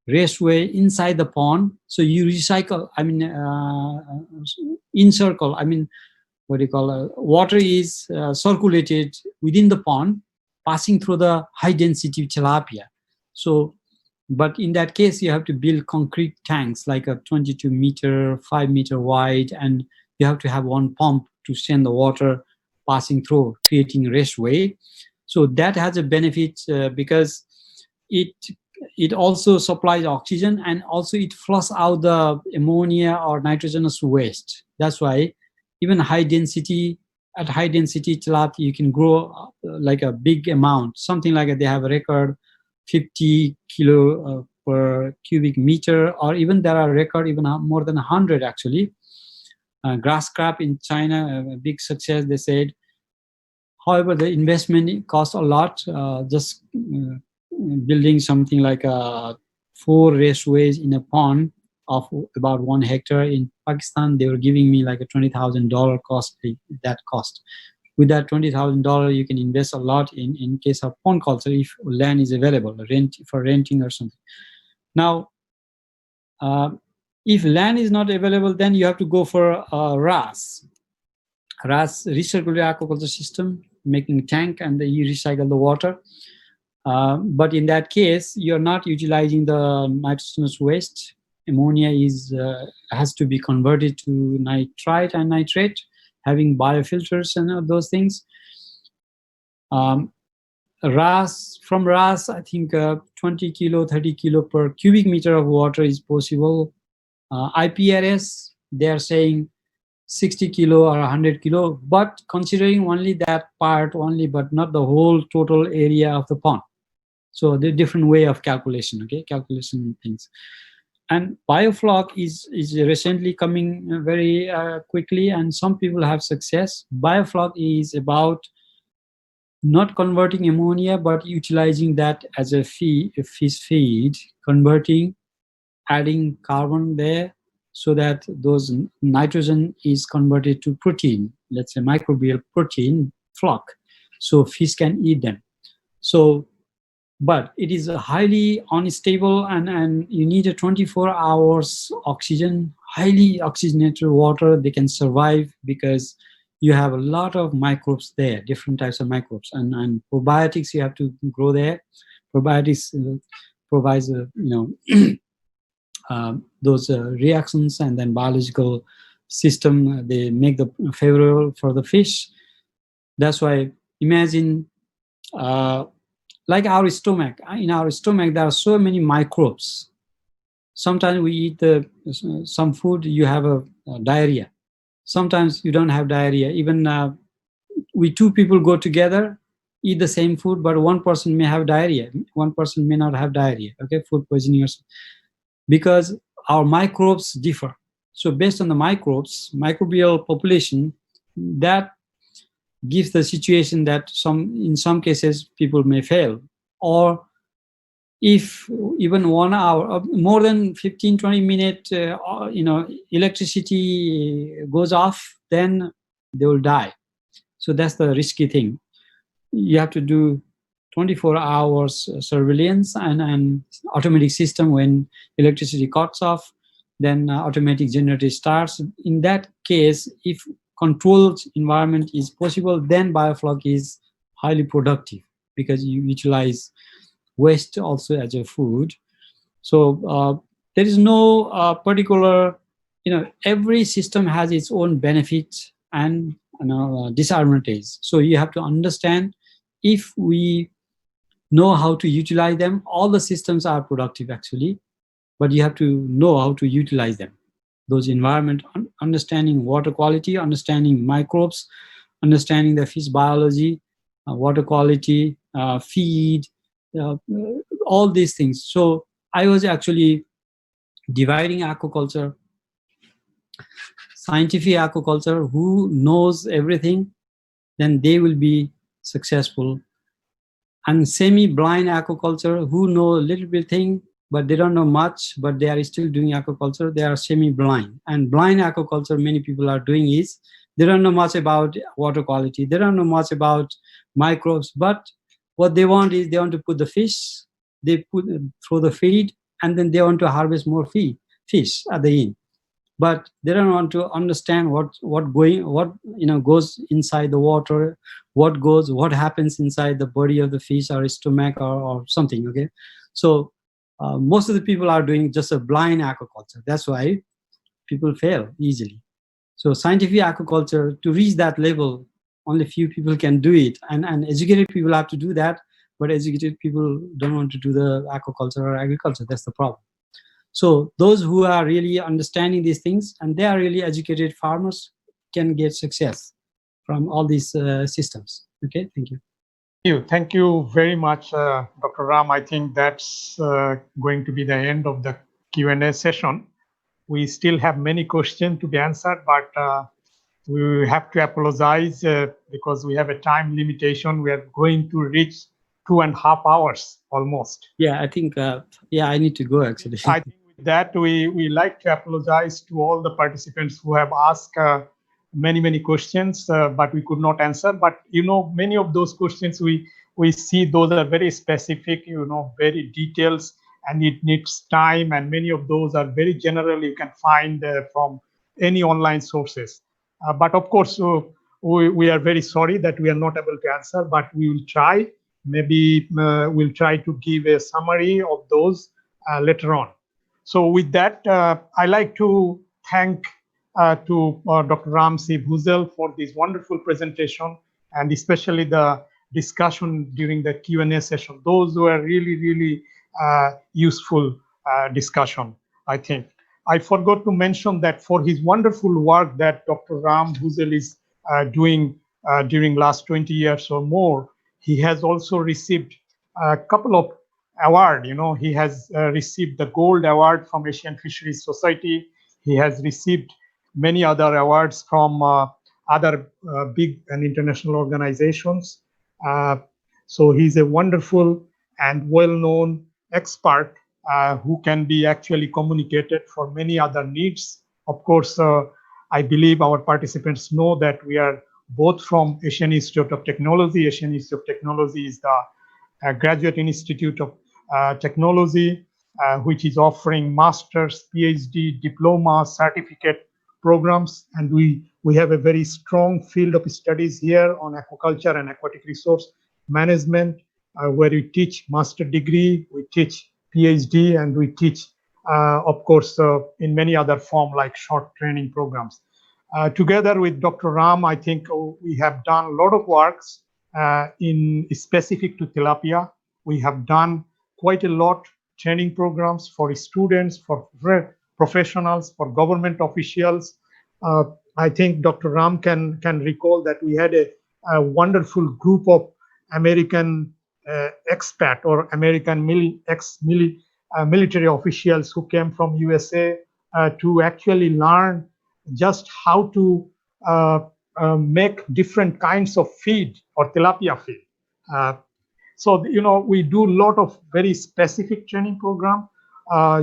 raceway inside the pond. So you recycle, in circle, what do you call water is circulated within the pond, passing through the high density tilapia. So, but in that case, you have to build concrete tanks like a 22 meter, 5 meter wide, and you have to have one pump to send the water passing through, creating raceway. So that has a benefit because it also supplies oxygen, and also it flushes out the ammonia or nitrogenous waste. That's why even high density tilapia, you can grow like a big amount, something like they have a record 50 kilo per cubic meter, or even there are record even more than 100 actually. Grass crop in China, a big success, they said. However, the investment costs a lot. Just building something like 4 raceways in a pond of about 1 hectare in Pakistan, they were giving me like a $20,000 cost. That cost. With that $20,000, you can invest a lot in case of pond culture if land is available, for renting or something. Now, if land is not available, then you have to go for RAS. RAS, recirculatory aquaculture system, making a tank, and then you recycle the water. But in that case, you're not utilizing the nitrogenous waste. Ammonia has to be converted to nitrite and nitrate, having biofilters and those things. From RAS, I think 20 kilo, 30 kilo per cubic meter of water is possible. IPRS, they are saying 60 kilo or 100 kilo, but considering only that part only, but not the whole total area of the pond. So the different way of calculation, okay, calculation things. And Biofloc is recently coming very quickly, and some people have success. Biofloc is about not converting ammonia, but utilizing that as a fish feed, converting, adding carbon there, so that those nitrogen is converted to protein, let's say microbial protein, floc, so fish can eat them. So, but it is a highly unstable, and you need a 24 hours oxygen, highly oxygenated water. They can survive because you have a lot of microbes there, different types of microbes, and probiotics you have to grow there. Probiotics provides those reactions, and then biological system, they make the favorable for the fish. That's why imagine like our stomach. In our stomach, there are so many microbes. Sometimes we eat some food, you have a diarrhea. Sometimes you don't have diarrhea. Even we 2 people go together, eat the same food, but one person may have diarrhea. One person may not have diarrhea. Okay, food poisoning or something. Because our microbes differ. So based on the microbes, microbial population, that gives the situation that in some cases people may fail. Or if even 1 hour, more than 15-20 minutes, electricity goes off, then they will die. So that's the risky thing. You have to do 24 hours surveillance and automatic system. When electricity cuts off, then automatic generator starts. In that case, if controlled environment is possible, then Biofloc is highly productive because you utilize waste also as a food. So there is no particular, every system has its own benefits and disadvantages. So you have to understand, if we know how to utilize them, all the systems are productive actually, but you have to know how to utilize them. Those environment, understanding water quality, understanding microbes, understanding the fish biology, water quality, feed, all these things. So I was actually dividing aquaculture, scientific aquaculture, who knows everything, then they will be successful. And semi-blind aquaculture, who know a little bit thing, but they don't know much, but they are still doing aquaculture, they are semi-blind. And blind aquaculture, many people are doing is, they don't know much about water quality, they don't know much about microbes, but what they want is, they want to put the fish, they throw the feed, and then they want to harvest more fish at the end. But they don't want to understand what goes inside the water, what happens inside the body of the fish or stomach or something. Okay, so most of the people are doing just a blind aquaculture. That's why people fail easily. So scientific aquaculture, to reach that level, only few people can do it, and educated people have to do that. But educated people don't want to do the aquaculture or agriculture. That's the problem. So those who are really understanding these things, and they are really educated farmers, can get success from all these systems. Okay, thank you. Thank you very much, Dr. Ram. I think that's going to be the end of the Q&A session. We still have many questions to be answered, but we have to apologize because we have a time limitation. We are going to reach 2.5 hours almost. Yeah, I think, I need to go actually. I think with that, we like to apologize to all the participants who have asked many questions, but we could not answer. But, many of those questions we see those are very specific, very details, and it needs time. And many of those are very general. You can find from any online sources. But of course, we are very sorry that we are not able to answer, but we will try. Maybe we'll try to give a summary of those later on. So with that, I like to thank to Dr. Ramsey Bhuzel for this wonderful presentation, and especially the discussion during the Q&A session. Those were really useful discussion, I think. I forgot to mention that for his wonderful work that Dr. Ram Bhuzel is doing during last 20 years or more, he has also received a couple of awards. He has received the Gold Award from Asian Fisheries Society. He has received many other awards from other big and international organizations. So he's a wonderful and well-known expert who can be actually communicated for many other needs. Of course, I believe our participants know that we are both from Asian Institute of Technology. Asian Institute of Technology is the graduate institute of technology, which is offering master's, PhD, diploma, certificate programs. And we have a very strong field of studies here on aquaculture and aquatic resource management, where we teach master degree, we teach PhD, and we teach, of course, in many other forms like short training programs. Together with Dr. Ram, I think we have done a lot of works in specific to tilapia. We have done quite a lot training programs for students, for professionals, for government officials. I think Dr. Ram can recall that we had a wonderful group of American expat or American military officials who came from USA to actually learn just how to make different kinds of feed or tilapia feed. So, we do a lot of very specific training program,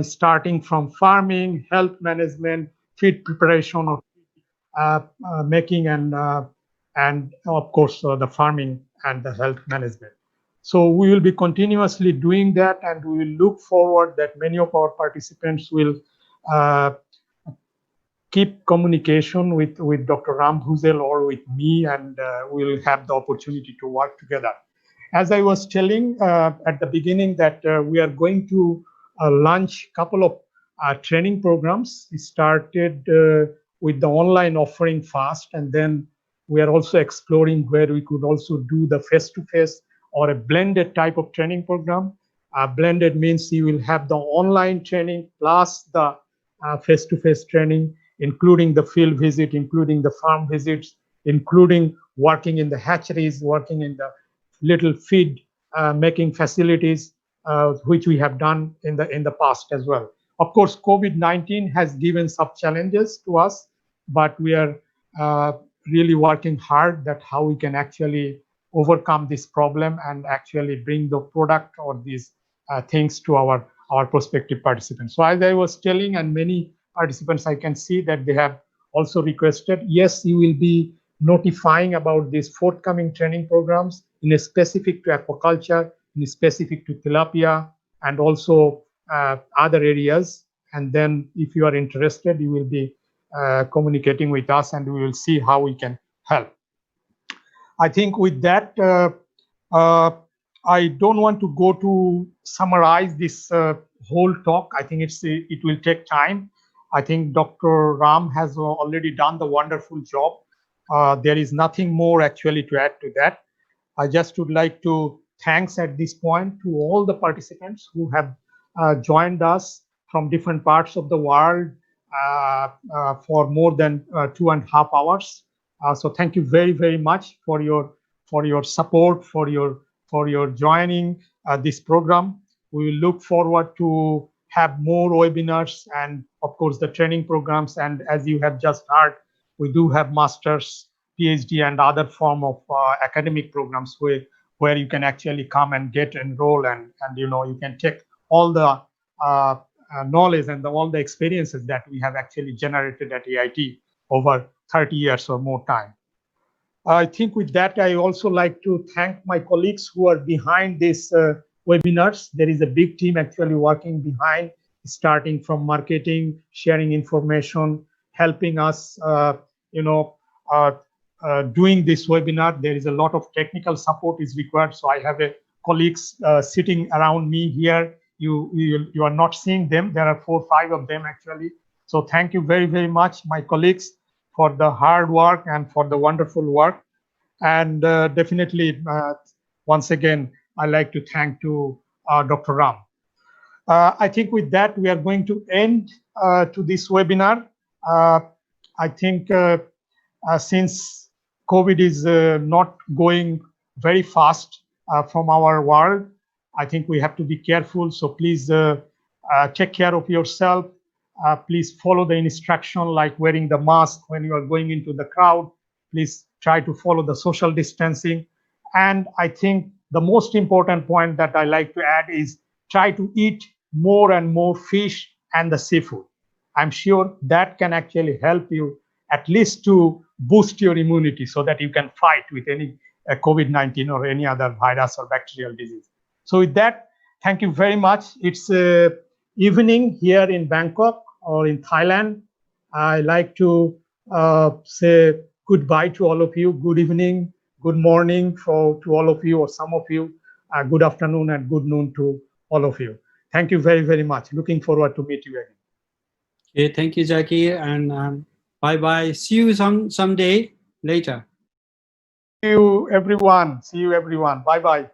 starting from farming, health management, feed preparation, of making, and of course the farming and the health management. So we will be continuously doing that, and we will look forward that many of our participants will keep communication with Dr. Ram Bhuzel or with me, and we'll have the opportunity to work together. As I was telling at the beginning that we are going to launch a couple of training programs. We started with the online offering first, and then we are also exploring where we could also do the face-to-face or a blended type of training program. Blended means you will have the online training plus the face-to-face training, including the field visit, including the farm visits, including working in the hatcheries, working in the little feed making facilities, which we have done in the past as well. Of course, COVID-19 has given some challenges to us, but we are really working hard that how we can actually overcome this problem and actually bring the product or these things to our prospective participants. So as I was telling, and many participants, I can see that they have also requested, yes, you will be notifying about these forthcoming training programs in a specific to aquaculture, in a specific to tilapia, and also other areas. And then if you are interested, you will be communicating with us, and we will see how we can help. I think with that, I don't want to go to summarize this whole talk. I think it will take time. I think Dr. Ram has already done the wonderful job. There is nothing more actually to add to that. I just would like to thanks at this point to all the participants who have joined us from different parts of the world for more than 2.5 hours. So thank you very, very much for your support, for your joining this program. We will look forward to have more webinars and of course the training programs. And as you have just heard, we do have masters, PhD, and other form of academic programs where you can actually come and get enrolled, and you can take all the knowledge and all the experiences that we have actually generated at AIT over 30 years or more time. I think with that, I also like to thank my colleagues who are behind these webinars. There is a big team actually working behind, starting from marketing, sharing information, helping us, doing this webinar. There is a lot of technical support is required. So I have colleagues sitting around me here. You are not seeing them. There are 4 or 5 of them actually. So thank you very, very much, my colleagues, for the hard work and for the wonderful work. And definitely, once again, I like to thank to Dr. Ram. I think with that, we are going to end to this webinar. I think since COVID is not going very fast from our world, I think we have to be careful. So please take care of yourself. Please follow the instruction like wearing the mask when you are going into the crowd. Please try to follow the social distancing. And I think the most important point that I like to add is try to eat more and more fish and the seafood. I'm sure that can actually help you at least to boost your immunity so that you can fight with any COVID-19 or any other virus or bacterial disease. So with that, thank you very much. It's evening here in Bangkok or in Thailand. I like to say goodbye to all of you. Good evening, good morning to all of you, or some of you. Good afternoon and good noon to all of you. Thank you very, very much. Looking forward to meet you again. Okay, thank you, Jackie, and bye-bye. See you someday later. See you, everyone. See you, everyone. Bye-bye.